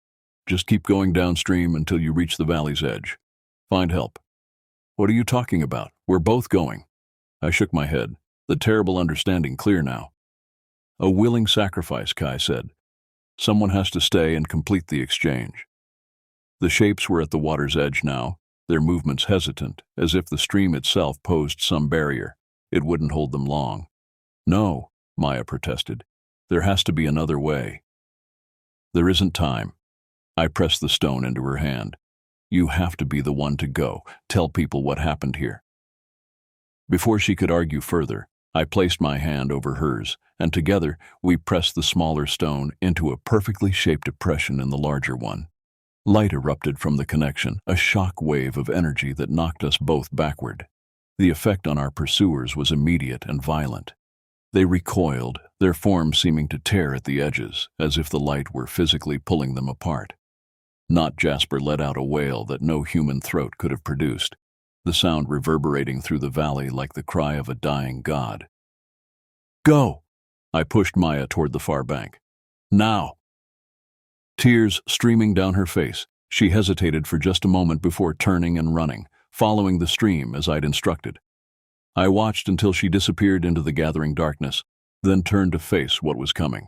Just keep going downstream until you reach the valley's edge. Find help." "What are you talking about? We're both going." I shook my head, the terrible understanding clear now. "A willing sacrifice," Kai said. "Someone has to stay and complete the exchange." The shapes were at the water's edge now, their movements hesitant, as if the stream itself posed some barrier. It wouldn't hold them long. "No," Maya protested. "There has to be another way." "There isn't time." I pressed the stone into her hand. "You have to be the one to go. Tell people what happened here." Before she could argue further, I placed my hand over hers, and together we pressed the smaller stone into a perfectly shaped depression in the larger one. Light erupted from the connection, a shock wave of energy that knocked us both backward. The effect on our pursuers was immediate and violent. They recoiled, their forms seeming to tear at the edges, as if the light were physically pulling them apart. Not Jasper let out a wail that no human throat could have produced, the sound reverberating through the valley like the cry of a dying god. "Go!" I pushed Maya toward the far bank. "Now!" Tears streaming down her face, she hesitated for just a moment before turning and running, following the stream as I'd instructed. I watched until she disappeared into the gathering darkness, then turned to face what was coming.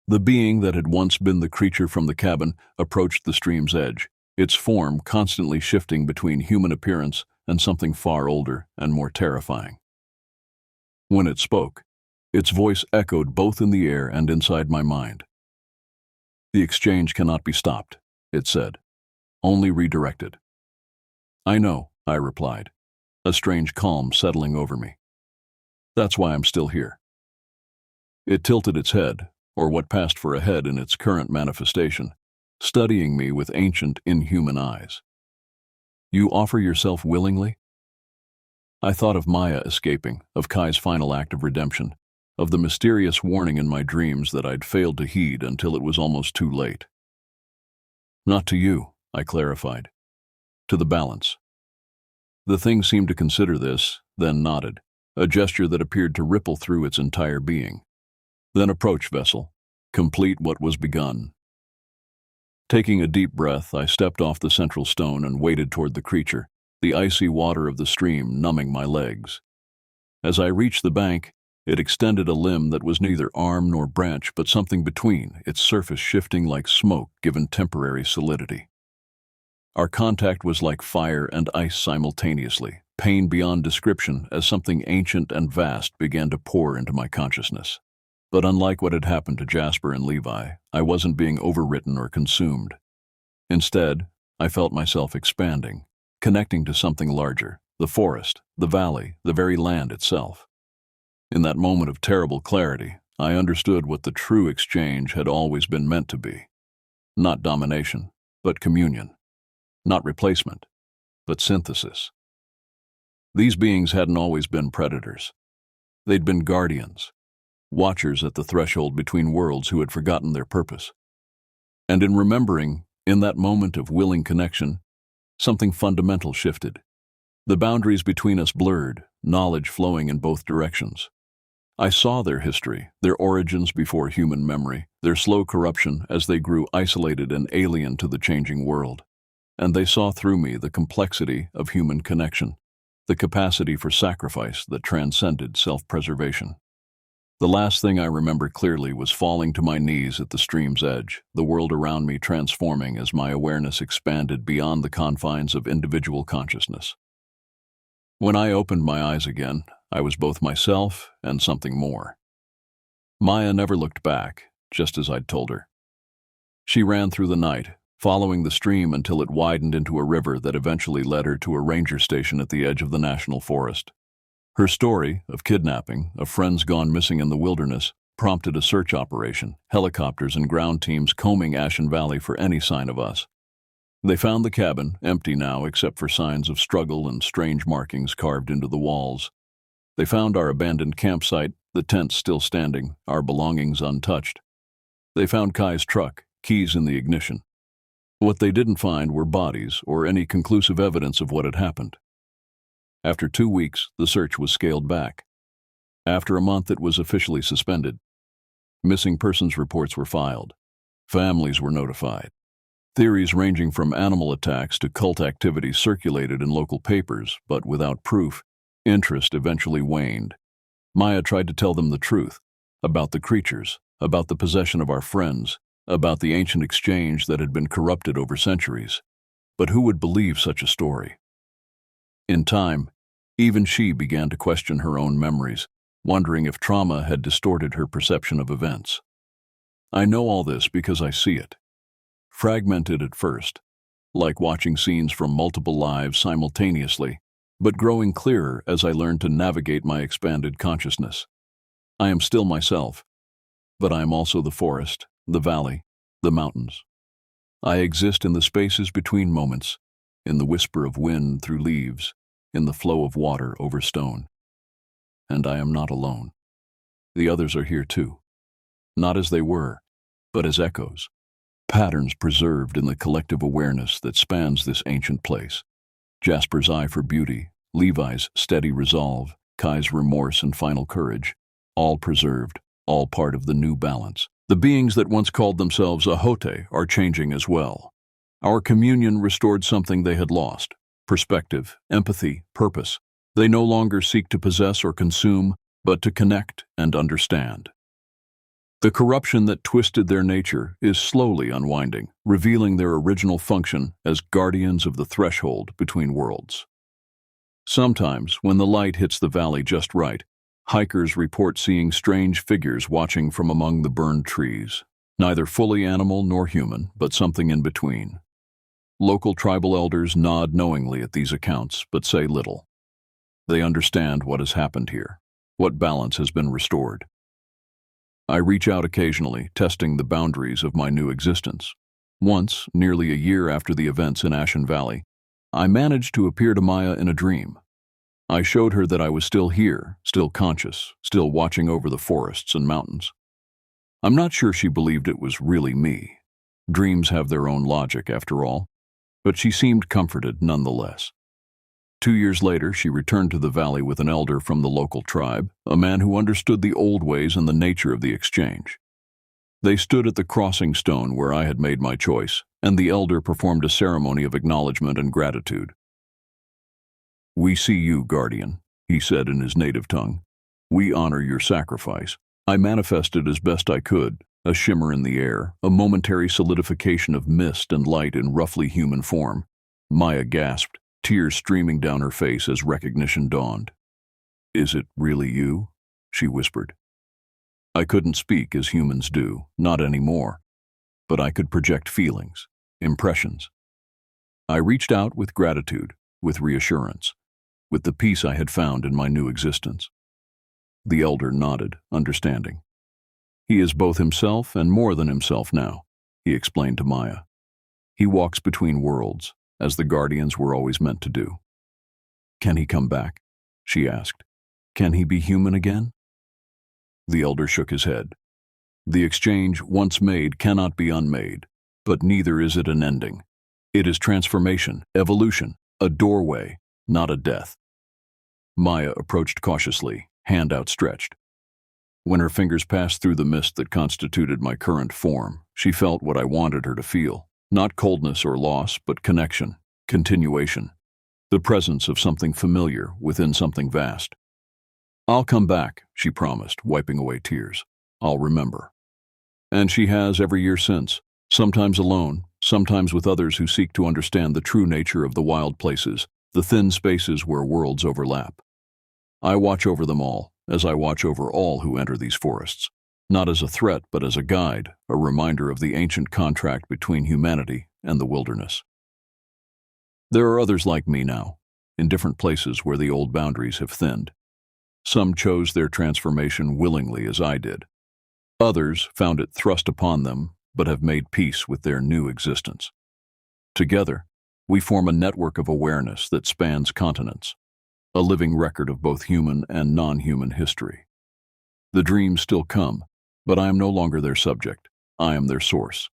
The being that had once been the creature from the cabin approached the stream's edge, its form constantly shifting between human appearance and something far older and more terrifying. When it spoke, its voice echoed both in the air and inside my mind. "The exchange cannot be stopped," it said. "Only redirected." "I know," I replied, a strange calm settling over me. "That's why I'm still here." It tilted its head, or what passed for a head in its current manifestation, studying me with ancient, inhuman eyes. "You offer yourself willingly?" I thought of Maya escaping, of Kai's final act of redemption, of the mysterious warning in my dreams that I'd failed to heed until it was almost too late. "Not to you," I clarified. "To the balance." The thing seemed to consider this, then nodded, a gesture that appeared to ripple through its entire being. "Then approach, vessel. Complete what was begun." Taking a deep breath, I stepped off the central stone and waded toward the creature, the icy water of the stream numbing my legs. As I reached the bank, it extended a limb that was neither arm nor branch, but something between, its surface shifting like smoke given temporary solidity. Our contact was like fire and ice simultaneously, pain beyond description as something ancient and vast began to pour into my consciousness. But unlike what had happened to Jasper and Levi, I wasn't being overwritten or consumed. Instead, I felt myself expanding, connecting to something larger, the forest, the valley, the very land itself. In that moment of terrible clarity, I understood what the true exchange had always been meant to be. Not domination, but communion. Not replacement, but synthesis. These beings hadn't always been predators. They'd been guardians, watchers at the threshold between worlds who had forgotten their purpose. And in remembering, in that moment of willing connection, something fundamental shifted. The boundaries between us blurred, knowledge flowing in both directions. I saw their history, their origins before human memory, their slow corruption as they grew isolated and alien to the changing world. And they saw through me the complexity of human connection, the capacity for sacrifice that transcended self-preservation. The last thing I remember clearly was falling to my knees at the stream's edge, the world around me transforming as my awareness expanded beyond the confines of individual consciousness. When I opened my eyes again, I was both myself and something more. Maya never looked back, just as I'd told her. She ran through the night, following the stream until it widened into a river that eventually led her to a ranger station at the edge of the national forest. Her story of kidnapping, of friends gone missing in the wilderness, prompted a search operation, helicopters and ground teams combing Ashen Valley for any sign of us. They found the cabin, empty now except for signs of struggle and strange markings carved into the walls. They found our abandoned campsite, the tents still standing, our belongings untouched. They found Kai's truck, keys in the ignition. What they didn't find were bodies or any conclusive evidence of what had happened. After 2 weeks, the search was scaled back. After a month, it was officially suspended. Missing persons reports were filed. Families were notified. Theories ranging from animal attacks to cult activity circulated in local papers, but without proof, interest eventually waned. Maya tried to tell them the truth, about the creatures, about the possession of our friends, about the ancient exchange that had been corrupted over centuries. But who would believe such a story? In time, even she began to question her own memories, wondering if trauma had distorted her perception of events. I know all this because I see it. Fragmented at first, like watching scenes from multiple lives simultaneously, but growing clearer as I learned to navigate my expanded consciousness. I am still myself, but I am also the forest, the valley, the mountains. I exist in the spaces between moments, in the whisper of wind through leaves, in the flow of water over stone. And I am not alone. The others are here too, not as they were, but as echoes, patterns preserved in the collective awareness that spans this ancient place. Jasper's eye for beauty, Levi's steady resolve, Kai's remorse and final courage, all preserved, all part of the new balance. The beings that once called themselves Ahote are changing as well. Our communion restored something they had lost: perspective, empathy, purpose. They no longer seek to possess or consume, but to connect and understand. The corruption that twisted their nature is slowly unwinding, revealing their original function as guardians of the threshold between worlds. Sometimes, when the light hits the valley just right, hikers report seeing strange figures watching from among the burned trees, neither fully animal nor human, but something in between. Local tribal elders nod knowingly at these accounts, but say little. They understand what has happened here, what balance has been restored. I reach out occasionally, testing the boundaries of my new existence. Once, nearly a year after the events in Ashen Valley, I managed to appear to Maya in a dream. I showed her that I was still here, still conscious, still watching over the forests and mountains. I'm not sure she believed it was really me. Dreams have their own logic, after all, but she seemed comforted nonetheless. 2 years later, she returned to the valley with an elder from the local tribe, a man who understood the old ways and the nature of the exchange. They stood at the crossing stone where I had made my choice, and the elder performed a ceremony of acknowledgement and gratitude. "We see you, guardian," he said in his native tongue. "We honor your sacrifice." I manifested as best I could, a shimmer in the air, a momentary solidification of mist and light in roughly human form. Maya gasped, tears streaming down her face as recognition dawned. "Is it really you?" she whispered. I couldn't speak as humans do, not anymore, but I could project feelings, impressions. I reached out with gratitude, with reassurance, with the peace I had found in my new existence. The elder nodded, understanding. He is both himself and more than himself now, he explained to Maya. He walks between worlds, as the guardians were always meant to do. Can he come back? She asked. Can he be human again? The elder shook his head. The exchange once made cannot be unmade, but neither is it an ending. It is transformation, evolution, a doorway, not a death. Maya approached cautiously, hand outstretched. When her fingers passed through the mist that constituted my current form, she felt what I wanted her to feel. Not coldness or loss, but connection, continuation, the presence of something familiar within something vast. I'll come back, she promised, wiping away tears. I'll remember. And she has every year since, sometimes alone, sometimes with others who seek to understand the true nature of the wild places, the thin spaces where worlds overlap. I watch over them all, as I watch over all who enter these forests, not as a threat but as a guide, a reminder of the ancient contract between humanity and the wilderness. There are others like me now, in different places where the old boundaries have thinned. Some chose their transformation willingly as I did. Others found it thrust upon them, but have made peace with their new existence. Together, we form a network of awareness that spans continents, a living record of both human and non-human history. The dreams still come, but I am no longer their subject. I am their source.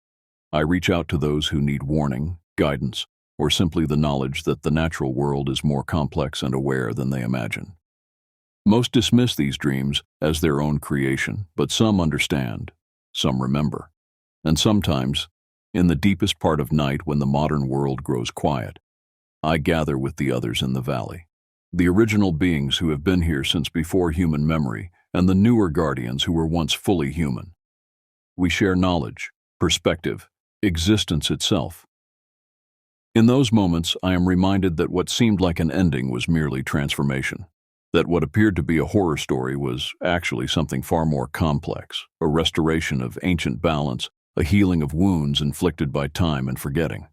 I reach out to those who need warning, guidance, or simply the knowledge that the natural world is more complex and aware than they imagine. Most dismiss these dreams as their own creation, but some understand, some remember. And sometimes, in the deepest part of night when the modern world grows quiet, I gather with the others in the valley. The original beings who have been here since before human memory, and the newer guardians who were once fully human. We share knowledge, perspective, existence itself. In those moments, I am reminded that what seemed like an ending was merely transformation, that what appeared to be a horror story was actually something far more complex, a restoration of ancient balance, a healing of wounds inflicted by time and forgetting.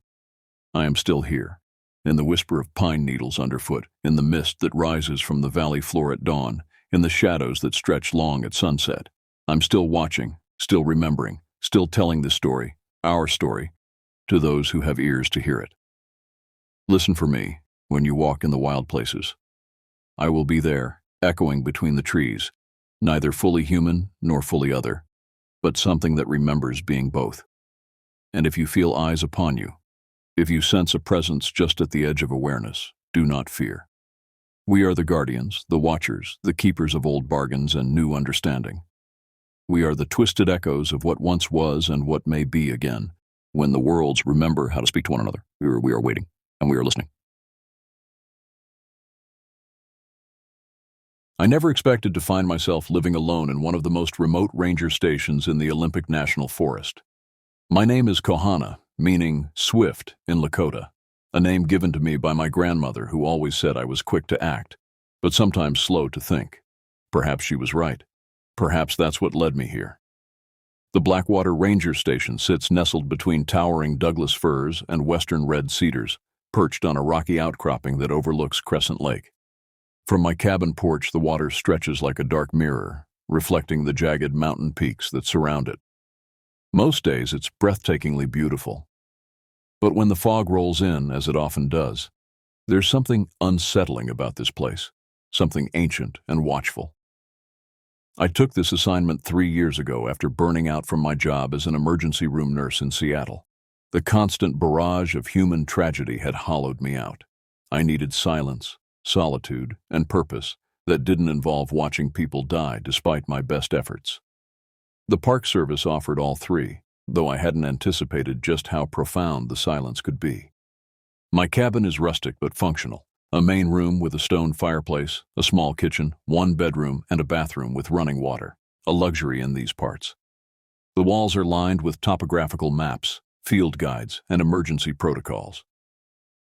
I am still here, in the whisper of pine needles underfoot, in the mist that rises from the valley floor at dawn, in the shadows that stretch long at sunset. I'm still watching, still remembering, still telling this story, our story, to those who have ears to hear it. Listen for me when you walk in the wild places. I will be there, echoing between the trees, neither fully human nor fully other, but something that remembers being both. And if you feel eyes upon you, if you sense a presence just at the edge of awareness, do not fear. We are the guardians, the watchers, the keepers of old bargains and new understanding. We are the twisted echoes of what once was and what may be again, when the worlds remember how to speak to one another. We are waiting, and we are listening. I never expected to find myself living alone in one of the most remote ranger stations in the Olympic National Forest. My name is Kohana, meaning swift in Lakota, a name given to me by my grandmother who always said I was quick to act, but sometimes slow to think. Perhaps she was right. Perhaps that's what led me here. The Blackwater Ranger Station sits nestled between towering Douglas firs and western red cedars, perched on a rocky outcropping that overlooks Crescent Lake. From my cabin porch, the water stretches like a dark mirror, reflecting the jagged mountain peaks that surround it. Most days, it's breathtakingly beautiful. But when the fog rolls in, as it often does, there's something unsettling about this place, something ancient and watchful. I took this assignment 3 years ago after burning out from my job as an emergency room nurse in Seattle. The constant barrage of human tragedy had hollowed me out. I needed silence, solitude, and purpose that didn't involve watching people die despite my best efforts. The Park Service offered all three, though I hadn't anticipated just how profound the silence could be. My cabin is rustic but functional. A main room with a stone fireplace, a small kitchen, 1 bedroom, and a bathroom with running water, a luxury in these parts. The walls are lined with topographical maps, field guides, and emergency protocols.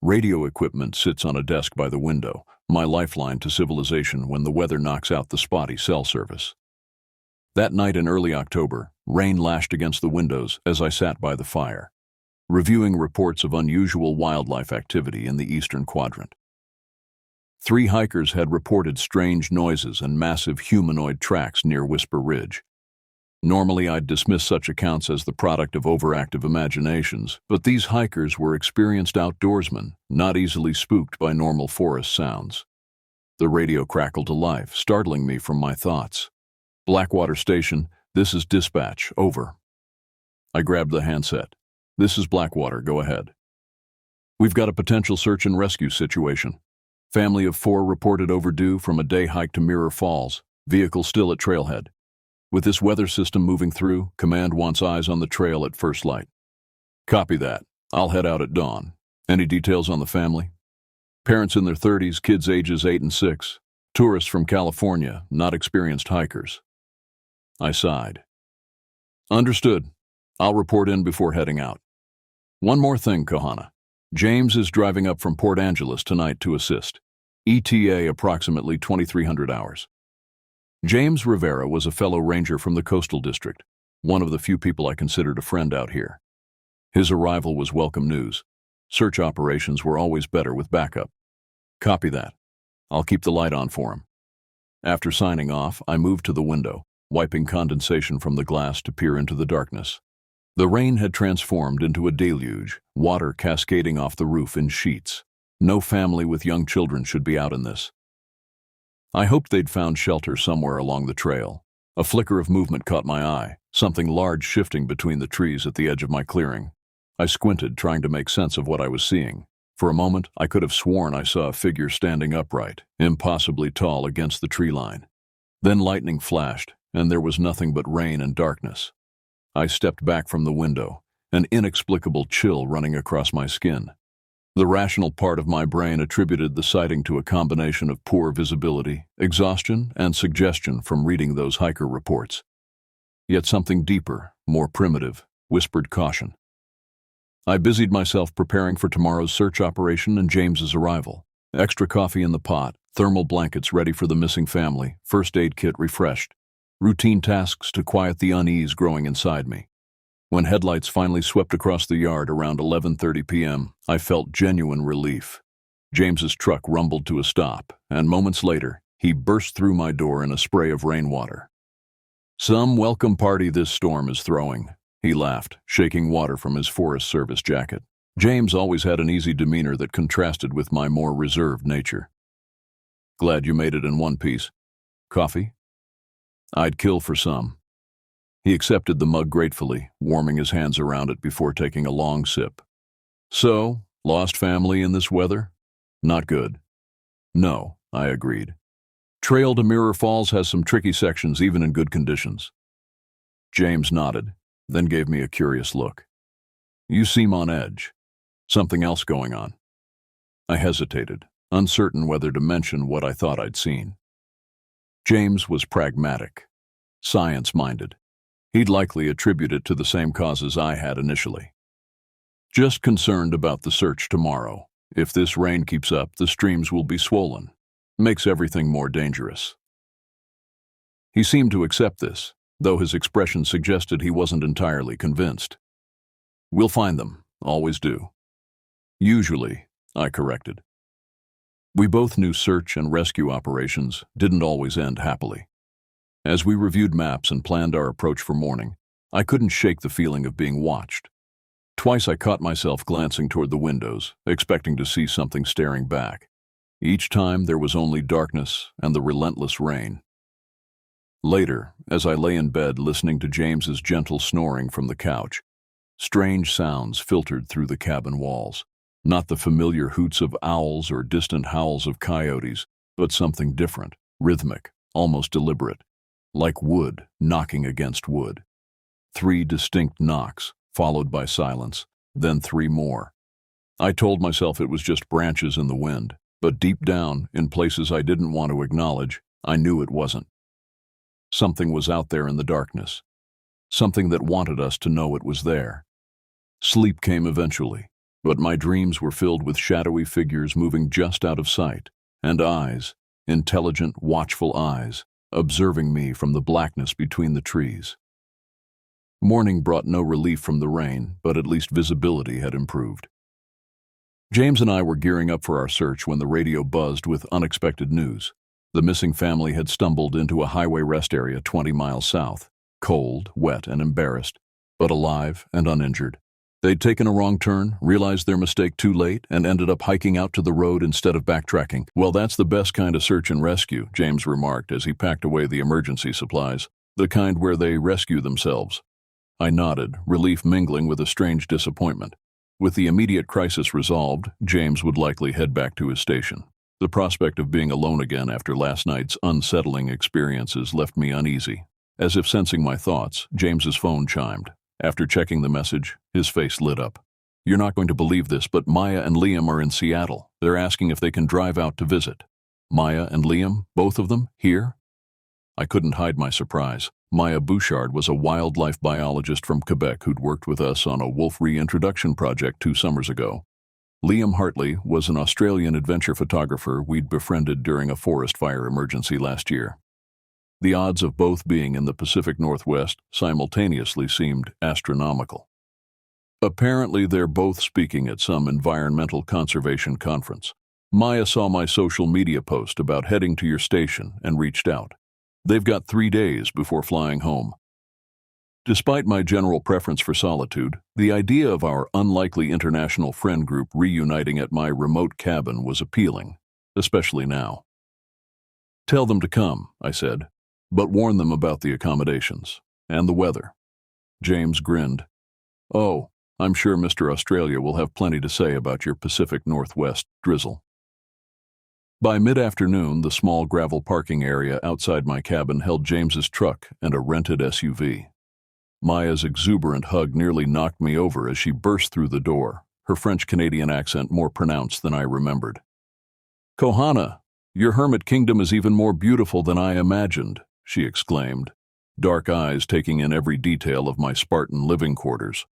Radio equipment sits on a desk by the window, my lifeline to civilization when the weather knocks out the spotty cell service. That night in early October, rain lashed against the windows as I sat by the fire, reviewing reports of unusual wildlife activity in the eastern quadrant. 3 hikers had reported strange noises and massive humanoid tracks near Whisper Ridge. Normally, I'd dismiss such accounts as the product of overactive imaginations, but these hikers were experienced outdoorsmen, not easily spooked by normal forest sounds. The radio crackled to life, startling me from my thoughts. "Blackwater Station, this is dispatch, over." I grabbed the handset. "This is Blackwater, go ahead." "We've got a potential search and rescue situation. Family of 4 reported overdue from a day hike to Mirror Falls, vehicle still at trailhead. With this weather system moving through, command wants eyes on the trail at first light." "Copy that. I'll head out at dawn. Any details on the family?" "Parents in their 30s, kids ages 8 and 6. Tourists from California, not experienced hikers." I sighed. "Understood. I'll report in before heading out. One more thing, Kohana. James is driving up from Port Angeles tonight to assist. ETA approximately 2300 hours. James Rivera was a fellow ranger from the Coastal District, one of the few people I considered a friend out here. His arrival was welcome news. Search operations were always better with backup. Copy that. I'll keep the light on for him." After signing off, I moved to the window, wiping condensation from the glass to peer into the darkness. The rain had transformed into a deluge, water cascading off the roof in sheets. No family with young children should be out in this. I hoped they'd found shelter somewhere along the trail. A flicker of movement caught my eye, something large shifting between the trees at the edge of my clearing. I squinted, trying to make sense of what I was seeing. For a moment, I could have sworn I saw a figure standing upright, impossibly tall against the tree line. Then lightning flashed, and there was nothing but rain and darkness. I stepped back from the window, an inexplicable chill running across my skin. The rational part of my brain attributed the sighting to a combination of poor visibility, exhaustion, and suggestion from reading those hiker reports. Yet something deeper, more primitive, whispered caution. I busied myself preparing for tomorrow's search operation and James's arrival. Extra coffee in the pot, thermal blankets ready for the missing family, first aid kit refreshed. Routine tasks to quiet the unease growing inside me. When headlights finally swept across the yard around 11:30 p.m., I felt genuine relief. James's truck rumbled to a stop, and moments later, he burst through my door in a spray of rainwater. "Some welcome party this storm is throwing," he laughed, shaking water from his Forest Service jacket. James always had an easy demeanor that contrasted with my more reserved nature. "Glad you made it in one piece. Coffee?" "I'd kill for some." He accepted the mug gratefully, warming his hands around it before taking a long sip. "So, lost family in this weather? Not good." "No," I agreed. "Trail to Mirror Falls has some tricky sections even in good conditions." James nodded, then gave me a curious look. "You seem on edge. Something else going on?" I hesitated, uncertain whether to mention what I thought I'd seen. James was pragmatic, science-minded. He'd likely attribute it to the same causes I had initially. "Just concerned about the search tomorrow. If this rain keeps up, the streams will be swollen. Makes everything more dangerous." He seemed to accept this, though his expression suggested he wasn't entirely convinced. "We'll find them, always do." "Usually," I corrected. We both knew search and rescue operations didn't always end happily. As we reviewed maps and planned our approach for morning, I couldn't shake the feeling of being watched. Twice I caught myself glancing toward the windows, expecting to see something staring back. Each time there was only darkness and the relentless rain. Later, as I lay in bed listening to James's gentle snoring from the couch, strange sounds filtered through the cabin walls. Not the familiar hoots of owls or distant howls of coyotes, but something different, rhythmic, almost deliberate, like wood knocking against wood. 3 distinct knocks, followed by silence, then 3 more. I told myself it was just branches in the wind, but deep down, in places I didn't want to acknowledge, I knew it wasn't. Something was out there in the darkness. Something that wanted us to know it was there. Sleep came eventually, but my dreams were filled with shadowy figures moving just out of sight, and eyes, intelligent, watchful eyes, observing me from the blackness between the trees. Morning brought no relief from the rain, but at least visibility had improved. James and I were gearing up for our search when the radio buzzed with unexpected news. The missing family had stumbled into a highway rest area 20 miles south, cold, wet, and embarrassed, but alive and uninjured. They'd taken a wrong turn, realized their mistake too late, and ended up hiking out to the road instead of backtracking. "Well, that's the best kind of search and rescue," James remarked as he packed away the emergency supplies, "the kind where they rescue themselves." I nodded, relief mingling with a strange disappointment. With the immediate crisis resolved, James would likely head back to his station. The prospect of being alone again after last night's unsettling experiences left me uneasy. As if sensing my thoughts, James's phone chimed. After checking the message, his face lit up. "You're not going to believe this, but Maya and Liam are in Seattle. They're asking if they can drive out to visit." Maya and Liam, both of them, here? I couldn't hide my surprise. Maya Bouchard was a wildlife biologist from Quebec who'd worked with us on a wolf reintroduction project 2 summers ago. Liam Hartley was an Australian adventure photographer we'd befriended during a forest fire emergency last year. The odds of both being in the Pacific Northwest simultaneously seemed astronomical. Apparently, they're both speaking at some environmental conservation conference. Maya saw my social media post about heading to your station and reached out. They've got 3 days before flying home. Despite my general preference for solitude, the idea of our unlikely international friend group reuniting at my remote cabin was appealing, especially now. "Tell them to come," I said, "but warn them about the accommodations and the weather." James grinned. "Oh, I'm sure Mr. Australia will have plenty to say about your Pacific Northwest drizzle." By mid-afternoon, the small gravel parking area outside my cabin held James's truck and a rented SUV. Maya's exuberant hug nearly knocked me over as she burst through the door, her French-Canadian accent more pronounced than I remembered. "Kohana, your hermit kingdom is even more beautiful than I imagined," she exclaimed, dark eyes taking in every detail of my Spartan living quarters.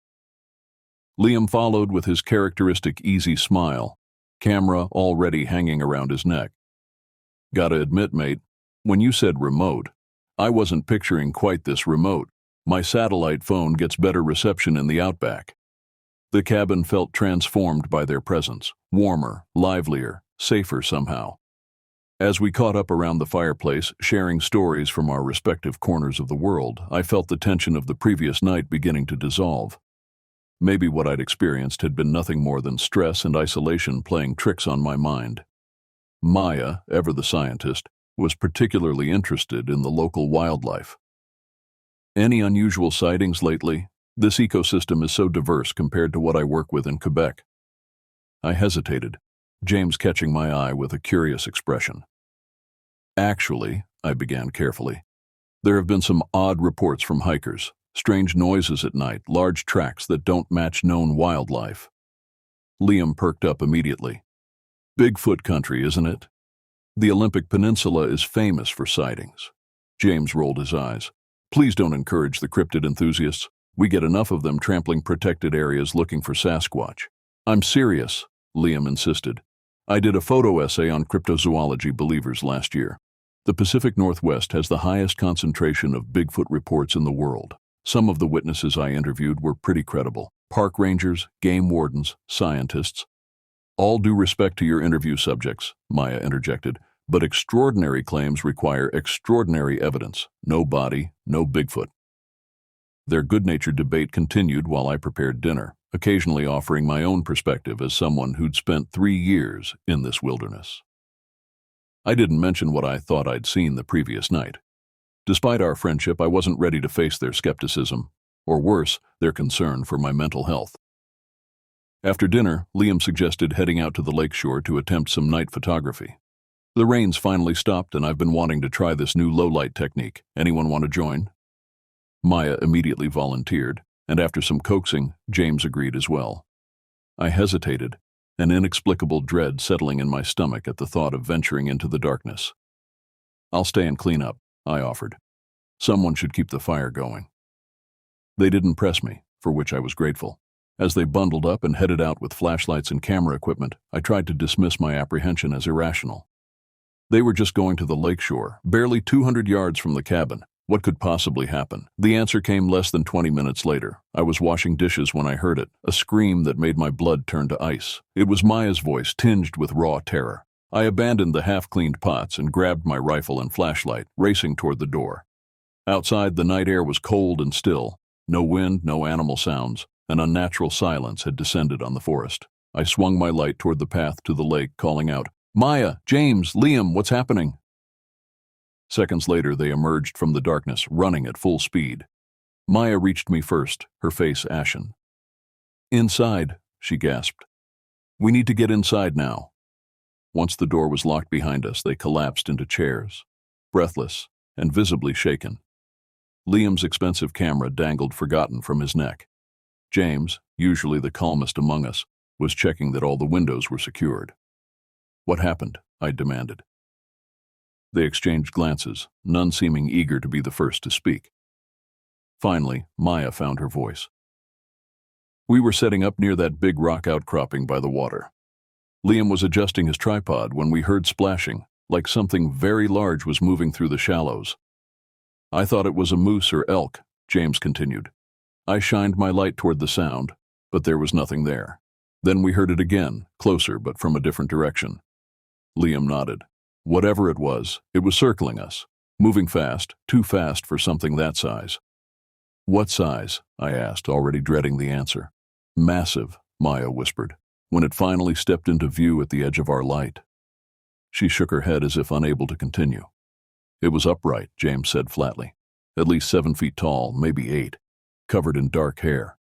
Liam followed with his characteristic easy smile, camera already hanging around his neck. "Gotta admit, mate, when you said remote, I wasn't picturing quite this remote. My satellite phone gets better reception in the outback." The cabin felt transformed by their presence, warmer, livelier, safer somehow. As we caught up around the fireplace, sharing stories from our respective corners of the world, I felt the tension of the previous night beginning to dissolve. Maybe what I'd experienced had been nothing more than stress and isolation playing tricks on my mind. Maya, ever the scientist, was particularly interested in the local wildlife. "Any unusual sightings lately? This ecosystem is so diverse compared to what I work with in Quebec." I hesitated, James catching my eye with a curious expression. "Actually," I began carefully, "there have been some odd reports from hikers. Strange noises at night, large tracks that don't match known wildlife." Liam perked up immediately. "Bigfoot country, isn't it? The Olympic Peninsula is famous for sightings." James rolled his eyes. "Please don't encourage the cryptid enthusiasts. We get enough of them trampling protected areas looking for Sasquatch." "I'm serious," Liam insisted. "I did a photo essay on cryptozoology believers last year. The Pacific Northwest has the highest concentration of Bigfoot reports in the world. Some of the witnesses I interviewed were pretty credible. Park rangers, game wardens, scientists. All due respect to your interview subjects," Maya interjected, "but extraordinary claims require extraordinary evidence. No body, no Bigfoot." Their good-natured debate continued while I prepared dinner, occasionally offering my own perspective as someone who'd spent 3 years in this wilderness. I didn't mention what I thought I'd seen the previous night. Despite our friendship, I wasn't ready to face their skepticism, or worse, their concern for my mental health. After dinner, Liam suggested heading out to the lakeshore to attempt some night photography. "The rain's finally stopped and I've been wanting to try this new low-light technique. Anyone want to join?" Maya immediately volunteered, and after some coaxing, James agreed as well. I hesitated, an inexplicable dread settling in my stomach at the thought of venturing into the darkness. "I'll stay and clean up," I offered. "Someone should keep the fire going." They didn't press me, for which I was grateful. As they bundled up and headed out with flashlights and camera equipment, I tried to dismiss my apprehension as irrational. They were just going to the lakeshore, barely 200 yards from the cabin. What could possibly happen? The answer came less than 20 minutes later. I was washing dishes when I heard it, a scream that made my blood turn to ice. It was Maya's voice, tinged with raw terror. I abandoned the half-cleaned pots and grabbed my rifle and flashlight, racing toward the door. Outside, the night air was cold and still. No wind, no animal sounds. An unnatural silence had descended on the forest. I swung my light toward the path to the lake, calling out, "Maya, James, Liam, what's happening?" Seconds later, they emerged from the darkness, running at full speed. Maya reached me first, her face ashen. "Inside," she gasped. "We need to get inside now." Once the door was locked behind us, they collapsed into chairs, breathless and visibly shaken. Liam's expensive camera dangled forgotten from his neck. James, usually the calmest among us, was checking that all the windows were secured. "What happened?" I demanded. They exchanged glances, none seeming eager to be the first to speak. Finally, Maya found her voice. "We were setting up near that big rock outcropping by the water. Liam was adjusting his tripod when we heard splashing, like something very large was moving through the shallows. I thought it was a moose or elk," James continued. I shined my light toward the sound, but there was nothing there. Then we heard it again, closer but from a different direction. Liam nodded. Whatever it was circling us, moving fast, too fast for something that size. "What size?" I asked, already dreading the answer. "Massive," Maya whispered, when it finally stepped into view at the edge of our light. She shook her head as if unable to continue. "It was upright," James said flatly. "At least 7 feet tall, maybe 8, covered in dark hair."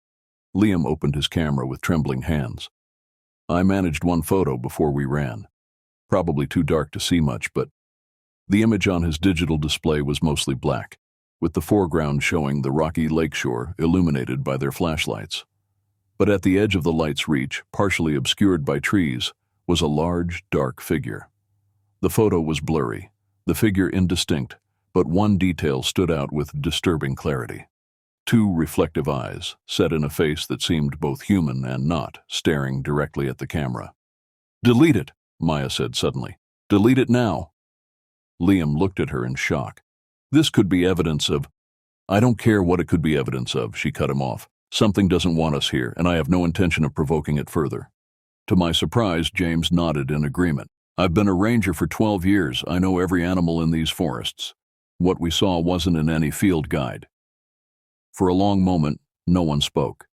Liam opened his camera with trembling hands. "I managed one photo before we ran. Probably too dark to see much, but..." The image on his digital display was mostly black, with the foreground showing the rocky lakeshore illuminated by their flashlights. But at the edge of the light's reach, partially obscured by trees, was a large, dark figure. The photo was blurry, the figure indistinct, but one detail stood out with disturbing clarity. 2 reflective eyes, set in a face that seemed both human and not, staring directly at the camera. "Delete it," Maya said suddenly. "Delete it now." Liam looked at her in shock. "This could be evidence of..." "I don't care what it could be evidence of," she cut him off. "Something doesn't want us here, and I have no intention of provoking it further." To my surprise, James nodded in agreement. "I've been a ranger for 12 years. I know every animal in these forests. What we saw wasn't in any field guide." For a long moment, no one spoke.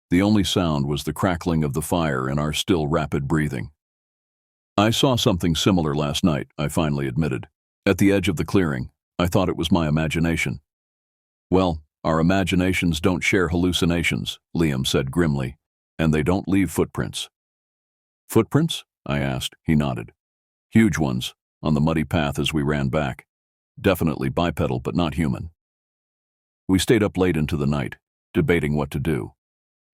The only sound was the crackling of the fire and our still rapid breathing. "I saw something similar last night," I finally admitted. "At the edge of the clearing. I thought it was my imagination." "Well, our imaginations don't share hallucinations," Liam said grimly, "and they don't leave footprints." "Footprints?" I asked. He nodded. "Huge ones, on the muddy path as we ran back. Definitely bipedal, but not human." We stayed up late into the night, debating what to do.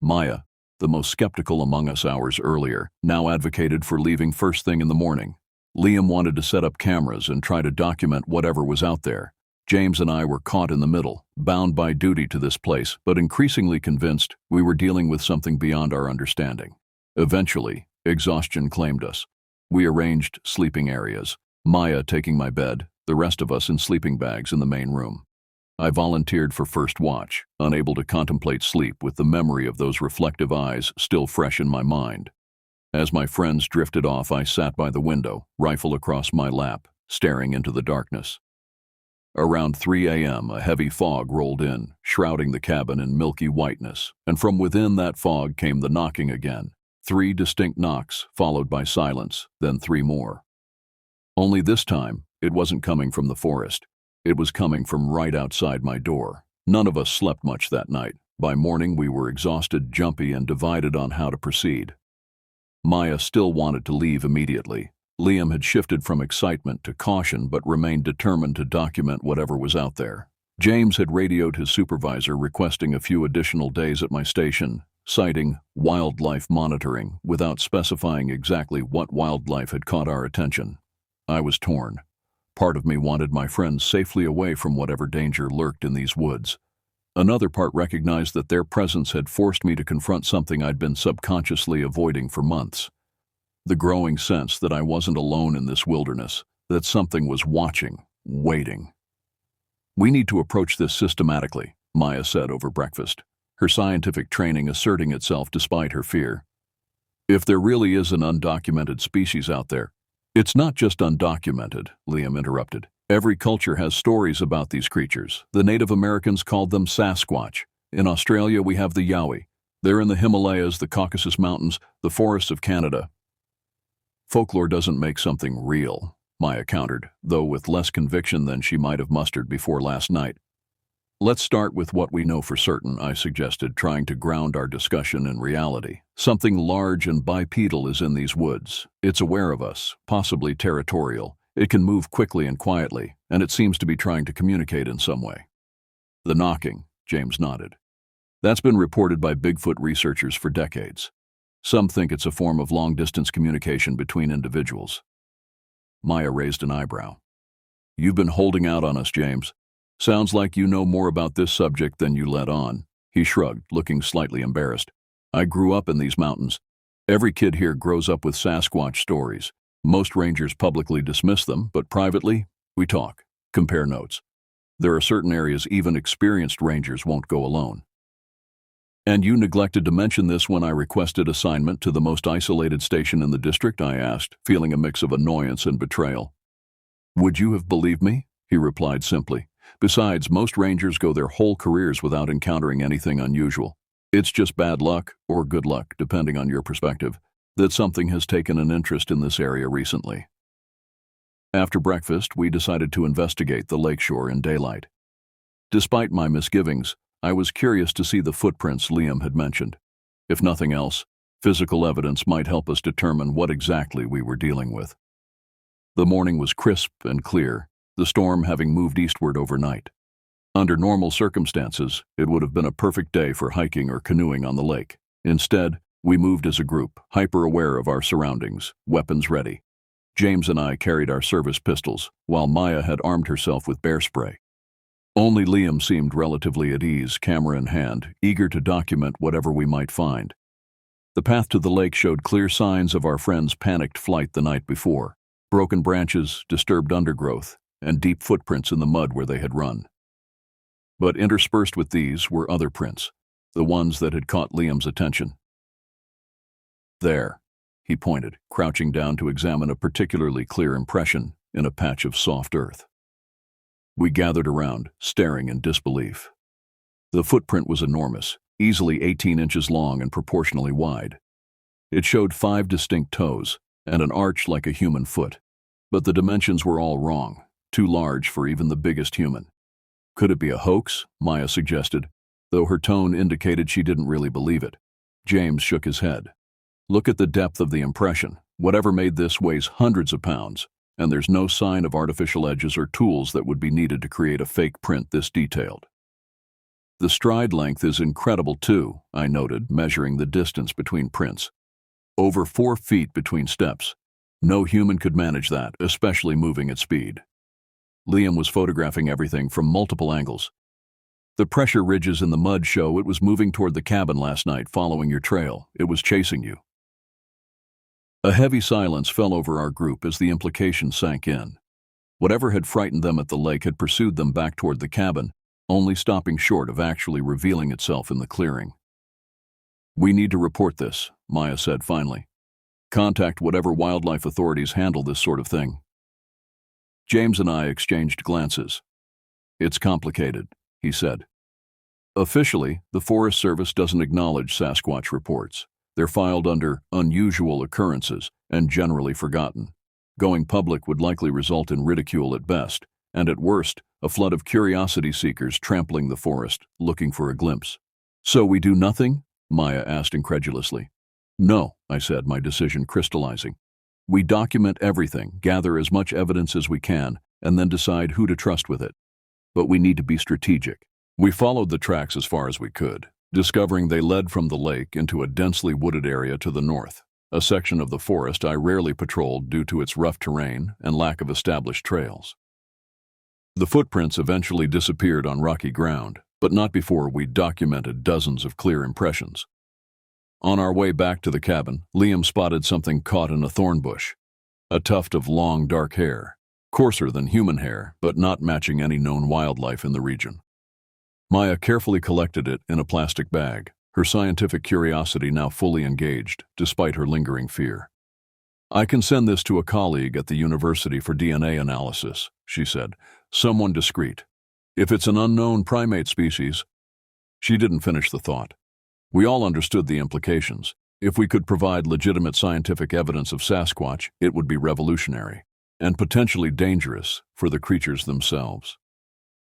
Maya, the most skeptical among us hours earlier, now advocated for leaving first thing in the morning. Liam wanted to set up cameras and try to document whatever was out there. James and I were caught in the middle, bound by duty to this place, but increasingly convinced we were dealing with something beyond our understanding. Eventually, exhaustion claimed us. We arranged sleeping areas, Maya taking my bed, the rest of us in sleeping bags in the main room. I volunteered for first watch, unable to contemplate sleep with the memory of those reflective eyes still fresh in my mind. As my friends drifted off, I sat by the window, rifle across my lap, staring into the darkness. Around 3 a.m., a heavy fog rolled in, shrouding the cabin in milky whiteness, and from within that fog came the knocking again. 3 distinct knocks, followed by silence, then 3 more. Only this time, it wasn't coming from the forest. It was coming from right outside my door. None of us slept much that night. By morning, we were exhausted, jumpy, and divided on how to proceed. Maya still wanted to leave immediately. Liam had shifted from excitement to caution but remained determined to document whatever was out there. James had radioed his supervisor requesting a few additional days at my station, citing wildlife monitoring without specifying exactly what wildlife had caught our attention. I was torn. Part of me wanted my friends safely away from whatever danger lurked in these woods. Another part recognized that their presence had forced me to confront something I'd been subconsciously avoiding for months. The growing sense that I wasn't alone in this wilderness, that something was watching, waiting. We need to approach this systematically, Maya said over breakfast, her scientific training asserting itself despite her fear. If there really is an undocumented species out there, it's not just undocumented, Liam interrupted. Every culture has stories about these creatures. The Native Americans called them Sasquatch. In Australia, we have the Yowie. They're in the Himalayas, the Caucasus Mountains, the forests of Canada. Folklore doesn't make something real, Maya countered, though with less conviction than she might have mustered before last night. Let's start with what we know for certain, I suggested, trying to ground our discussion in reality. Something large and bipedal is in these woods. It's aware of us, possibly territorial. It can move quickly and quietly, and it seems to be trying to communicate in some way. The knocking, James nodded. That's been reported by Bigfoot researchers for decades. Some think it's a form of long-distance communication between individuals. Maya raised an eyebrow. You've been holding out on us, James. Sounds like you know more about this subject than you let on. He shrugged, looking slightly embarrassed. I grew up in these mountains. Every kid here grows up with Sasquatch stories. Most rangers publicly dismiss them, but privately, we talk, compare notes. There are certain areas even experienced rangers won't go alone. And you neglected to mention this when I requested assignment to the most isolated station in the district, I asked, feeling a mix of annoyance and betrayal. Would you have believed me? He replied simply. Besides, most rangers go their whole careers without encountering anything unusual. It's just bad luck, or good luck, depending on your perspective, that something has taken an interest in this area recently. After breakfast, we decided to investigate the lakeshore in daylight. Despite my misgivings, I was curious to see the footprints Liam had mentioned. If nothing else, physical evidence might help us determine what exactly we were dealing with. The morning was crisp and clear, the storm having moved eastward overnight. Under normal circumstances, it would have been a perfect day for hiking or canoeing on the lake. Instead, we moved as a group, hyper-aware of our surroundings, weapons ready. James and I carried our service pistols, while Maya had armed herself with bear spray. Only Liam seemed relatively at ease, camera in hand, eager to document whatever we might find. The path to the lake showed clear signs of our friends' panicked flight the night before. Broken branches, disturbed undergrowth, and deep footprints in the mud where they had run. But interspersed with these were other prints, the ones that had caught Liam's attention. There, he pointed, crouching down to examine a particularly clear impression in a patch of soft earth. We gathered around, staring in disbelief. The footprint was enormous, easily 18 inches long and proportionally wide. It showed 5 distinct toes and an arch like a human foot, but the dimensions were all wrong, too large for even the biggest human. Could it be a hoax? Maya suggested, though her tone indicated she didn't really believe it. James shook his head. Look at the depth of the impression. Whatever made this weighs hundreds of pounds, and there's no sign of artificial edges or tools that would be needed to create a fake print this detailed. The stride length is incredible too, I noted, measuring the distance between prints. Over 4 feet between steps. No human could manage that, especially moving at speed. Liam was photographing everything from multiple angles. The pressure ridges in the mud show it was moving toward the cabin last night following your trail. It was chasing you. A heavy silence fell over our group as the implication sank in. Whatever had frightened them at the lake had pursued them back toward the cabin, only stopping short of actually revealing itself in the clearing. We need to report this, Maya said finally. Contact whatever wildlife authorities handle this sort of thing. James and I exchanged glances. It's complicated, he said. Officially, the Forest Service doesn't acknowledge Sasquatch reports. They're filed under unusual occurrences and generally forgotten. Going public would likely result in ridicule at best, and at worst, a flood of curiosity seekers trampling the forest, looking for a glimpse. So we do nothing? Maya asked incredulously. No, I said, my decision crystallizing. We document everything, gather as much evidence as we can, and then decide who to trust with it. But we need to be strategic. We followed the tracks as far as we could, discovering they led from the lake into a densely wooded area to the north, a section of the forest I rarely patrolled due to its rough terrain and lack of established trails. The footprints eventually disappeared on rocky ground, but not before we'd documented dozens of clear impressions. On our way back to the cabin, Liam spotted something caught in a thorn bush. A tuft of long, dark hair, coarser than human hair, but not matching any known wildlife in the region. Maya carefully collected it in a plastic bag, her scientific curiosity now fully engaged, despite her lingering fear. "I can send this to a colleague at the university for DNA analysis," she said, "someone discreet. If it's an unknown primate species—" She didn't finish the thought. We all understood the implications. If we could provide legitimate scientific evidence of Sasquatch, it would be revolutionary, and potentially dangerous for the creatures themselves.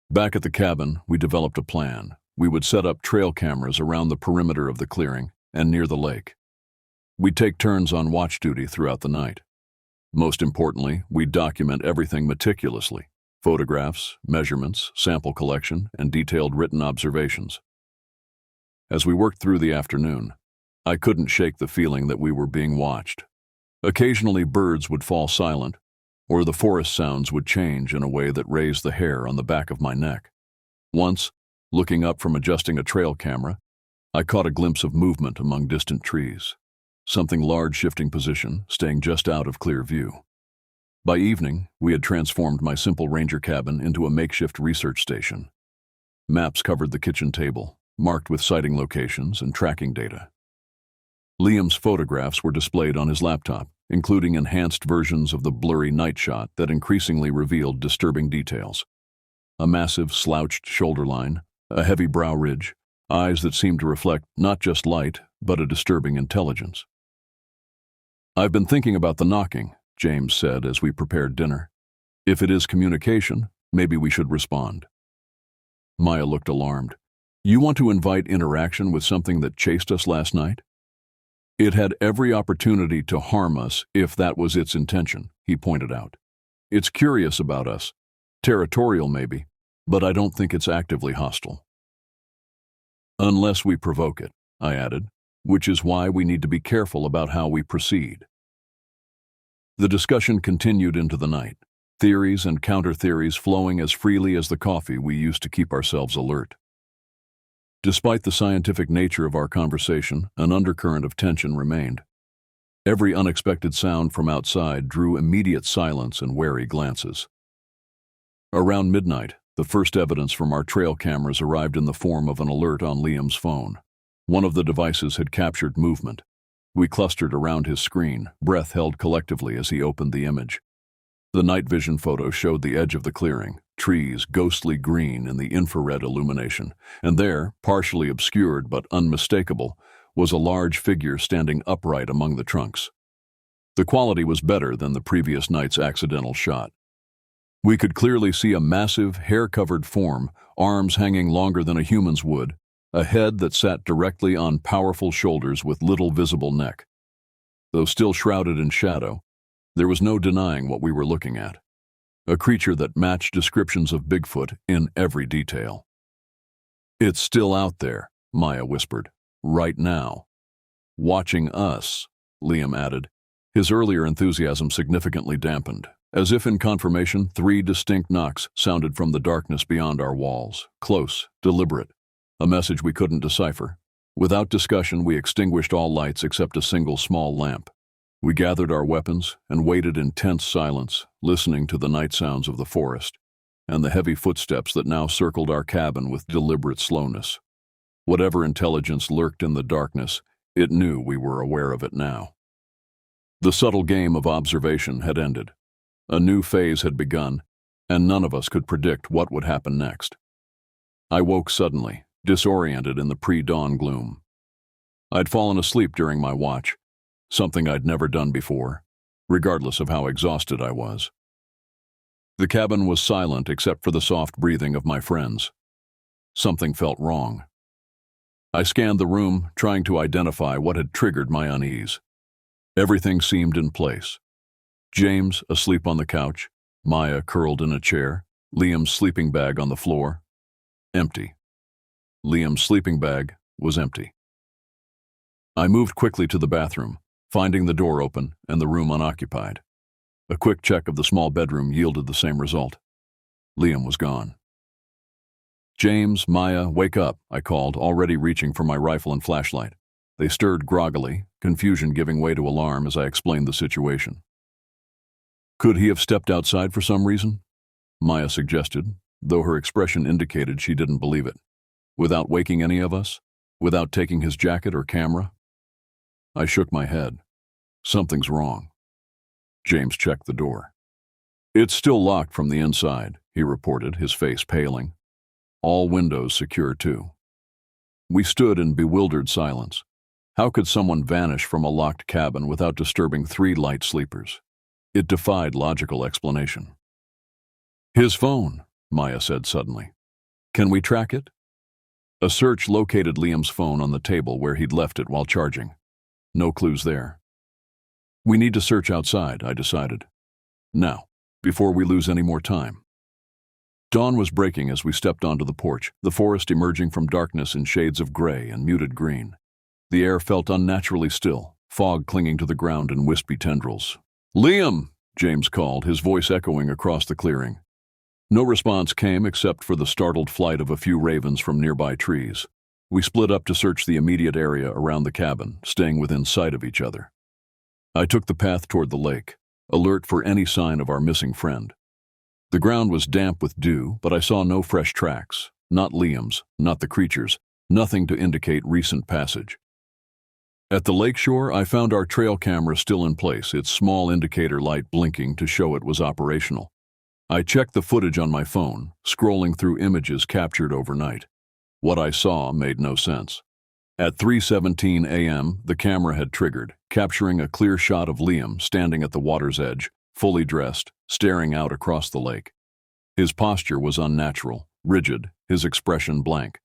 Back at the cabin, we developed a plan. We would set up trail cameras around the perimeter of the clearing and near the lake. We'd take turns on watch duty throughout the night. Most importantly, we'd document everything meticulously: photographs, measurements, sample collection, and detailed written observations. As we worked through the afternoon, I couldn't shake the feeling that we were being watched. Occasionally birds would fall silent, or the forest sounds would change in a way that raised the hair on the back of my neck. Once, looking up from adjusting a trail camera, I caught a glimpse of movement among distant trees. Something large shifting position, staying just out of clear view. By evening, we had transformed my simple ranger cabin into a makeshift research station. Maps covered the kitchen table, marked with sighting locations and tracking data. Liam's photographs were displayed on his laptop, including enhanced versions of the blurry night shot that increasingly revealed disturbing details. A massive slouched shoulder line, a heavy brow ridge, eyes that seemed to reflect not just light, but a disturbing intelligence. "I've been thinking about the knocking," James said as we prepared dinner. "If it is communication, maybe we should respond." Maya looked alarmed. "You want to invite interaction with something that chased us last night?" "It had every opportunity to harm us if that was its intention," he pointed out. "It's curious about us. Territorial maybe, but I don't think it's actively hostile." "Unless we provoke it," I added, "which is why we need to be careful about how we proceed." The discussion continued into the night, theories and counter-theories flowing as freely as the coffee we used to keep ourselves alert. Despite the scientific nature of our conversation, an undercurrent of tension remained. Every unexpected sound from outside drew immediate silence and wary glances. Around midnight, the first evidence from our trail cameras arrived in the form of an alert on Liam's phone. One of the devices had captured movement. We clustered around his screen, breath held collectively as he opened the image. The night vision photo showed the edge of the clearing, trees ghostly green in the infrared illumination, and there, partially obscured but unmistakable, was a large figure standing upright among the trunks. The quality was better than the previous night's accidental shot. We could clearly see a massive, hair-covered form, arms hanging longer than a human's would, a head that sat directly on powerful shoulders with little visible neck. Though still shrouded in shadow, there was no denying what we were looking at. A creature that matched descriptions of Bigfoot in every detail. "It's still out there," Maya whispered. "Right now." "Watching us," Liam added, his earlier enthusiasm significantly dampened. As if in confirmation, 3 distinct knocks sounded from the darkness beyond our walls, close, deliberate, a message we couldn't decipher. Without discussion, we extinguished all lights except a single small lamp. We gathered our weapons and waited in tense silence, listening to the night sounds of the forest and the heavy footsteps that now circled our cabin with deliberate slowness. Whatever intelligence lurked in the darkness, it knew we were aware of it now. The subtle game of observation had ended. A new phase had begun, and none of us could predict what would happen next. I woke suddenly, disoriented in the pre-dawn gloom. I'd fallen asleep during my watch, something I'd never done before, regardless of how exhausted I was. The cabin was silent except for the soft breathing of my friends. Something felt wrong. I scanned the room, trying to identify what had triggered my unease. Everything seemed in place. James asleep on the couch, Maya curled in a chair, Liam's sleeping bag on the floor. Empty. Liam's sleeping bag was empty. I moved quickly to the bathroom, finding the door open and the room unoccupied. A quick check of the small bedroom yielded the same result. Liam was gone. "James, Maya, wake up," I called, already reaching for my rifle and flashlight. They stirred groggily, confusion giving way to alarm as I explained the situation. Could he have stepped outside for some reason? Maya suggested, though her expression indicated she didn't believe it. Without waking any of us? Without taking his jacket or camera? I shook my head. Something's wrong. James checked the door. It's still locked from the inside, he reported, his face paling. All windows secure too. We stood in bewildered silence. How could someone vanish from a locked cabin without disturbing 3 light sleepers? It defied logical explanation. His phone, Maya said suddenly. Can we track it? A search located Liam's phone on the table where he'd left it while charging. No clues there. We need to search outside, I decided. Now, before we lose any more time. Dawn was breaking as we stepped onto the porch, the forest emerging from darkness in shades of gray and muted green. The air felt unnaturally still, fog clinging to the ground in wispy tendrils. "Liam!" James called, his voice echoing across the clearing. No response came except for the startled flight of a few ravens from nearby trees. We split up to search the immediate area around the cabin, staying within sight of each other. I took the path toward the lake, alert for any sign of our missing friend. The ground was damp with dew, but I saw no fresh tracks, not Liam's, not the creature's, nothing to indicate recent passage. At the lakeshore, I found our trail camera still in place, its small indicator light blinking to show it was operational. I checked the footage on my phone, scrolling through images captured overnight. What I saw made no sense. At 3:17 a.m., the camera had triggered, capturing a clear shot of Liam standing at the water's edge, fully dressed, staring out across the lake. His posture was unnatural, rigid, his expression blank.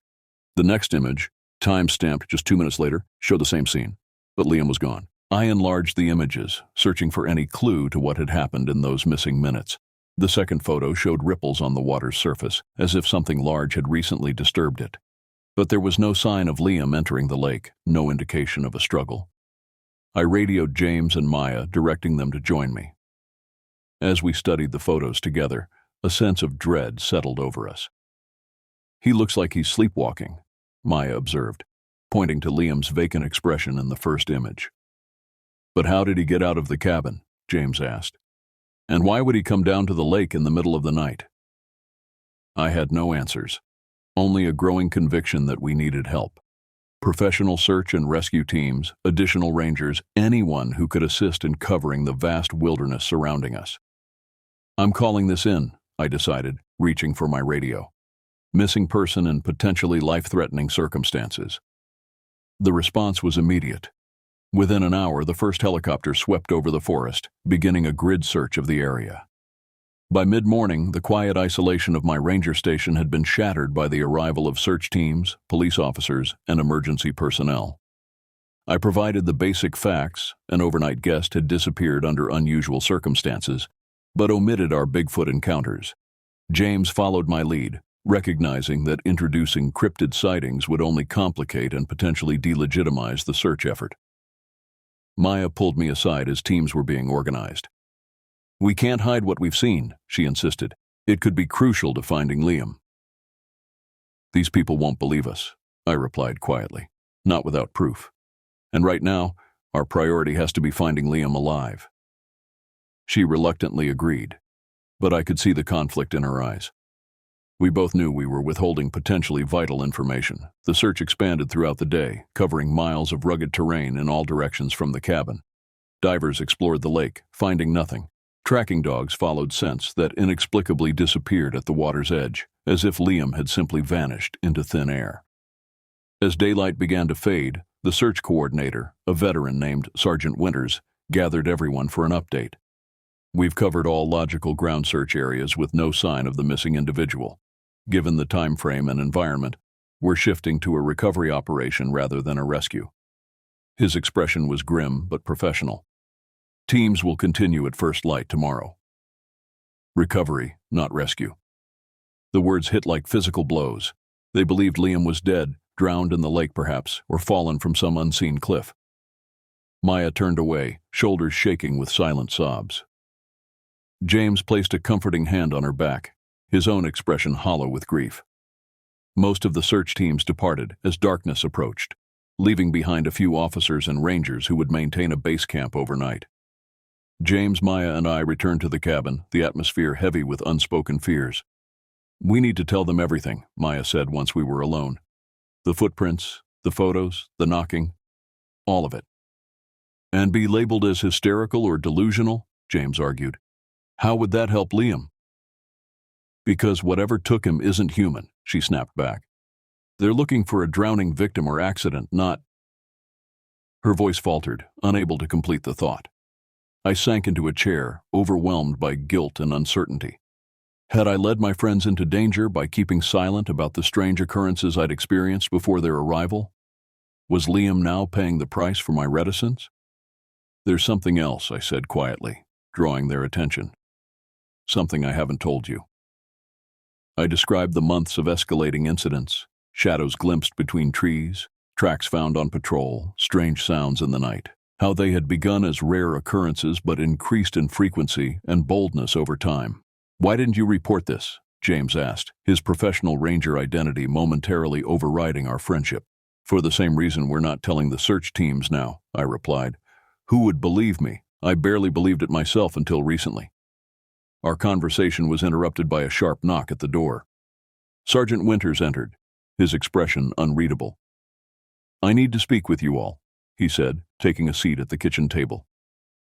The next image, time-stamped just 2 minutes later, showed the same scene, but Liam was gone. I enlarged the images, searching for any clue to what had happened in those missing minutes. The second photo showed ripples on the water's surface, as if something large had recently disturbed it. But there was no sign of Liam entering the lake, no indication of a struggle. I radioed James and Maya, directing them to join me. As we studied the photos together, a sense of dread settled over us. "He looks like he's sleepwalking," Maya observed, pointing to Liam's vacant expression in the first image. "But how did he get out of the cabin?" James asked. "And why would he come down to the lake in the middle of the night?" I had no answers, only a growing conviction that we needed help. Professional search and rescue teams, additional rangers, anyone who could assist in covering the vast wilderness surrounding us. "I'm calling this in," I decided, reaching for my radio. "Missing person in potentially life-threatening circumstances." The response was immediate. Within an hour, the first helicopter swept over the forest, beginning a grid search of the area. By mid-morning, the quiet isolation of my ranger station had been shattered by the arrival of search teams, police officers, and emergency personnel. I provided the basic facts: an overnight guest had disappeared under unusual circumstances, but omitted our Bigfoot encounters. James followed my lead, recognizing that introducing cryptid sightings would only complicate and potentially delegitimize the search effort. Maya pulled me aside as teams were being organized. "We can't hide what we've seen," she insisted. "It could be crucial to finding Liam." "These people won't believe us," I replied quietly, "not without proof. And right now, our priority has to be finding Liam alive." She reluctantly agreed, but I could see the conflict in her eyes. We both knew we were withholding potentially vital information. The search expanded throughout the day, covering miles of rugged terrain in all directions from the cabin. Divers explored the lake, finding nothing. Tracking dogs followed scents that inexplicably disappeared at the water's edge, as if Liam had simply vanished into thin air. As daylight began to fade, the search coordinator, a veteran named Sergeant Winters, gathered everyone for an update. "We've covered all logical ground search areas with no sign of the missing individual. Given the time frame and environment, we're shifting to a recovery operation rather than a rescue." His expression was grim but professional. "Teams will continue at first light tomorrow." Recovery, not rescue. The words hit like physical blows. They believed Liam was dead, drowned in the lake perhaps, or fallen from some unseen cliff. Maya turned away, shoulders shaking with silent sobs. James placed a comforting hand on her back, his own expression hollow with grief. Most of the search teams departed as darkness approached, leaving behind a few officers and rangers who would maintain a base camp overnight. James, Maya, and I returned to the cabin, the atmosphere heavy with unspoken fears. "We need to tell them everything," Maya said once we were alone. "The footprints, the photos, the knocking, all of it." "And be labeled as hysterical or delusional?" James argued. "How would that help Liam?" "Because whatever took him isn't human," she snapped back. "They're looking for a drowning victim or accident, not—" Her voice faltered, unable to complete the thought. I sank into a chair, overwhelmed by guilt and uncertainty. Had I led my friends into danger by keeping silent about the strange occurrences I'd experienced before their arrival? Was Liam now paying the price for my reticence? "There's something else," I said quietly, drawing their attention. "Something I haven't told you." I described the months of escalating incidents, shadows glimpsed between trees, tracks found on patrol, strange sounds in the night. How they had begun as rare occurrences but increased in frequency and boldness over time. "Why didn't you report this?" James asked, his professional ranger identity momentarily overriding our friendship. "For the same reason we're not telling the search teams now," I replied. "Who would believe me? I barely believed it myself until recently." Our conversation was interrupted by a sharp knock at the door. Sergeant Winters entered, his expression unreadable. "I need to speak with you all," he said, taking a seat at the kitchen table.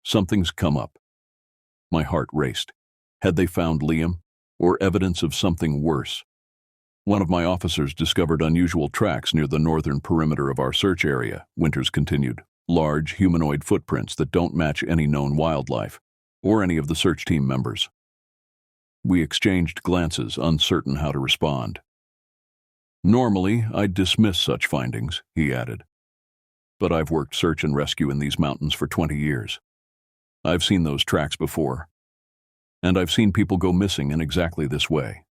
"Something's come up." My heart raced. Had they found Liam, or evidence of something worse? "One of my officers discovered unusual tracks near the northern perimeter of our search area," Winters continued. "Large humanoid footprints that don't match any known wildlife, or any of the search team members." We exchanged glances, uncertain how to respond. "Normally, I'd dismiss such findings," he added. "But I've worked search and rescue in these mountains for 20 years. I've seen those tracks before. And I've seen people go missing in exactly this way."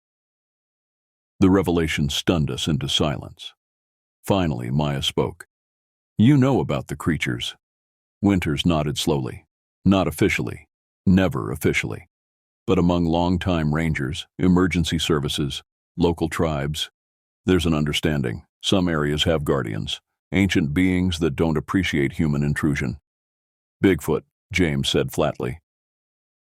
The revelation stunned us into silence. Finally, Maya spoke. "You know about the creatures." Winters nodded slowly. "Not officially. Never officially. But among longtime rangers, emergency services, local tribes, there's an understanding. Some areas have guardians, ancient beings that don't appreciate human intrusion." "Bigfoot," James said flatly.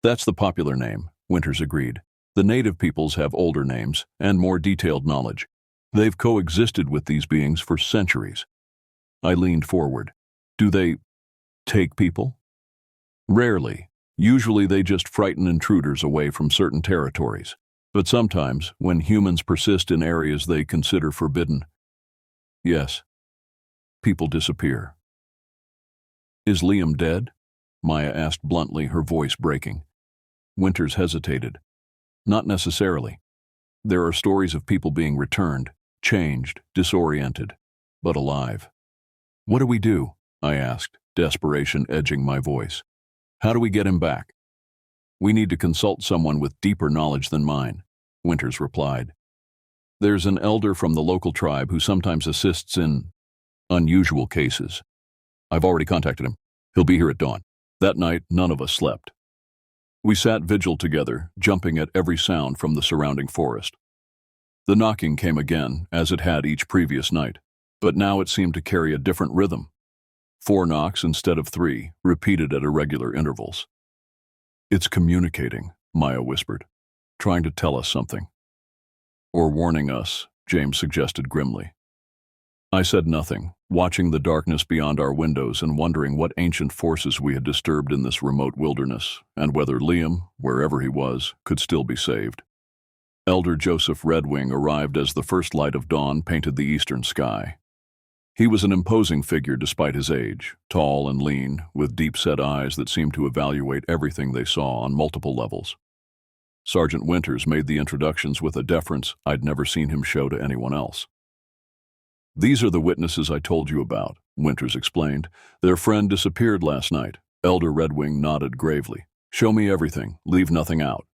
"That's the popular name," Winters agreed. "The native peoples have older names and more detailed knowledge. They've coexisted with these beings for centuries." I leaned forward. "Do they take people?" "Rarely. Usually they just frighten intruders away from certain territories. But sometimes, when humans persist in areas they consider forbidden, yes, people disappear." "Is Liam dead?" Maya asked bluntly, her voice breaking. Winters hesitated. "Not necessarily. There are stories of people being returned, changed, disoriented, but alive." "What do we do?" I asked, desperation edging my voice. "How do we get him back?" "We need to consult someone with deeper knowledge than mine," Winters replied. "There's an elder from the local tribe who sometimes assists in unusual cases. I've already contacted him. He'll be here at dawn." That night, none of us slept. We sat vigil together, jumping at every sound from the surrounding forest. The knocking came again, as it had each previous night, but now it seemed to carry a different rhythm. 4 knocks instead of 3, repeated at irregular intervals. "It's communicating," Maya whispered, "trying to tell us something." "Or warning us," James suggested grimly. I said nothing, watching the darkness beyond our windows and wondering what ancient forces we had disturbed in this remote wilderness, and whether Liam, wherever he was, could still be saved. Elder Joseph Redwing arrived as the first light of dawn painted the eastern sky. He was an imposing figure despite his age, tall and lean, with deep-set eyes that seemed to evaluate everything they saw on multiple levels. Sergeant Winters made the introductions with a deference I'd never seen him show to anyone else. "These are the witnesses I told you about," Winters explained. "Their friend disappeared last night." Elder Redwing nodded gravely. "Show me everything, leave nothing out."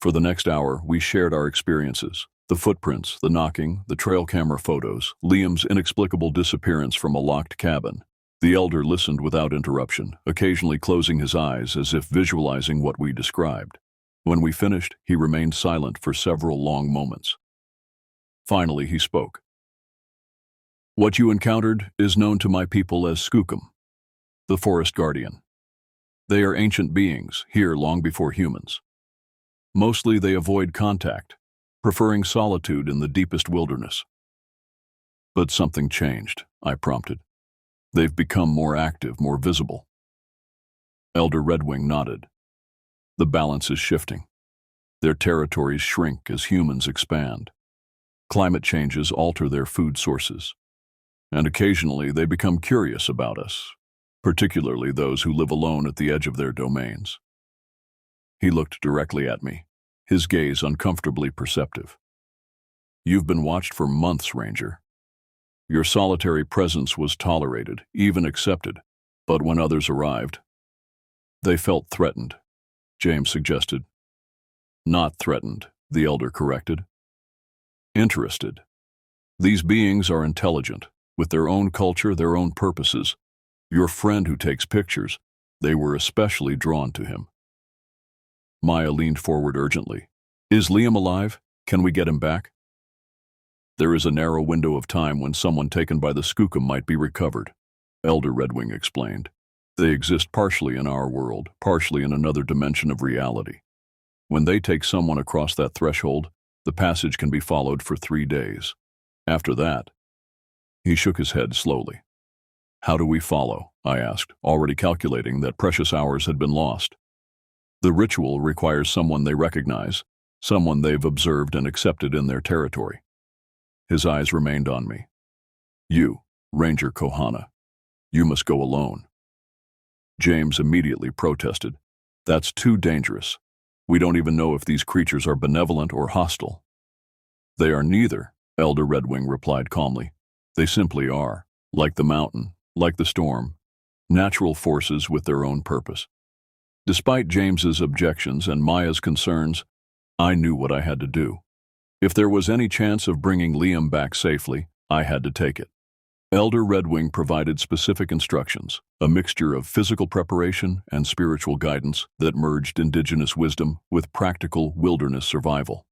For the next hour, we shared our experiences. The footprints, the knocking, the trail camera photos, Liam's inexplicable disappearance from a locked cabin. The elder listened without interruption, occasionally closing his eyes as if visualizing what we described. When we finished, he remained silent for several long moments. Finally, he spoke. "What you encountered is known to my people as Skookum, the forest guardian. They are ancient beings, here long before humans. Mostly they avoid contact, preferring solitude in the deepest wilderness. But something changed, I prompted. They've become more active, more visible. Elder Redwing nodded. The balance is shifting. Their territories shrink as humans expand. Climate changes alter their food sources. And occasionally they become curious about us, particularly those who live alone at the edge of their domains. He looked directly at me, his gaze uncomfortably perceptive. You've been watched for months, Ranger. Your solitary presence was tolerated, even accepted, but when others arrived, they felt threatened, James suggested. Not threatened, the elder corrected. Interested. These beings are intelligent, with their own culture, their own purposes. Your friend who takes pictures, they were especially drawn to him. Maya leaned forward urgently. Is Liam alive? Can we get him back? There is a narrow window of time when someone taken by the skookum might be recovered, Elder Redwing explained. They exist partially in our world, partially in another dimension of reality. When they take someone across that threshold, the passage can be followed for 3 days. After that, he shook his head slowly. How do we follow? I asked, already calculating that precious hours had been lost. The ritual requires someone they recognize, someone they've observed and accepted in their territory. His eyes remained on me. You, Ranger Kohana, you must go alone. James immediately protested. That's too dangerous. We don't even know if these creatures are benevolent or hostile. They are neither, Elder Redwing replied calmly. They simply are, like the mountain, like the storm, natural forces with their own purpose. Despite James's objections and Maya's concerns, I knew what I had to do. If there was any chance of bringing Liam back safely, I had to take it. Elder Redwing provided specific instructions, a mixture of physical preparation and spiritual guidance that merged indigenous wisdom with practical wilderness survival.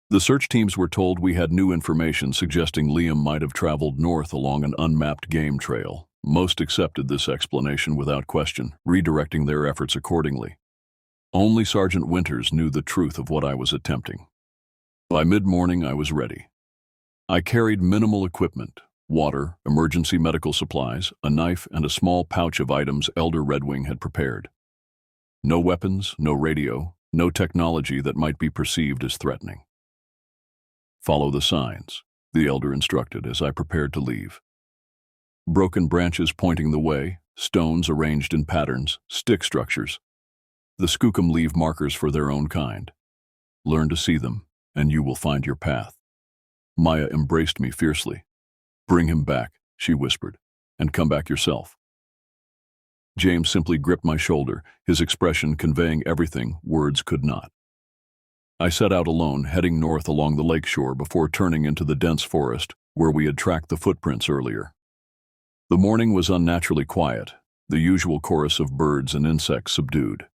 The search teams were told we had new information suggesting Liam might have traveled north along an unmapped game trail. Most accepted this explanation without question, redirecting their efforts accordingly. Only Sergeant Winters knew the truth of what I was attempting. By mid-morning, I was ready. I carried minimal equipment, water, emergency medical supplies, a knife, and a small pouch of items Elder Redwing had prepared. No weapons, no radio, no technology that might be perceived as threatening. Follow the signs, the elder instructed as I prepared to leave. Broken branches pointing the way, stones arranged in patterns, stick structures. The skookum leave markers for their own kind. Learn to see them, and you will find your path. Maya embraced me fiercely. Bring him back, she whispered, and come back yourself. James simply gripped my shoulder, his expression conveying everything words could not. I set out alone, heading north along the lakeshore before turning into the dense forest where we had tracked the footprints earlier. The morning was unnaturally quiet, the usual chorus of birds and insects subdued.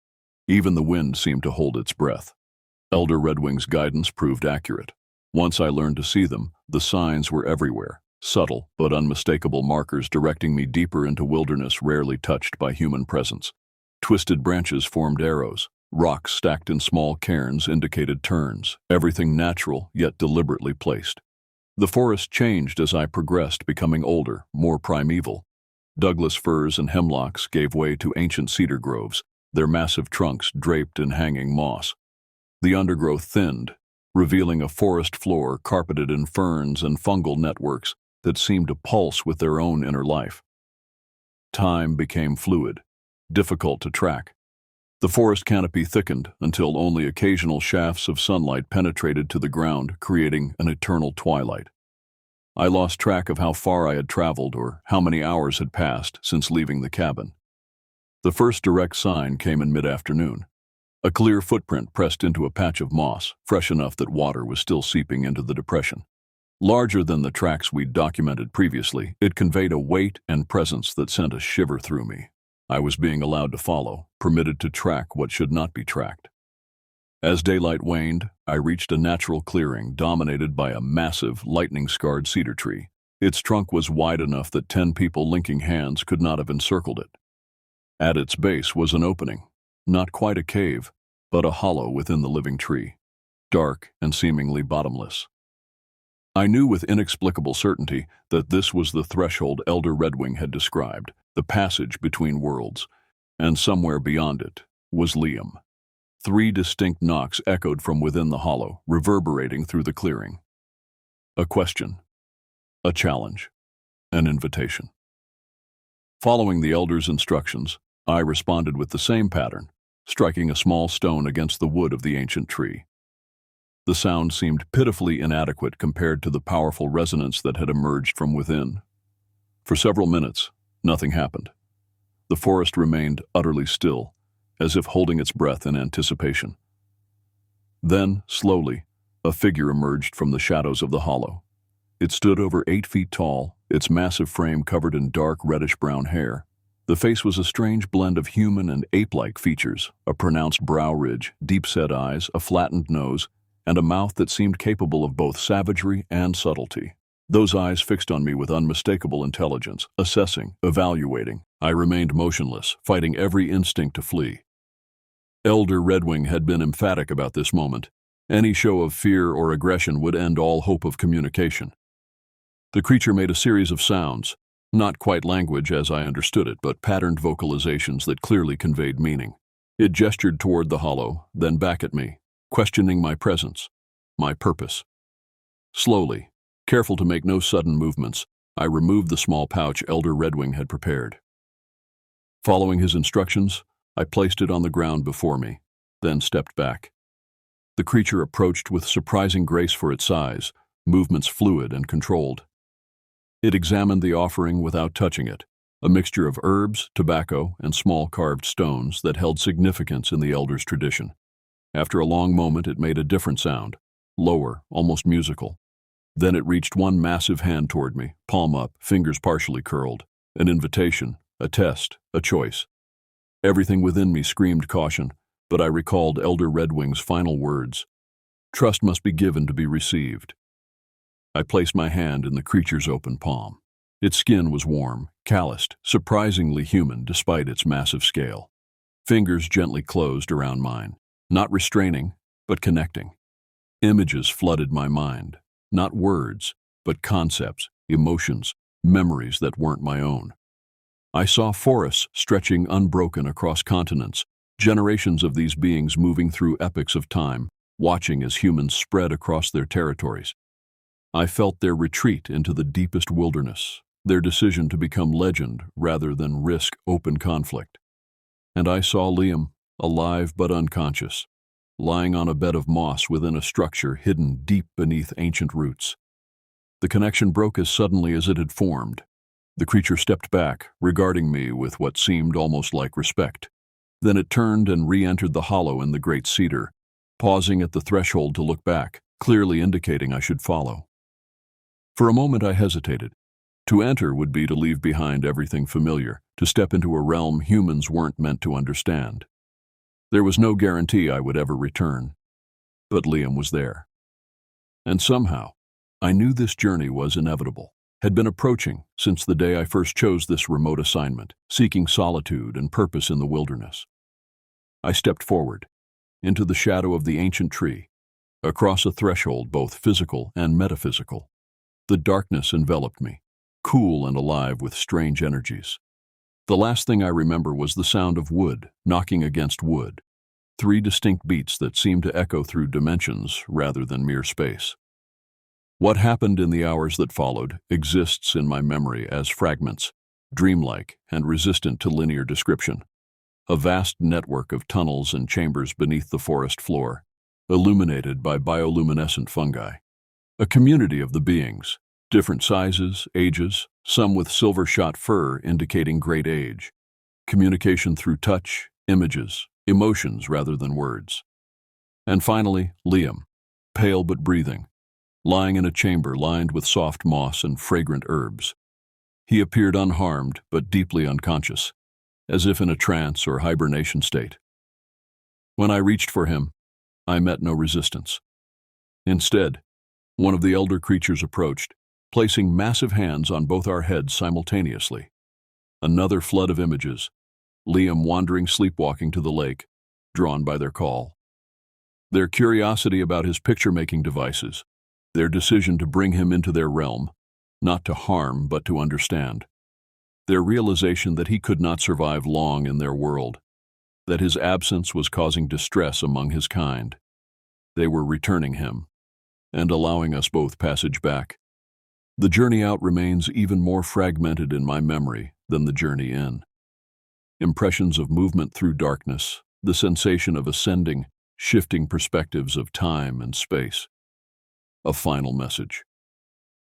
Even the wind seemed to hold its breath. Elder Redwing's guidance proved accurate. Once I learned to see them, the signs were everywhere, subtle but unmistakable markers directing me deeper into wilderness rarely touched by human presence. Twisted branches formed arrows. Rocks stacked in small cairns indicated turns, everything natural yet deliberately placed. The forest changed as I progressed, becoming older, more primeval. Douglas firs and hemlocks gave way to ancient cedar groves, their massive trunks draped in hanging moss. The undergrowth thinned, revealing a forest floor carpeted in ferns and fungal networks that seemed to pulse with their own inner life. Time became fluid, difficult to track. The forest canopy thickened until only occasional shafts of sunlight penetrated to the ground, creating an eternal twilight. I lost track of how far I had traveled or how many hours had passed since leaving the cabin. The first direct sign came in mid-afternoon. A clear footprint pressed into a patch of moss, fresh enough that water was still seeping into the depression. Larger than the tracks we'd documented previously, it conveyed a weight and presence that sent a shiver through me. I was being allowed to follow, permitted to track what should not be tracked. As daylight waned, I reached a natural clearing dominated by a massive, lightning-scarred cedar tree. Its trunk was wide enough that 10 people linking hands could not have encircled it. At its base was an opening, not quite a cave, but a hollow within the living tree, dark and seemingly bottomless. I knew with inexplicable certainty that this was the threshold Elder Redwing had described, the passage between worlds, and somewhere beyond it was Liam. 3 distinct knocks echoed from within the hollow, reverberating through the clearing. A question, a challenge, an invitation. Following the elder's instructions, I responded with the same pattern, striking a small stone against the wood of the ancient tree. The sound seemed pitifully inadequate compared to the powerful resonance that had emerged from within. For several minutes, nothing happened. The forest remained utterly still, as if holding its breath in anticipation. Then, slowly, a figure emerged from the shadows of the hollow. It stood over 8 feet tall, its massive frame covered in dark reddish-brown hair. The face was a strange blend of human and ape-like features, a pronounced brow ridge, deep-set eyes, a flattened nose, and a mouth that seemed capable of both savagery and subtlety. Those eyes fixed on me with unmistakable intelligence, assessing, evaluating. I remained motionless, fighting every instinct to flee. Elder Redwing had been emphatic about this moment. Any show of fear or aggression would end all hope of communication. The creature made a series of sounds, not quite language as I understood it, but patterned vocalizations that clearly conveyed meaning. It gestured toward the hollow, then back at me, questioning my presence, my purpose. Slowly, careful to make no sudden movements, I removed the small pouch Elder Redwing had prepared. Following his instructions, I placed it on the ground before me, then stepped back. The creature approached with surprising grace for its size, movements fluid and controlled. It examined the offering without touching it, a mixture of herbs, tobacco, and small carved stones that held significance in the elder's tradition. After a long moment, it made a different sound, lower, almost musical. Then it reached one massive hand toward me, palm up, fingers partially curled. An invitation, a test, a choice. Everything within me screamed caution, but I recalled Elder Redwing's final words. Trust must be given to be received. I placed my hand in the creature's open palm. Its skin was warm, calloused, surprisingly human despite its massive scale. Fingers gently closed around mine. Not restraining, but connecting. Images flooded my mind, not words, but concepts, emotions, memories that weren't my own. I saw forests stretching unbroken across continents, generations of these beings moving through epochs of time, watching as humans spread across their territories. I felt their retreat into the deepest wilderness, their decision to become legend rather than risk open conflict. And I saw Liam, alive but unconscious, lying on a bed of moss within a structure hidden deep beneath ancient roots. The connection broke as suddenly as it had formed. The creature stepped back, regarding me with what seemed almost like respect. Then it turned and re-entered the hollow in the great cedar, pausing at the threshold to look back, clearly indicating I should follow. For a moment I hesitated. To enter would be to leave behind everything familiar, to step into a realm humans weren't meant to understand. There was no guarantee I would ever return, but Liam was there. And somehow, I knew this journey was inevitable, had been approaching since the day I first chose this remote assignment, seeking solitude and purpose in the wilderness. I stepped forward, into the shadow of the ancient tree, across a threshold both physical and metaphysical. The darkness enveloped me, cool and alive with strange energies. The last thing I remember was the sound of wood knocking against wood, 3 distinct beats that seemed to echo through dimensions rather than mere space. What happened in the hours that followed exists in my memory as fragments, dreamlike and resistant to linear description. A vast network of tunnels and chambers beneath the forest floor, illuminated by bioluminescent fungi. A community of the beings, different sizes, ages, some with silver-shot fur indicating great age. Communication through touch, images, emotions rather than words. And finally, Liam, pale but breathing, lying in a chamber lined with soft moss and fragrant herbs. He appeared unharmed but deeply unconscious, as if in a trance or hibernation state. When I reached for him, I met no resistance. Instead, one of the elder creatures approached, placing massive hands on both our heads simultaneously. Another flood of images, Liam wandering sleepwalking to the lake, drawn by their call. Their curiosity about his picture-making devices, their decision to bring him into their realm, not to harm but to understand. Their realization that he could not survive long in their world, that his absence was causing distress among his kind. They were returning him, and allowing us both passage back. The journey out remains even more fragmented in my memory than the journey in. Impressions of movement through darkness, the sensation of ascending, shifting perspectives of time and space. A final message,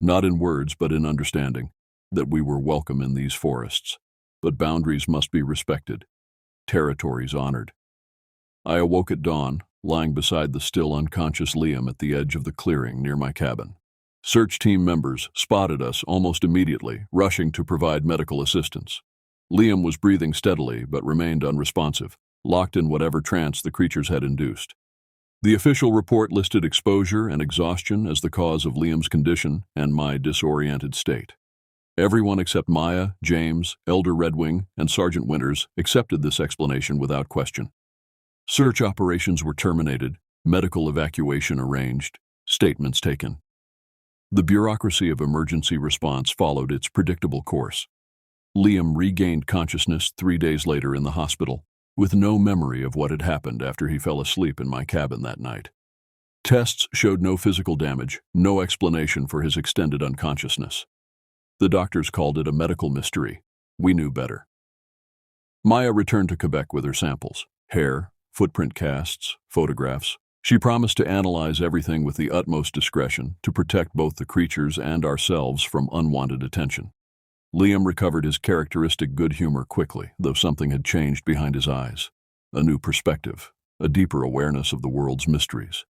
not in words but in understanding, that we were welcome in these forests, but boundaries must be respected, territories honored. I awoke at dawn, lying beside the still unconscious Liam at the edge of the clearing near my cabin. Search team members spotted us almost immediately, rushing to provide medical assistance. Liam was breathing steadily but remained unresponsive, locked in whatever trance the creatures had induced. The official report listed exposure and exhaustion as the cause of Liam's condition and my disoriented state. Everyone except Maya, James, Elder Redwing, and Sergeant Winters accepted this explanation without question. Search operations were terminated, medical evacuation arranged, statements taken. The bureaucracy of emergency response followed its predictable course. Liam regained consciousness 3 days later in the hospital, with no memory of what had happened after he fell asleep in my cabin that night. Tests showed no physical damage, no explanation for his extended unconsciousness. The doctors called it a medical mystery. We knew better. Maya returned to Quebec with her samples, hair, footprint casts, photographs. She promised to analyze everything with the utmost discretion to protect both the creatures and ourselves from unwanted attention. Liam recovered his characteristic good humor quickly, though something had changed behind his eyes. A new perspective, a deeper awareness of the world's mysteries.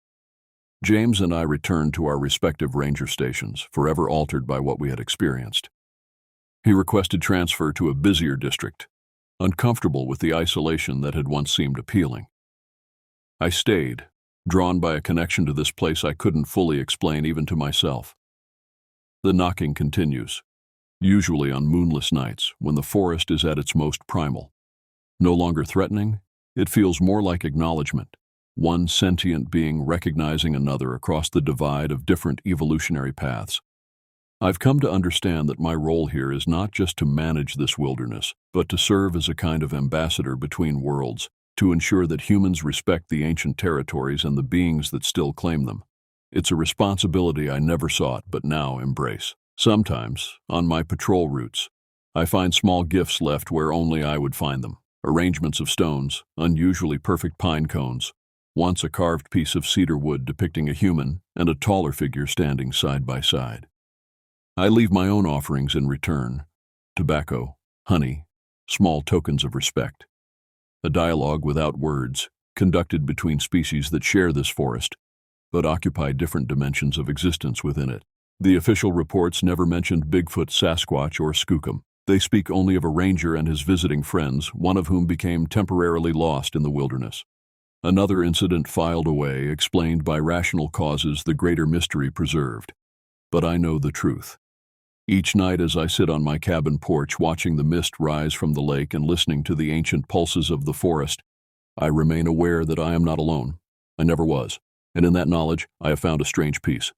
James and I returned to our respective ranger stations, forever altered by what we had experienced. He requested transfer to a busier district, uncomfortable with the isolation that had once seemed appealing. I stayed, drawn by a connection to this place I couldn't fully explain even to myself. The knocking continues, usually on moonless nights when the forest is at its most primal. No longer threatening, it feels more like acknowledgement, one sentient being recognizing another across the divide of different evolutionary paths. I've come to understand that my role here is not just to manage this wilderness, but to serve as a kind of ambassador between worlds, to ensure that humans respect the ancient territories and the beings that still claim them. It's a responsibility I never sought but now embrace. Sometimes, on my patrol routes, I find small gifts left where only I would find them. Arrangements of stones, unusually perfect pine cones, once a carved piece of cedar wood depicting a human and a taller figure standing side by side. I leave my own offerings in return: tobacco, honey, small tokens of respect. A dialogue without words, conducted between species that share this forest, but occupy different dimensions of existence within it. The official reports never mentioned Bigfoot, Sasquatch, or Skookum. They speak only of a ranger and his visiting friends, one of whom became temporarily lost in the wilderness. Another incident filed away, explained by rational causes, the greater mystery preserved. But I know the truth. Each night as I sit on my cabin porch watching the mist rise from the lake and listening to the ancient pulses of the forest, I remain aware that I am not alone. I never was, and in that knowledge I have found a strange peace.